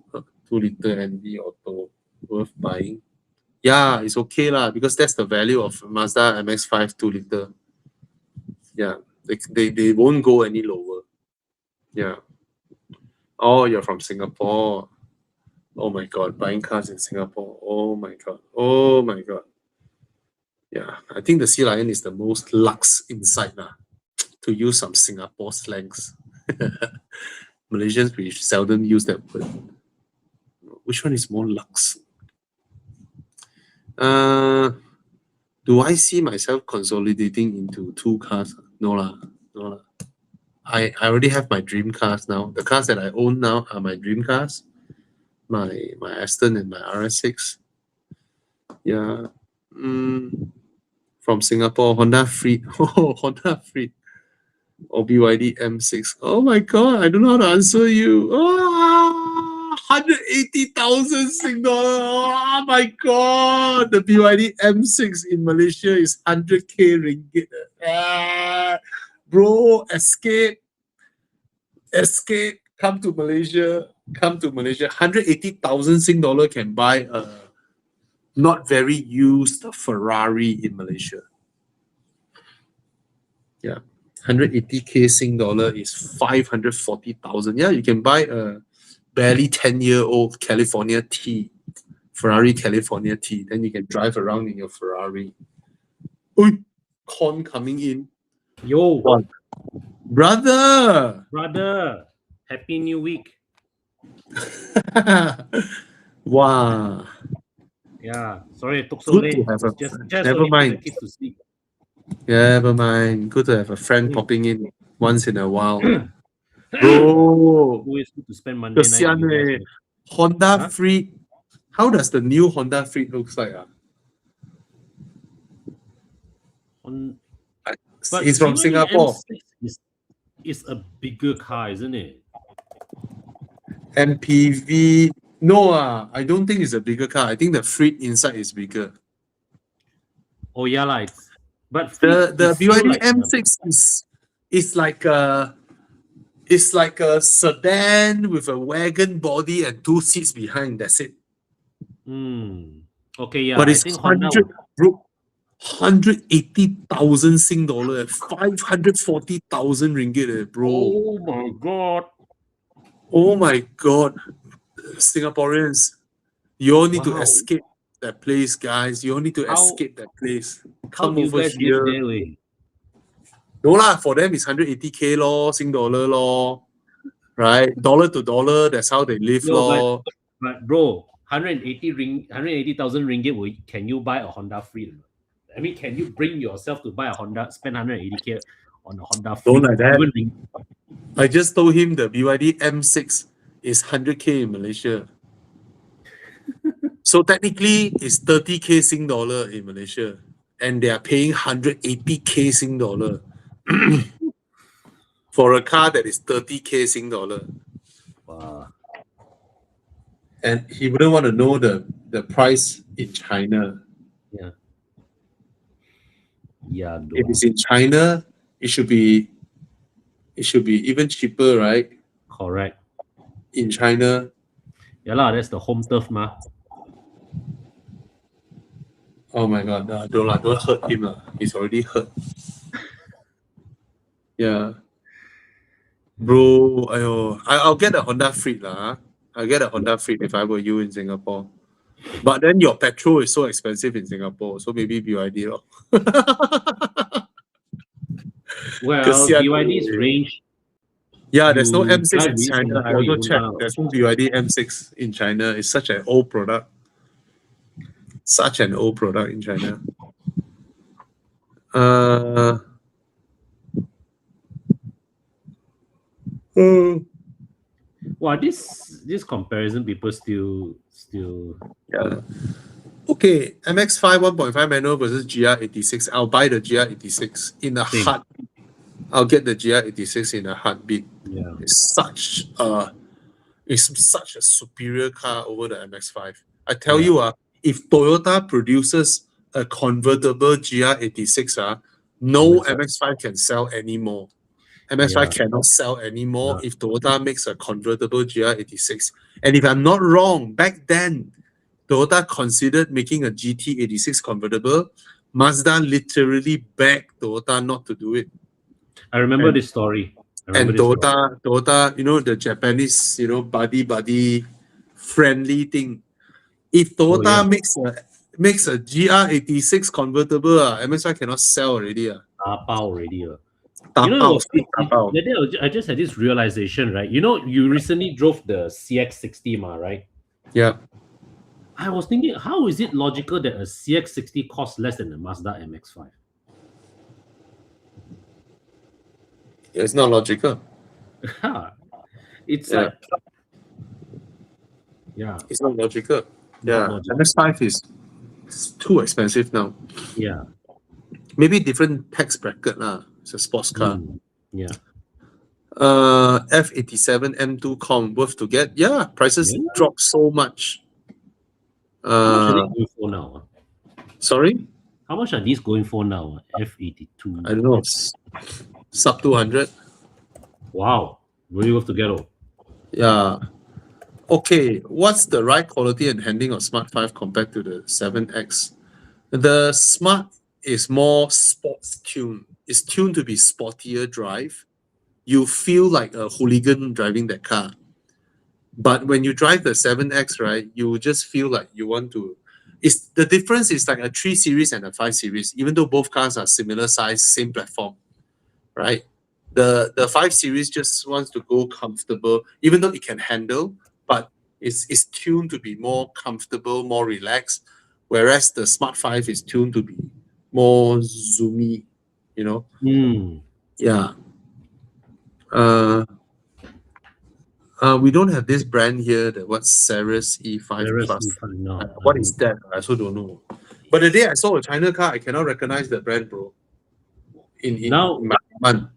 2-liter NV auto, worth buying. Yeah, it's okay lah, because that's the value of Mazda MX5 2-liter. Yeah, they won't go any lower. Yeah. Oh, you're from Singapore. Oh my God, buying cars in Singapore. Oh my God. Oh my God. Yeah, I think the Sea Lion is the most lux inside now, to use some Singapore slangs. Malaysians, we seldom use that word. Which one is more lux? Do I see myself consolidating into two cars? No lah, no lah. I already have my dream cars now. The cars that I own now are my dream cars. My Aston and my RS6. Yeah. From Singapore, Honda Freed. Oh, Honda Freed. Or BYD M6. Oh my God, I don't know how to answer you. 180,000 Sing dollar. Oh my God, the BYD M6 in Malaysia is 100K ringgit. Bro, escape. Come to Malaysia. 180,000 Sing dollar can buy a not very used Ferrari in Malaysia. Yeah. 180K Sing dollar is 540,000. Yeah, you can buy a barely 10-year-old California T, Ferrari California T. Then you can drive around in your Ferrari. Oi, con coming in. Yo, What? Brother! Happy New Week. Wow. Yeah, sorry it took so Good late. to have a Just never only put mind. the kids to sleep. Never mind. Good to have a friend popping in once in a while. Bro, Always good to spend Monday night kesian with you eh. guys. Honda Huh? Freed. How does the new Honda Freed looks like? But He's from BYD Singapore. M6 is a bigger car, isn't it? MPV. No, I don't think it's a bigger car. I think the Freed inside is bigger. Oh yeah, like but The is still BYD like M6 is like a sedan with a wagon body and 2 seats behind. That's it. Okay, yeah. But I it's think Honda 180,000 Sing dollar, 540,000 ringgit, bro. Oh my God. Oh my God. Singaporeans, you all need to Wow. escape that place, guys. You all need to How- escape that place. How Come do you over guys here. live there, way? No lah, for them it's 180K law, Sing dollar law, right? Dollar to dollar, that's how they live No, law. But bro, 180,000 ringgit, can you buy a Honda Freed? I mean, can you bring yourself to buy a Honda, spend 180K on a Honda Freed? Don't like that. Even I just told him the BYD M6 is 100K in Malaysia. So technically, it's 30K Sing dollar in Malaysia. And they are paying 180K Sing dollar for a car that is 30K Sing dollar. Wow. And he wouldn't want to know the price in China. Yeah, If it's in China, it should be even cheaper, right? correct. In China. Yeah lah, that's the home turf ma. Oh my God, don't hurt him lah. He's already hurt. Yeah. Bro, I'll get a Honda Freed lah. I'll get a Honda Freed if I were you in Singapore. But then your petrol is so expensive in Singapore, so maybe BYD lor. Well, Kesian BYD's eh. range. Yeah, there's no You M6 drive in in China. I Singapore, you also won't checked. know. There's no BYD M6 in China. It's such an old product. Such an old product in China. Wow, this comparison people still Yeah. Okay, MX-5 1.5 manual versus GR86. I'll buy the GR86 in a Same. heartbeat. I'll get the GR86 in a heartbeat. yeah. It's such a superior car over the MX-5. I tell Yeah. you, if Toyota produces a convertible GR86, no MX-5. MX-5 can sell anymore. MX-5 cannot sell anymore if Toyota makes a convertible GR86. And if I'm not wrong, back then, Toyota considered making a GT86 convertible. Mazda literally begged Toyota not to do it. I remember And- this story. And Toyota, the Japanese, buddy friendly thing. If Toyota makes a GR86 convertible, MX-5 cannot sell already. already. You know, Tapao, still tapao. that day I just had this realization, right? You know, you recently drove the CX-60, right? Yeah. I was thinking, how is it logical that a CX-60 costs less than a Mazda MX-5? It's not logical. It's Yeah. like, It's not logical. Not Yeah. logical. MX-5 is too expensive now. yeah. Maybe different tax bracket lah. It's a sports car. Yeah. F87 M2 Com worth to get. Yeah, prices Yeah. dropped so much. How much are they going for now? Sorry? How much are these going for now? F82. I don't know. Sub 200. Wow. Really worth to get. Yeah. Okay, what's the ride quality and handling of Smart 5 compared to the 7X? The Smart is more sports tuned. It's tuned to be sportier drive. You feel like a hooligan driving that car. But when you drive the 7X, right, you just feel like you want to. The difference is like a 3 Series and a 5 Series, even though both cars are similar size, same platform, right? The 5 Series just wants to go comfortable, even though it can handle, but it's tuned to be more comfortable, more relaxed, whereas the Smart 5 is tuned to be more zoomy, Yeah. We don't have this brand here, Ceres E5 Plus. No. What is that? I also don't know. But the day I saw a China car, I cannot recognize the brand, bro. In my mind.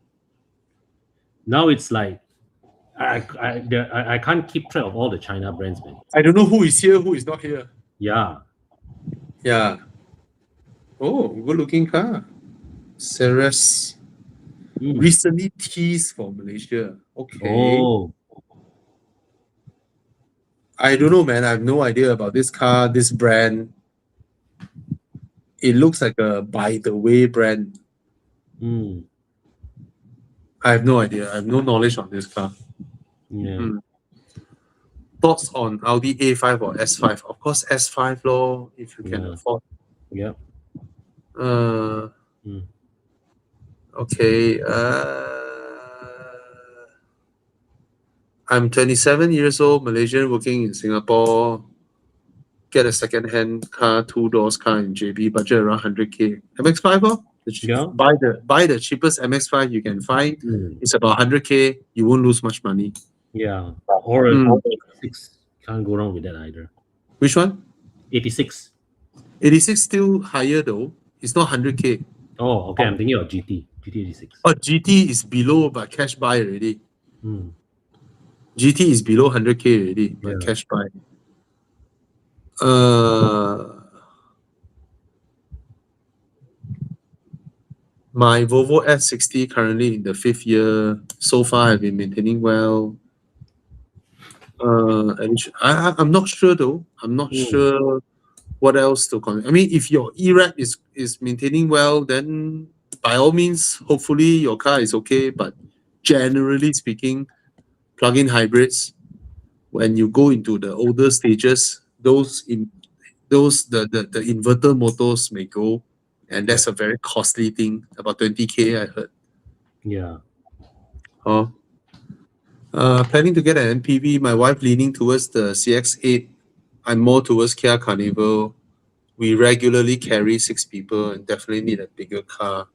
Now it's like I can't keep track of all the China brands, man. I don't know who is here, who is not here. Yeah. Yeah. Oh, good looking car. Ceres. Recently teased for Malaysia. Okay. Oh. I don't know, man. I have no idea about this car, this brand. It looks like a by the way brand. I have no idea. I have no knowledge on this car. Yeah. Thoughts on Audi A5 or S5? Of course, S5 lor, if you can afford. Yeah. Okay. I'm 27 years old, Malaysian, working in Singapore. Get a second-hand car, 2-door car in JB, budget around 100K. MX-5 lor? Buy the cheapest MX-5 you can find. It's about 100K. You won't lose much money. Yeah. Or a 86. Can't go wrong with that either. Which one? 86. 86 still higher though. It's not 100K. Oh, okay. I'm thinking of GT. GT86. Oh, GT is below but cash buy already. GT is below 100K already, but cash buy. My Volvo S60 currently in the 5th year. So far, I've been maintaining well. I'm not sure though. I'm not sure what else to comment. I mean, if your E-Rack is maintaining well, then by all means, hopefully your car is okay. But generally speaking, plug-in hybrids, when you go into the older stages, the inverter motors may go, and that's a very costly thing. About 20K, I heard. Yeah. Planning to get an MPV. My wife leaning towards the CX-8. I'm more towards Kia Carnival. We regularly carry 6 people and definitely need a bigger car.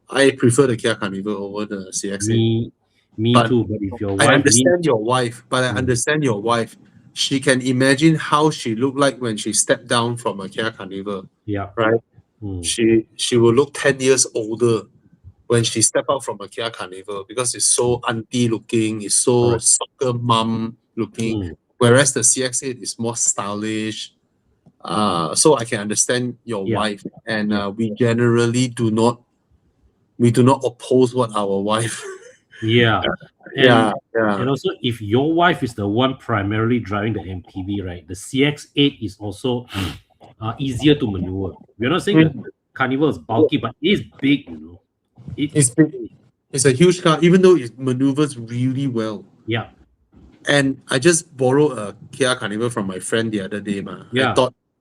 I prefer the Kia Carnival over the CX-8. Me But too. But if your I wife understand your wife, but I Mm. understand your wife. She can imagine how she looked like when she stepped down from a Kia Carnival, yeah. right? Mm. She will look 10 years older when she step out from a Kia Carnival because it's so auntie looking, it's so Correct. soccer mom looking, Mm. whereas the CX-8 is more stylish. So I can understand your Yeah. wife, and Yeah. we generally do not oppose what our wife. Yeah. yeah, And yeah, and also, if your wife is the one primarily driving the MPV, right, the CX-8 is also easier to maneuver. We're not saying that Mm. the Carnival is bulky, but it is big, you know. It It's is big. big. It's a huge car, even though it maneuvers really well. Yeah. And I just borrowed a Kia Carnival from my friend the other day, ma. Yeah.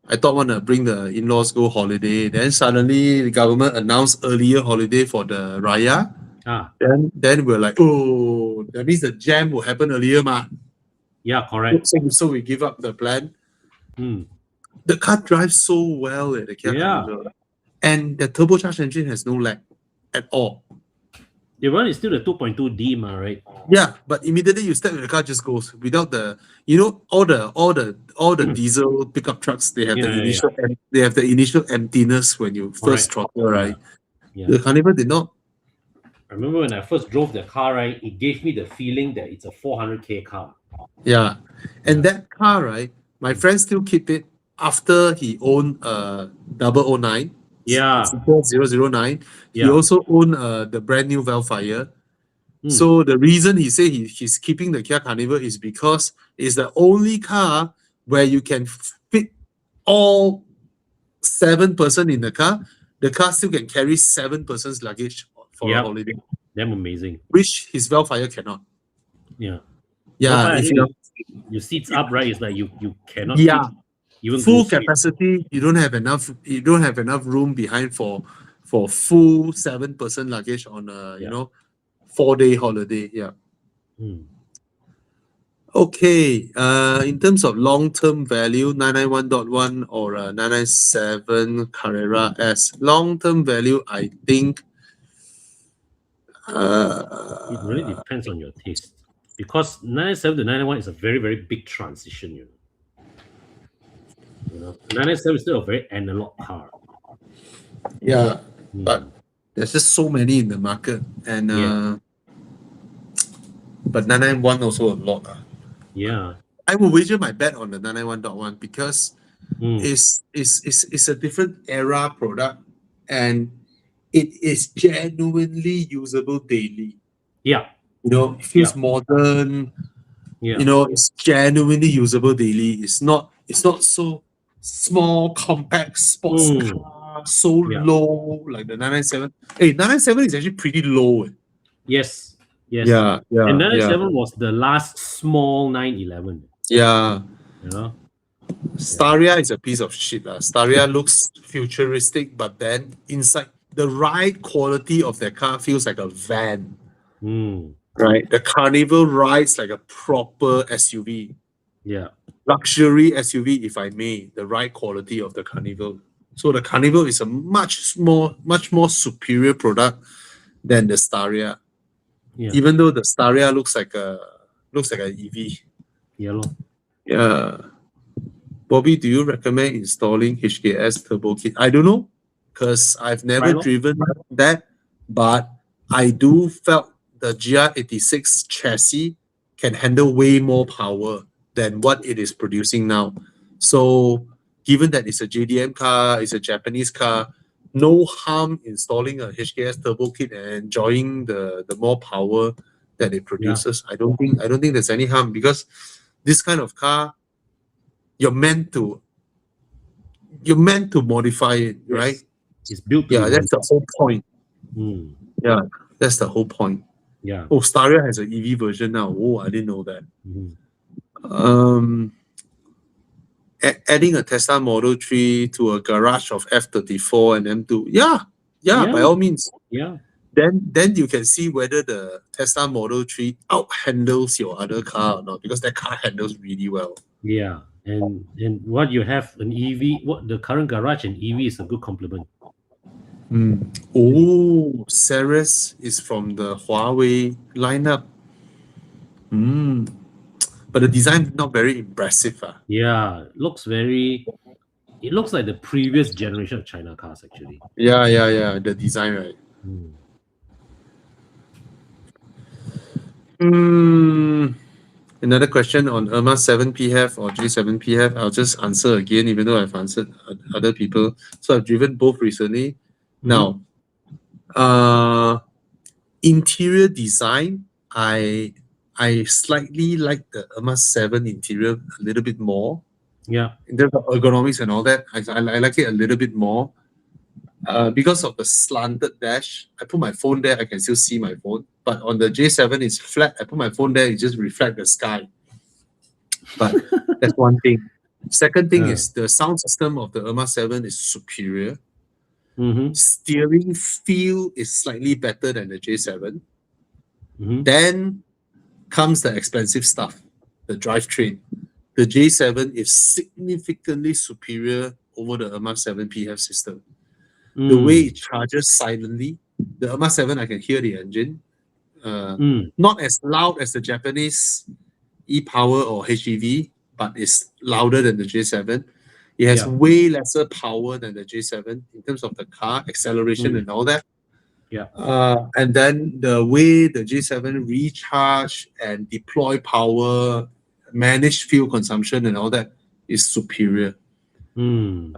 I thought wanna bring the in-laws go holiday. Then suddenly the government announced earlier holiday for the Raya. Ah. Then we're like, oh, that means the jam will happen earlier, ma. Yeah. Correct. So we give up the plan. Mm. The car drives so well, the Kia Yeah. Carnival. And the turbocharged engine has no lag at all. The one is still the 2.2D, right? Yeah, but immediately you step in the car, just goes without the, all the diesel pickup trucks. They have Yeah, yeah, yeah. they have the initial emptiness when you first Correct. throttle, right? Yeah. The Carnival did not. I remember when I first drove the car, right, it gave me the feeling that it's a 400k car. Yeah, and Yeah. that car, right? My friend still keep it after he owned a 009. Yeah. 009. He Yeah. also owned the brand new Velfire. Mm. So the reason he say he's keeping the Kia Carnival is because it's the only car where you can fit all 7 person in the car. The car still can carry 7 persons luggage for a Yep. holiday, Damn amazing. which his Velfire cannot. Yeah. Yeah, Velfire, I if think you your seats up, right? It's like you cannot yeah fit even full groceries. capacity, you don't have enough room behind for full 7 person luggage on a Yeah. 4-day holiday. Yeah. Mm. Okay, in terms of long-term value, 991.1 or 997 Carrera S. Long-term value, I think It really depends on your taste. Because 997 to 991 is a very, very big transition, you know. 997 is still a very analog car. yeah, Mm. but there's just so many in the market, and Yeah. but 991 also a lot. Yeah. I will wager my bet on the 991.1 because Mm. it's a different era product, and it is genuinely usable daily. Yeah. It feels modern. Yeah. It's genuinely usable daily. It's not so small, compact sports Mm. car, so Yeah. low like the 997. Hey, 997 is actually pretty low. Yes. Yes. Yeah, And yeah, yeah, 997 was the last small 911. yeah. You know? Staria is a piece of shit. Staria looks futuristic, but then inside the ride quality of that car feels like a van. Mm. Right. The Carnival rides like a proper SUV. Yeah. Luxury SUV, if I may, the ride quality of the Carnival. So the Carnival is a much more superior product than the Staria. Yeah. Even though the Staria looks like an EV. Yeah. Lor. Yeah. Bobby, do you recommend installing HKS turbo kit? I don't know, because I've never lor. driven that, but I do felt the GR86 chassis can handle way more power than what it is producing now. So given that it's a JDM car, it's a Japanese car, no harm installing a HKS turbo kit and enjoying the more power that it produces. I don't think there's any harm, because this kind of car, you're meant to modify it, Yes. right? It's built to Yeah, be that's the whole point. Mm. Yeah, that's the whole point. Yeah. Oh, Staria has an EV version now. Oh, I didn't know that. Mm. Adding a Tesla Model 3 to a garage of F34 and M2. Yeah, by all means. Yeah. Then you can see whether the Tesla Model 3 out handles your other car or not, because that car handles really well. Yeah. And what you have an EV, what the current garage and EV is a good complement. Oh, Ceres is from the Huawei lineup. But the design not very impressive. Yeah, it looks like the previous generation of China cars actually. Yeah. The design, right? Another question on Irma 7 PHEV or J7 PHEV. I'll just answer again, even though I've answered other people. So I've driven both recently. Now, interior design, I slightly like the Irma 7 interior a little bit more. Yeah. In terms of ergonomics and all that, I like it a little bit more. Because of the slanted dash, I put my phone there, I can still see my phone. But on the J7, it's flat. I put my phone there, it just reflects the sky. But that's one thing. Second thing is the sound system of the Irma 7 is superior. Steering feel is slightly better than the J7. Then comes the expensive stuff, the drivetrain. The J7 is significantly superior over the Irma 7 PHEV system. The way it charges silently, the Irma 7, I can hear the engine. Not as loud as the Japanese e-Power or HEV, but it's louder than the J7. It has way lesser power than the J7 in terms of the car, acceleration and all that. And then the way the J7 recharge and deploy power, manage fuel consumption and all that is superior. And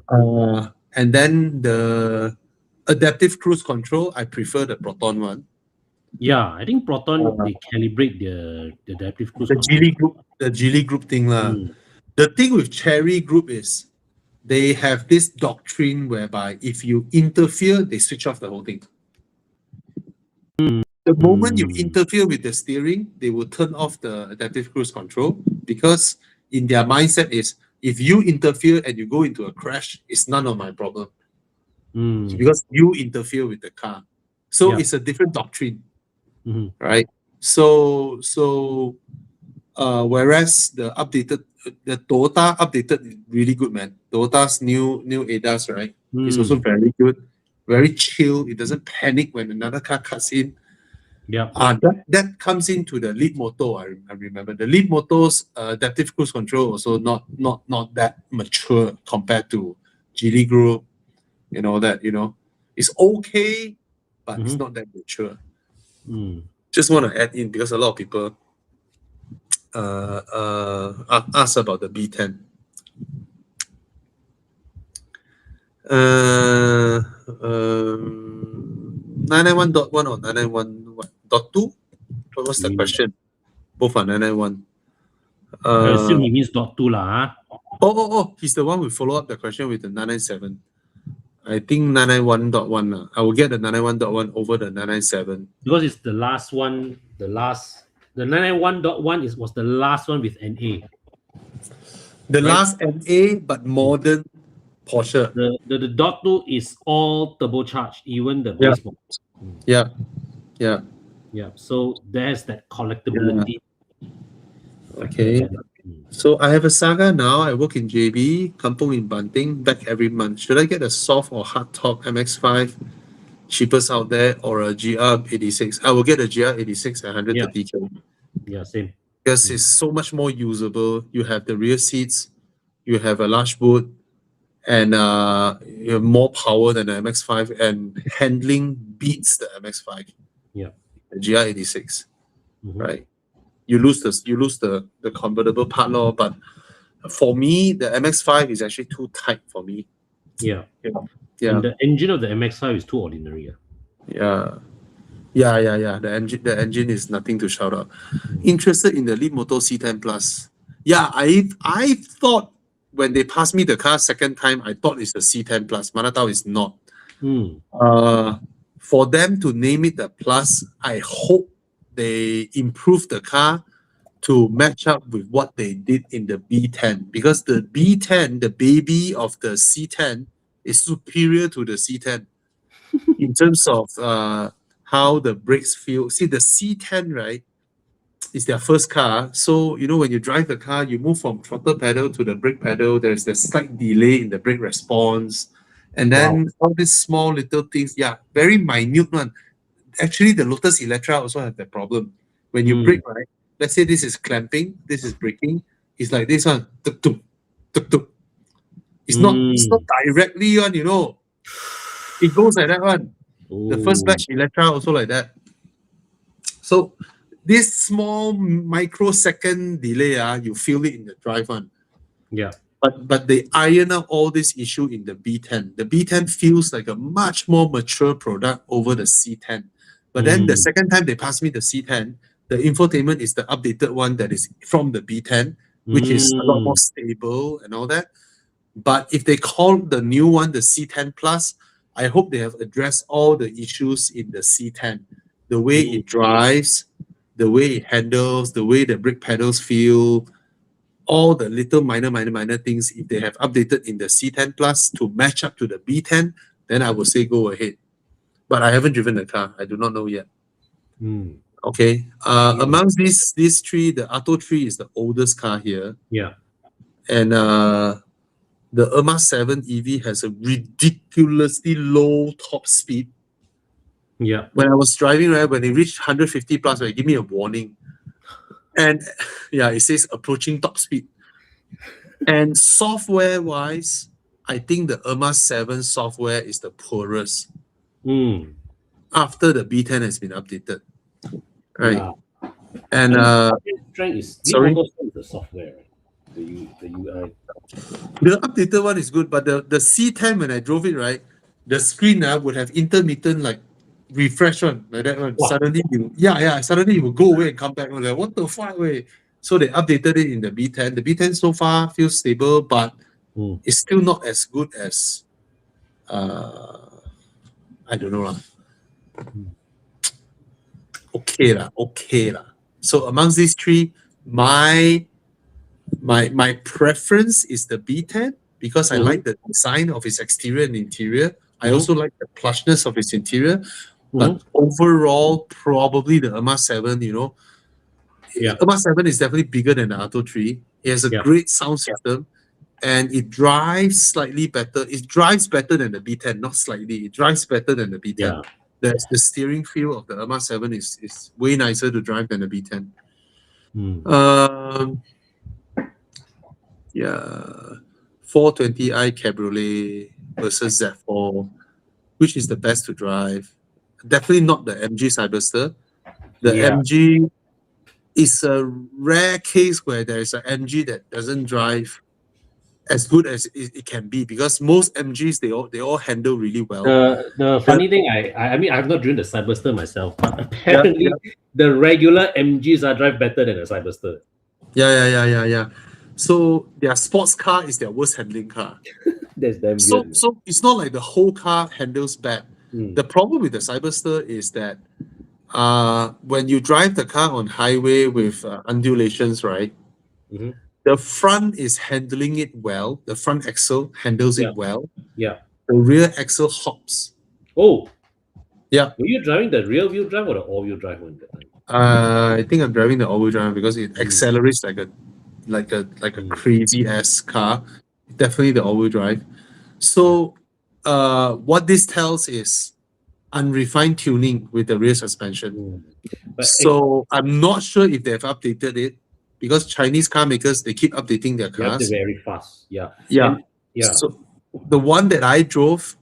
then the adaptive cruise control, I prefer the Proton one. Yeah, I think Proton, they calibrate the adaptive cruise control. The Geely Group thing. The thing with Chery Group is they have this doctrine whereby if you interfere, they switch off the whole thing. The moment you interfere with the steering, they will turn off the adaptive cruise control, because in their mindset is, if you interfere and you go into a crash, it's none of my problem. Because you interfere with the car. So it's a different doctrine. Right? So whereas the Toyota updated is really good, man. Toyota's new ADAS, right? It's also very good. Very chill. It doesn't panic when another car cuts in. That comes into the Leapmotor. I remember the Leapmotor's adaptive cruise control also not that mature compared to Geely Group and all that. It's okay, but it's not that mature. Just want to add in, because a lot of people ask about the B10. 991.1 or 991.2? What was the question? Both are 991. I assume he means .2 lah. Oh, he's the one who follow up the question with the 997. I think 991.1. I will get the 991.1 over the 997. Because it's the last one, the 991.1 was the last one with NA. The last NA, but modern Porsche. The .2 is all turbocharged, even the base model. Yeah. So there's that collectability. Okay. So I have a Saga now. I work in JB, Kampong in Banting, back every month. Should I get a soft or hard top MX-5, cheapest out there, or a GR86? I will get a GR86 at 130K. Yeah, same. Because it's so much more usable. You have the rear seats, you have a large boot, and you have more power than the MX-5, and handling beats the MX-5. Yeah. The GR86, right? You lose the convertible part law, but for me, the MX-5 is actually too tight for me. Yeah. And the engine of the MX-5 is too ordinary. Yeah. The engine is nothing to shout out. Interested in the Leapmotor C10 Plus? Yeah, I thought when they passed me the car second time, I thought it's the C10 Plus. Manatao is not. For them to name it the Plus, I hope they improve the car to match up with what they did in the B10, because the B10, the baby of the C10, is superior to the C10 in terms of how the brakes feel. See, the C10, right, is their first car. So, when you drive the car, you move from throttle pedal to the brake pedal. There's a slight delay in the brake response. And then all these small little things, very minute one. Actually, the Lotus Electra also have that problem. When you brake, right, let's say this is clamping, this is braking, it's like this one. Tuk, tuk, tuk, tuk. It's not directly on, It goes like that one. The first batch Electra also like that. So this small microsecond delay, you feel it in the drive one. Yeah. But they iron out all this issue in the B10. The B10 feels like a much more mature product over the C10. But then the second time they passed me the C10, the infotainment is the updated one that is from the B10, which is a lot more stable and all that. But if they call the new one the C10 Plus, I hope they have addressed all the issues in the C10. The way it drives, the way it handles, the way the brake pedals feel, all the little minor things. If they have updated in the C10 Plus to match up to the B10, then I would say go ahead. But I haven't driven the car. I do not know yet. Okay. Amongst these three, the Atto 3 is the oldest car here. Yeah. And the Emira 7 EV has a ridiculously low top speed. Yeah. When I was driving, right, when it reached 150 plus, it gave me a warning. And yeah, it says approaching top speed. And software-wise, I think the Emira 7 software is the poorest after the B10 has been updated. Right. Yeah. And strength is sorry? the software, right? The UI. The updated one is good, but the C10, when I drove it, right, the screen would have intermittent like refresh one, like that one. Wow. Suddenly it will go away and come back. Like, what the fuck way? So they updated it in the B10. The B10 so far feels stable, but it's still not as good as I don't know lah. Okay lah. So amongst these three, my preference is the B10 because I like the design of its exterior and interior. I also like the plushness of its interior. But overall, probably the Emira 7, Emira 7 is definitely bigger than the Atto 3. It has a great sound system and it drives slightly better. It drives better than the B10, not slightly. It drives better than the B10. Yeah. The steering feel of the Emira 7 is way nicer to drive than the B10. 420i Cabriolet versus Z4. Which is the best to drive? Definitely not the MG Cyberster. The MG is a rare case where there is an MG that doesn't drive as good as it can be because most MGs they all handle really well. The funny thing, I mean I've not driven the Cyberster myself, but apparently the regular MGs drive better than the Cyberster. Yeah. So their sports car is their worst handling car. That's damn So good. so it's not like the whole car handles bad. The problem with the Cyberster is that when you drive the car on highway with undulations, right? The front is handling it well. The front axle handles it well. Yeah. The rear axle hops. Oh. Yeah. Were you driving the rear wheel drive or the all wheel drive one that time? I think I'm driving the all-wheel drive because it accelerates like a crazy ass car. Definitely the all-wheel drive. So what this tells is unrefined tuning with the rear suspension. So I'm not sure if they've updated it because Chinese car makers, they keep updating their cars. They're very fast. Yeah. So the one that I drove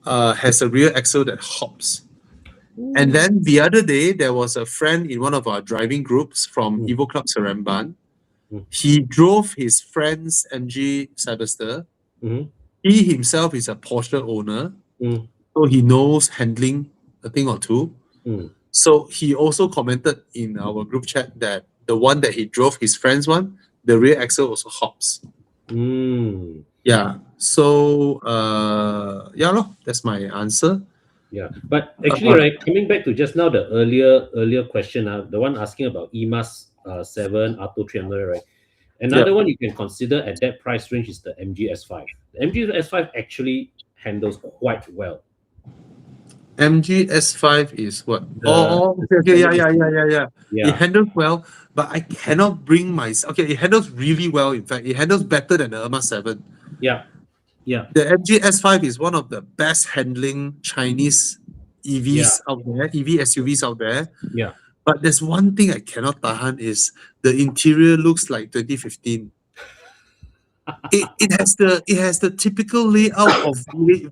has a rear axle that hops. And then the other day, there was a friend in one of our driving groups from Evo Club Seremban. He drove his friend's MG Cyberster. He himself is a Porsche owner. So he knows handling a thing or two. So he also commented in our group chat that the one that he drove, his friend's one, the rear axle also hops. Yeah. So that's my answer. Yeah, but actually, right, coming back to just now the earlier question, the one asking about EMAS 7, Atto 300, right? Another one you can consider at that price range is the MG S5. The MG S5 actually handles quite well. MG S5 is what? Okay. Yeah. It handles well, but I cannot bring myself. Okay, it handles really well. In fact, it handles better than the Emira 7. Yeah. The MG S5 is one of the best handling Chinese EVs out there, EV SUVs out there. Yeah. But there's one thing I cannot tahan is the interior looks like 2015. It has the typical layout of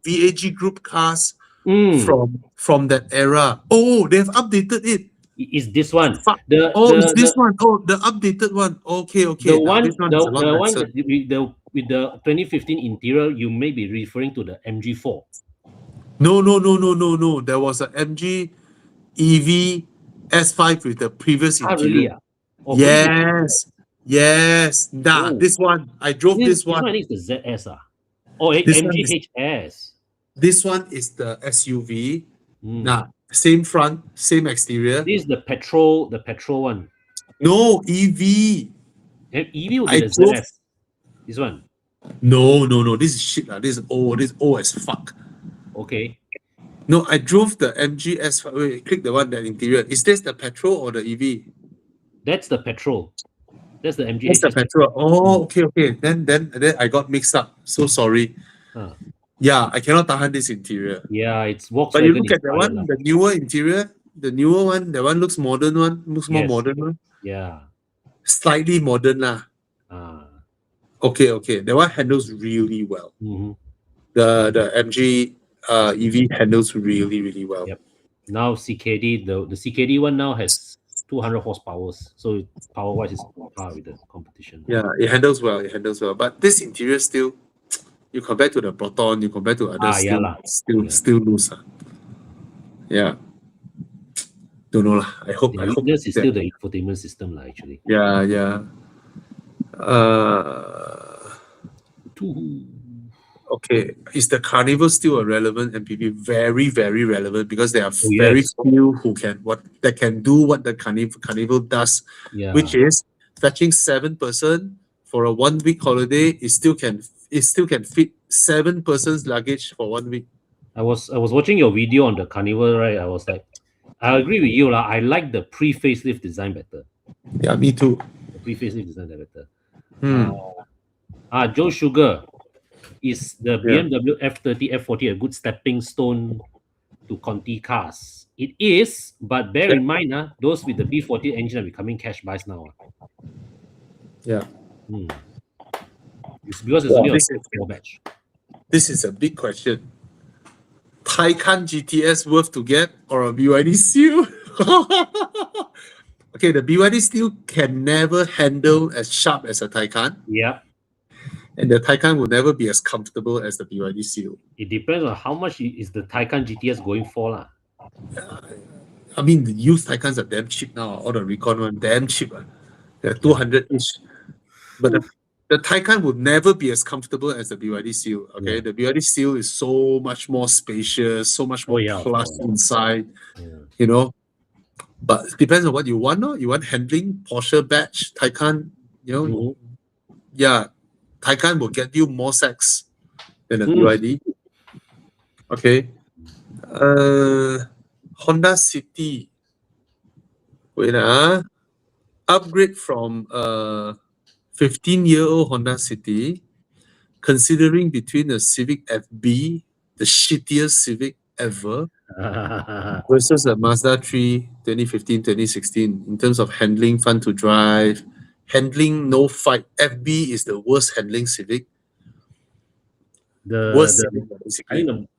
VAG group cars from that era. Oh, they've updated it. Is this one? Fuck. It's this one. Oh, the updated one. Okay. The Now one, this one is a lot the one nicer. that with the 2015 interior, you may be referring to the MG4. No. There was a MG EV S5 with the previous Really? interior. Yes. Oh. This one. I drove this one. This one is the ZS. Oh, This one MG is- HS. This one is the SUV. Mm. Same front, same exterior. This is the petrol one. No, EV. And EV will I be the drove- ZS. This one. No. This is shit. This is old. This is old as fuck. Okay. No, I drove the MG S5. Wait, click the one that interior. Is this the petrol or the EV? That's the petrol. That's the MG That's the HS. petrol. Oh, okay. Then I got mixed up. So sorry. Huh. Yeah, I cannot tahan this interior. Yeah, it's Volkswagen. But you look at the inspired one, the newer interior, the newer one, that one looks modern looks more Yes. modern one. Yeah. Slightly modern lah. Okay. That one handles really well. Mhm. The MG EV handles really, really well. Yep. Now CKD, the CKD one now has 200 horsepower, so power wise is on par with the competition. Yeah, it handles well. But this interior still, you compare to the Proton, you compare to others, yeah lah. still loose. Yeah. Don't know lah. I hope. This is that- still the infotainment system lah, actually. Yeah. Okay. Is the Carnival still a relevant MPV? Very, very relevant because there are very yes. few that can do what the Carnival does, Yeah. which is fetching 7 person for a 1 week holiday. It still can fit 7 persons luggage for 1 week. I was watching your video on the Carnival, right? I was like, I agree with you lah. I like the pre-facelift design better. Yeah, me too. The pre-facelift design better. Hmm. Joe Sugar, is the Yeah. BMW F30, F40 a good stepping stone to Conti cars? It is, but bear in mind, those with the B40 engine are becoming cash buys now. Yeah. It's because it's Wow, only a this is- small batch. This is a big question. Taycan GTS worth to get or a BYD Seal? Okay, the BYD Seal can never handle as sharp as a Taycan, Yeah. and the Taycan will never be as comfortable as the BYD Seal. It depends on how much is the Taycan GTS going for lah. I mean, the used Taycans are damn cheap now. All the Recon one, damn cheap. They're 200-ish. But the Taycan will never be as comfortable as the BYD Seal. Okay, Yeah. the BYD Seal is so much more spacious, so much more yeah, of plush course. inside. Yeah. But it depends on what you want. No? You want handling, Porsche badge, Taycan. Mhm. Yeah, Taycan will get you more sex than a Mm. BYD. Okay. Honda City. Wait, upgrade from 15-year-old Honda City, considering between the Civic FB, the shittiest Civic ever, versus a Mazda 3 2015, 2016, in terms of handling, fun to drive, handling, no fight. FB is the worst handling Civic. Worst Civic, I basically. think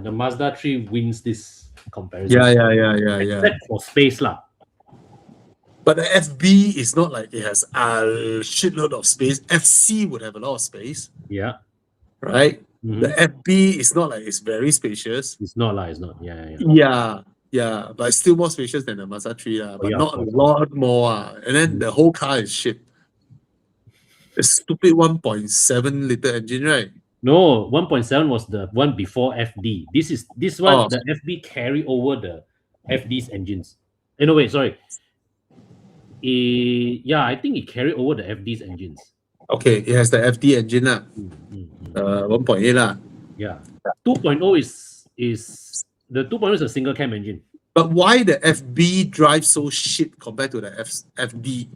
the Mazda 3 wins this comparison. Yeah. Except for space lah. But the FB is not like it has a shitload of space. FC would have a lot of space, Yeah. right? Mhm. The FB is not like it's very spacious. It's not lah. It's not. Yeah. Yeah, but it's still more spacious than the Mazda 3, but yeah, not of a lot more. And then the whole car is shit. The stupid 1.7 liter engine, right? No, 1.7 was the one before FD. This one, Oh. the FB carry over the FD's engines. No, wait, sorry. I think it carried over the FD's engines. Okay, it has the FD engine, 1.8 lah. Yeah. 2.0 is the 2.0 is a single cam engine. But why the FB drives so shit compared to the FD?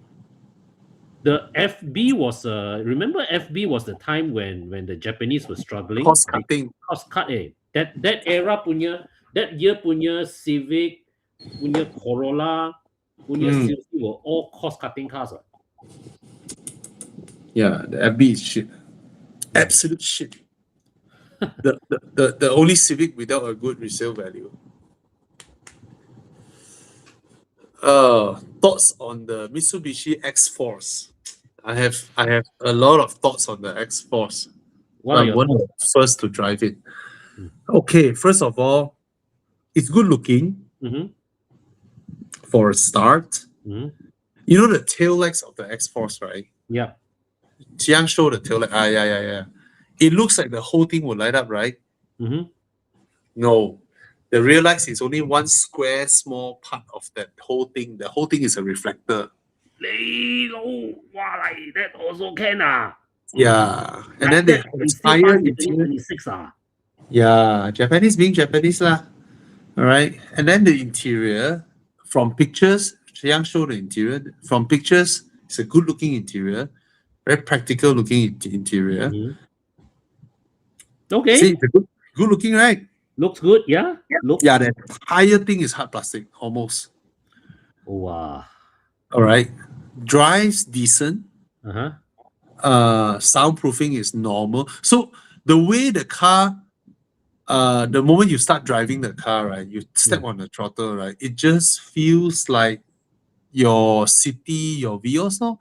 The FB was remember FB was the time when the Japanese were struggling. Cost cutting. Cost cut that era punya, that year punya Civic punya Corolla punya CLC were all cost-cutting cars. Yeah, the FB is shit. Absolute shit. the only Civic without a good resale value. Thoughts on the Mitsubishi X-Force. I have a lot of thoughts on the X-Force. What are I'm your one of the first to drive it. Okay, first of all, it's good looking for a start. You know the tail lights of the X-Force, right? Yeah. Chiang showed the tail light. Yeah. It looks like the whole thing will light up, right? No. The real lights is only one square small part of that whole thing. The whole thing is a reflector. Wow, like that also can Yeah. And then they have higher interior. Yeah, Japanese being Japanese lah. Alright. And then the interior, from pictures, Chiang showed the interior. From pictures, it's a good looking interior. Very practical looking interior. Okay. See, it's a good looking, right? Looks good, yeah? Yeah, the entire thing is hard plastic, almost. Wow. Alright. Drives decent. Soundproofing is normal. So the way the car, the moment you start driving the car, right, you step on the throttle, right, it just feels like your city, your Vios, no?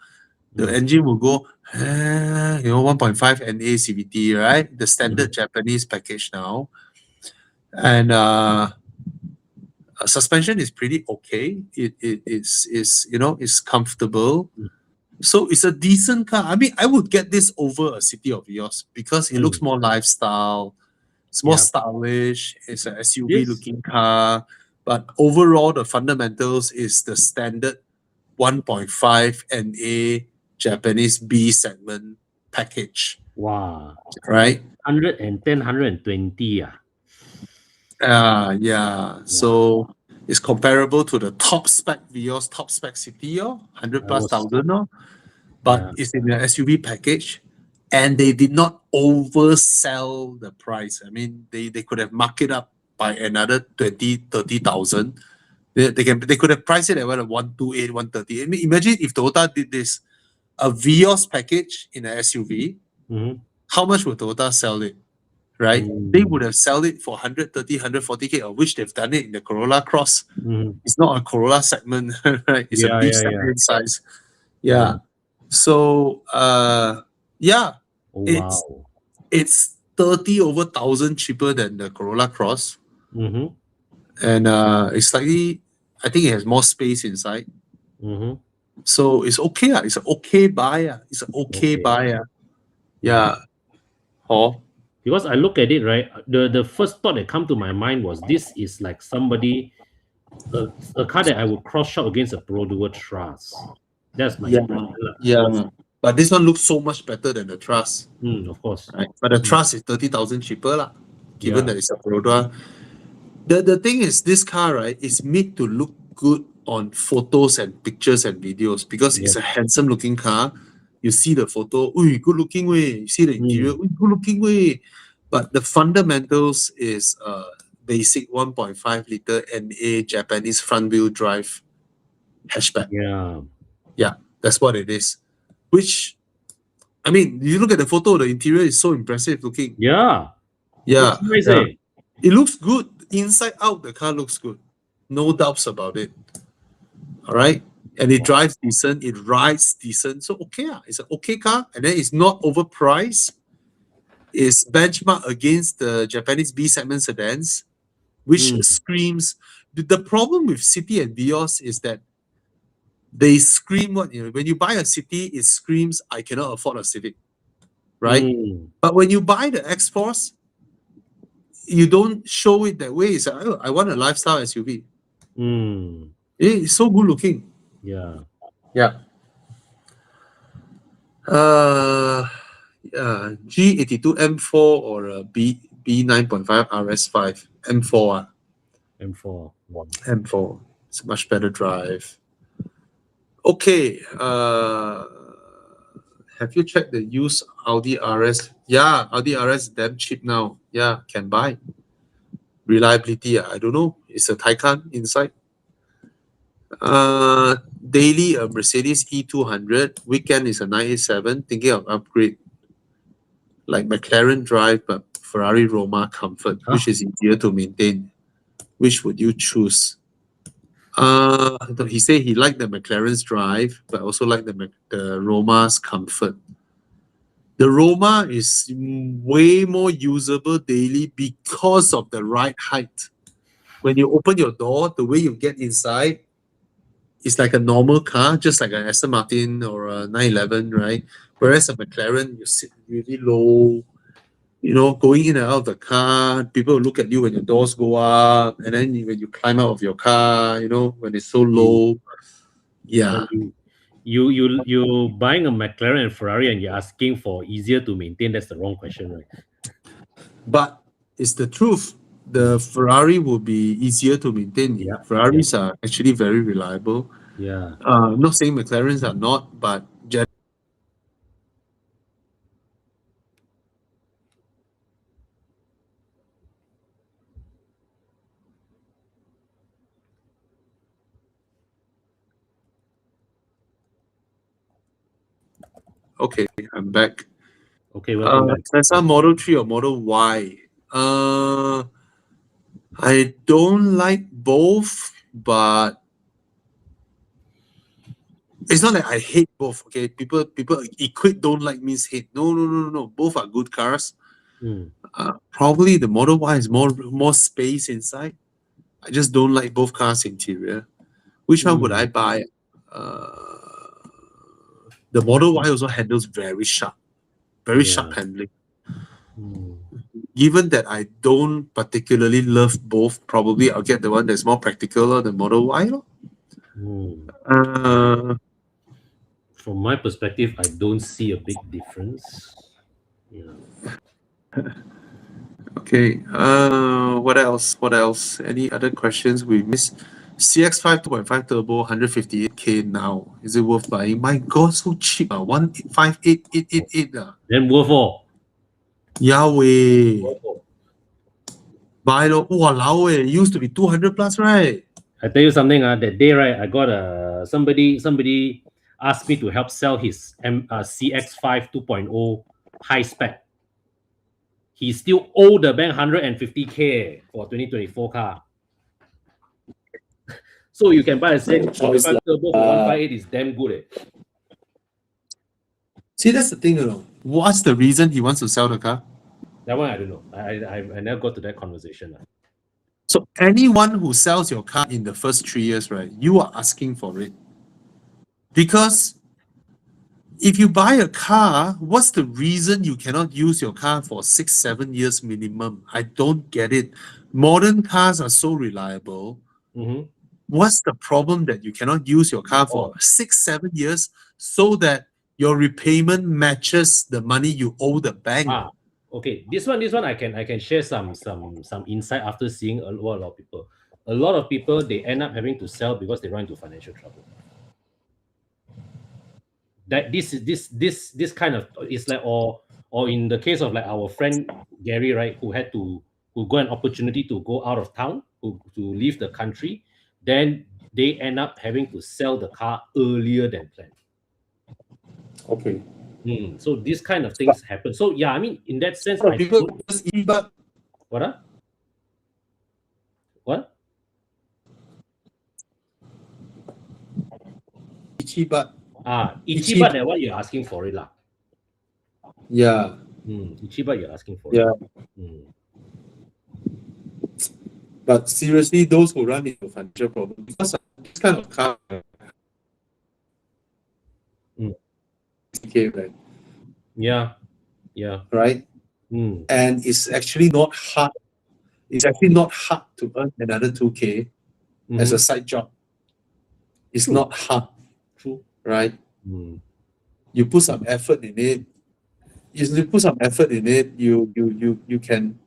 The engine will go, 1.5 NA CVT, right? The standard Japanese package now. And suspension is pretty okay. It's comfortable. So it's a decent car. I mean, I would get this over a city of Vios because it looks more lifestyle. It's more stylish. It's an SUV looking car. But overall, the fundamentals is the standard 1.5 NA Japanese B segment package. Wow. Right? 110, 120. Yeah. So it's comparable to the top spec Vios, top spec City, 100 plus thousand. But it's in the SUV package. And they did not oversell the price. I mean, they could have marked it up by another 20, 30,000. They could have priced it at 128, 130. I mean, imagine if Toyota did this, a Vios package in an SUV, how much would Toyota sell it? Right? They would have sold it for 130, 140K, of which they've done it in the Corolla Cross. It's not a Corolla segment, right? It's a B segment size. Yeah. So, it's 30 over 1,000 cheaper than the Corolla Cross. And it's slightly, I think it has more space inside. So it's okay. It's an okay buy. It's an okay buy. Yeah. Because I look at it, right, the first thought that come to my mind was this is like somebody, a car that I would cross-shop against a Pro Duo Trust. That's my impression. Yeah. But this one looks so much better than the Trust. Of course. Right? But the Trust is 30,000 cheaper, given that it's a Pro Duo. The thing is, this car, right, is made to look good on photos and pictures and videos because it's a handsome looking car. You see the photo, good looking way. You see the interior, good looking way. But the fundamentals is basic 1.5 liter NA Japanese front wheel drive hatchback. Yeah, that's what it is. Which, I mean, you look at the photo, the interior is so impressive looking. Yeah. It looks good. Inside out, the car looks good. No doubts about it. All right. And it drives decent. It rides decent. So, okay. It's an okay car. And then it's not overpriced. It's benchmarked against the Japanese B segment sedans, which screams. The problem with City and Vios is that they scream when you buy a City, it screams, I cannot afford a Civic. Right? But when you buy the X-Force, you don't show it that way. It's like, I want a lifestyle SUV. It's so good looking. Yeah. G82 M4 or a B9.5 RS5 M4. M4. It's a much better drive. Okay. Have you checked the used Audi RS? Yeah, Audi RS is damn cheap now. Yeah, can buy. Reliability, I don't know. It's a Taycan inside. Daily a Mercedes E200, weekend is a 987, thinking of upgrade like McLaren drive but Ferrari Roma comfort, which is easier to maintain. Which would you choose? He said he liked the McLaren's drive, but also liked the Roma's comfort. The Roma is way more usable daily because of the ride height. When you open your door, the way you get inside is like a normal car, just like an Aston Martin or a 911, right? Whereas a McLaren, you sit really low, going in and out of the car, people will look at you when your doors go up, and then when you climb out of your car, when it's so low. Yeah. You buying a McLaren and Ferrari and you're asking for easier to maintain, that's the wrong question, right? But it's the truth. The Ferrari will be easier to maintain. Yeah. Ferraris are actually very reliable. Yeah. I'm not saying McLarens are not, but okay, I'm back. Okay, welcome back. Tesla Model 3 or Model Y? I don't like both, but it's not that I hate both. Okay, people equate don't like means hate. No. Both are good cars. Probably the Model Y is more space inside. I just don't like both cars' interior. Which one would I buy? The Model Y also handles very sharp handling. Given that I don't particularly love both, probably I'll get the one that's more practical, the Model Y. From my perspective, I don't see a big difference. Yeah. Okay. What else? Any other questions we missed? CX-5 2.5 turbo, 158K now. Is it worth buying? My God, so cheap. 158,888. Then worth all. Yahweh. Buy lo. Walao, it used to be 200 plus, right? I tell you something. That day, right, I got somebody asked me to help sell his CX-5 2.0 high spec. He still owe the bank 150K for 2024 car. So you can buy a CX-5 turbo for 158 is damn good. See, that's the thing, What's the reason he wants to sell the car? That one I don't know. I never got to that conversation. So anyone who sells your car in the first 3 years, right, you are asking for it. Because if you buy a car, what's the reason you cannot use your car for 6-7 years minimum? I don't get it. Modern cars are so reliable. What's the problem that you cannot use your car for 6-7 years so that your repayment matches the money you owe the bank? Okay. This one I can share some insight after seeing a lot of people. A lot of people, they end up having to sell because they run into financial trouble. That this kind of is like, or in the case of like our friend Gary, right, who got an opportunity to go out of town, to leave the country, then they end up having to sell the car earlier than planned. Okay. So these kind of things happen. So yeah, I mean, in that sense, people just but what? What? Ichibat. Ichibat, that what you're asking for it, lah. Yeah. Ichibat, you're asking for it. But seriously, those who run into financial problems, because of this kind of car, okay, right? Yeah. Right? And it's actually not hard. It's actually not hard to earn another 2K as a side job. It's not hard. True. Right? You put some effort in it. You can,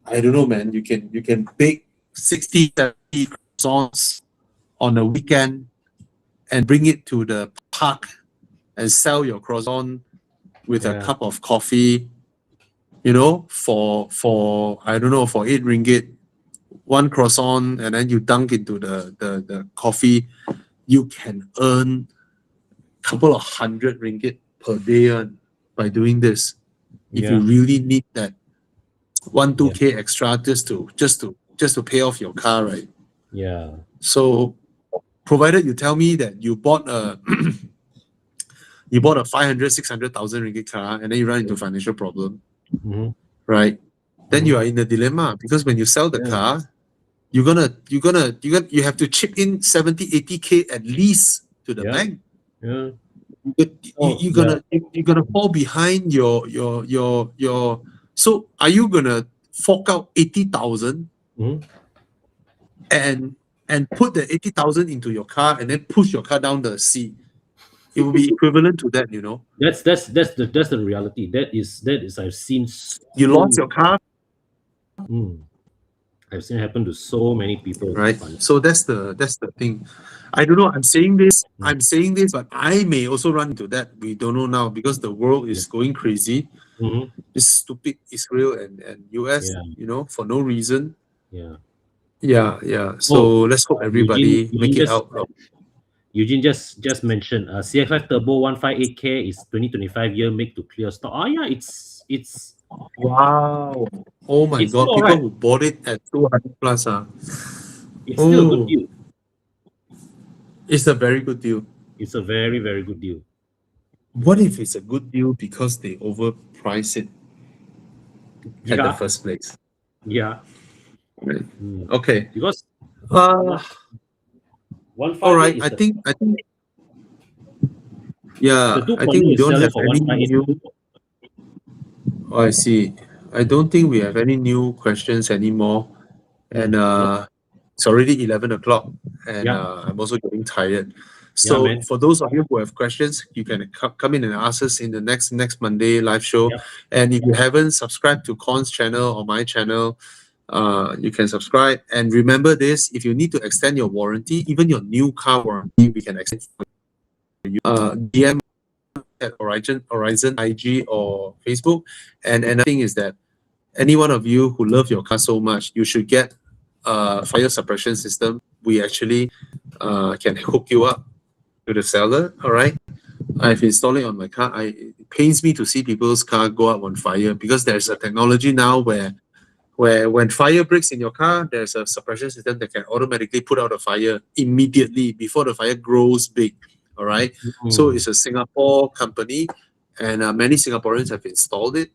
I don't know, man. You can bake 60, 70 croissants on a weekend and bring it to the park and sell your croissant with a cup of coffee, for I don't know, for 8 ringgit. one croissant and then you dunk into the coffee, you can earn a couple of 100 ringgit per day by doing this. If you really need that 2K extra just to pay off your car, right? Yeah. So provided you tell me that you bought a you bought a 500,000-600,000 ringgit car and then you run into financial problem, right? Then you are in a dilemma because when you sell the car, you have to chip in 70-80K at least to the bank. Yeah. You're gonna fall behind your so are you gonna fork out 80,000 and put the 80,000 into your car and then push your car down the sea? It will be equivalent to that, you know. That's the reality. That is I've seen. You lost your car, I've seen it happen to so many people. right? So that's the thing. I don't know. I'm saying this, but I may also run into that. We don't know now because the world is going crazy. This stupid Israel and US, you know, for no reason. So let's hope everybody make it out. Eugene just mentioned CF5 Turbo 158K is 2025 year make to clear stock. Oh yeah, it's wow. Oh my god, people right. who bought it at 200 plus. It's still a good deal. It's a very good deal. It's a very, very good deal. What if it's a good deal because they overprice it at the first place? Yeah. Right. Okay. Because all right, I think I think we don't have any new. Oh, I see. I don't think we have any new questions anymore, and it's already 11 o'clock, and I'm also getting tired. So for those of you who have questions, you can come in and ask us in the next Monday live show. And if you haven't subscribed to Con's channel or my channel, you can subscribe. And remember this: if you need to extend your warranty, even your new car warranty, we can extend for you. DM at Horizon IG or Facebook. And another thing is that any one of you who love your car so much, you should get a fire suppression system. We actually can hook you up to the seller. All right, I've installed it on my car. It pains me to see people's car go up on fire because there's a technology now where when fire breaks in your car, there's a suppression system that can automatically put out a fire immediately before the fire grows big. All right. So it's a Singapore company, and many Singaporeans have installed it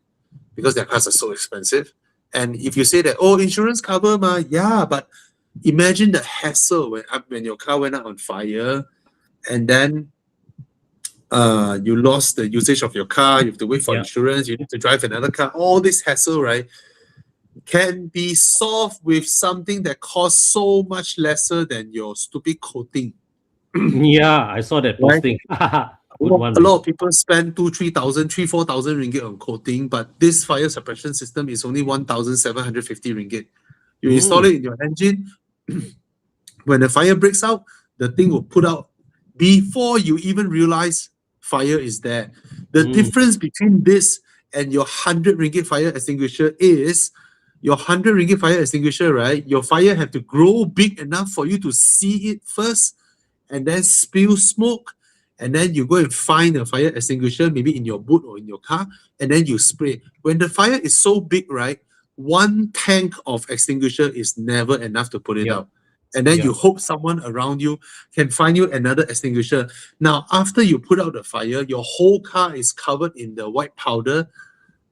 because their cars are so expensive. And if you say that, oh, insurance cover, yeah, but imagine the hassle when your car went out on fire, and then you lost the usage of your car. You have to wait for insurance. You need to drive another car. All this hassle, right, can be solved with something that costs so much lesser than your stupid coating. Yeah, I saw that posting. A lot of people spend 2,000, 3,000, 4,000 ringgit on coating, but this fire suppression system is only 1,750 ringgit. You install it in your engine. When the fire breaks out, the thing will put out before you even realize fire is there. The difference between this and your 100 ringgit fire extinguisher is your 100 ringgit fire extinguisher, right? Your fire have to grow big enough for you to see it first and then spill smoke. And then you go and find a fire extinguisher, maybe in your boot or in your car, and then you spray. When the fire is so big, right, one tank of extinguisher is never enough to put it out. And then you hope someone around you can find you another extinguisher. Now, after you put out the fire, your whole car is covered in the white powder.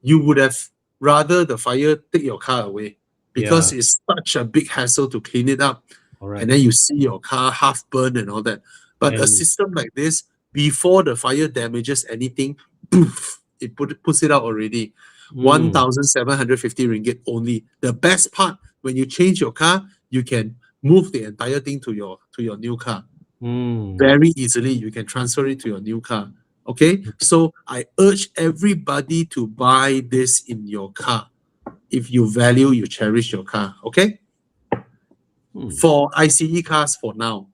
You would have rather the fire take your car away because it's such a big hassle to clean it up. And then you see your car half burned and all that. But a system like this, before the fire damages anything, poof, it puts it out already. 1,750 ringgit only. The best part, when you change your car, you can move the entire thing to your new car. Very easily, you can transfer it to your new car. Okay, so I urge everybody to buy this in your car. If you value, you cherish your car. Okay. For ICE cars, for now,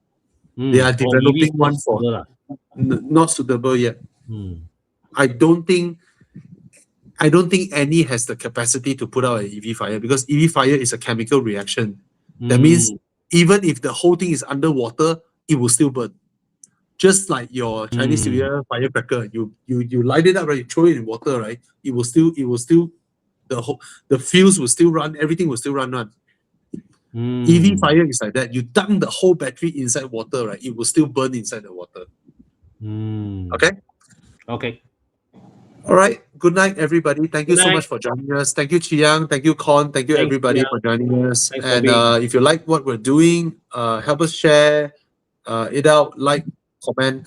they are developing one for not suitable yet. I don't think any has the capacity to put out an EV fire because EV fire is a chemical reaction. That means even if the whole thing is underwater, it will still burn. Just like your Chinese New Year firecracker, you light it up, right? You throw it in water, right? It will still the fuse will still run, everything will still run. EV fire is like that. You dunk the whole battery inside water, right? It will still burn inside the water. Okay? Okay. All right. Good night, everybody. Thank you Good so night. much for joining us. Thank you, Chiang. Thank you, Con. Thank you, Thanks, everybody, Chiang. for joining us. Thanks, And Bobby. if you like what we're doing, help us share it out, like, comment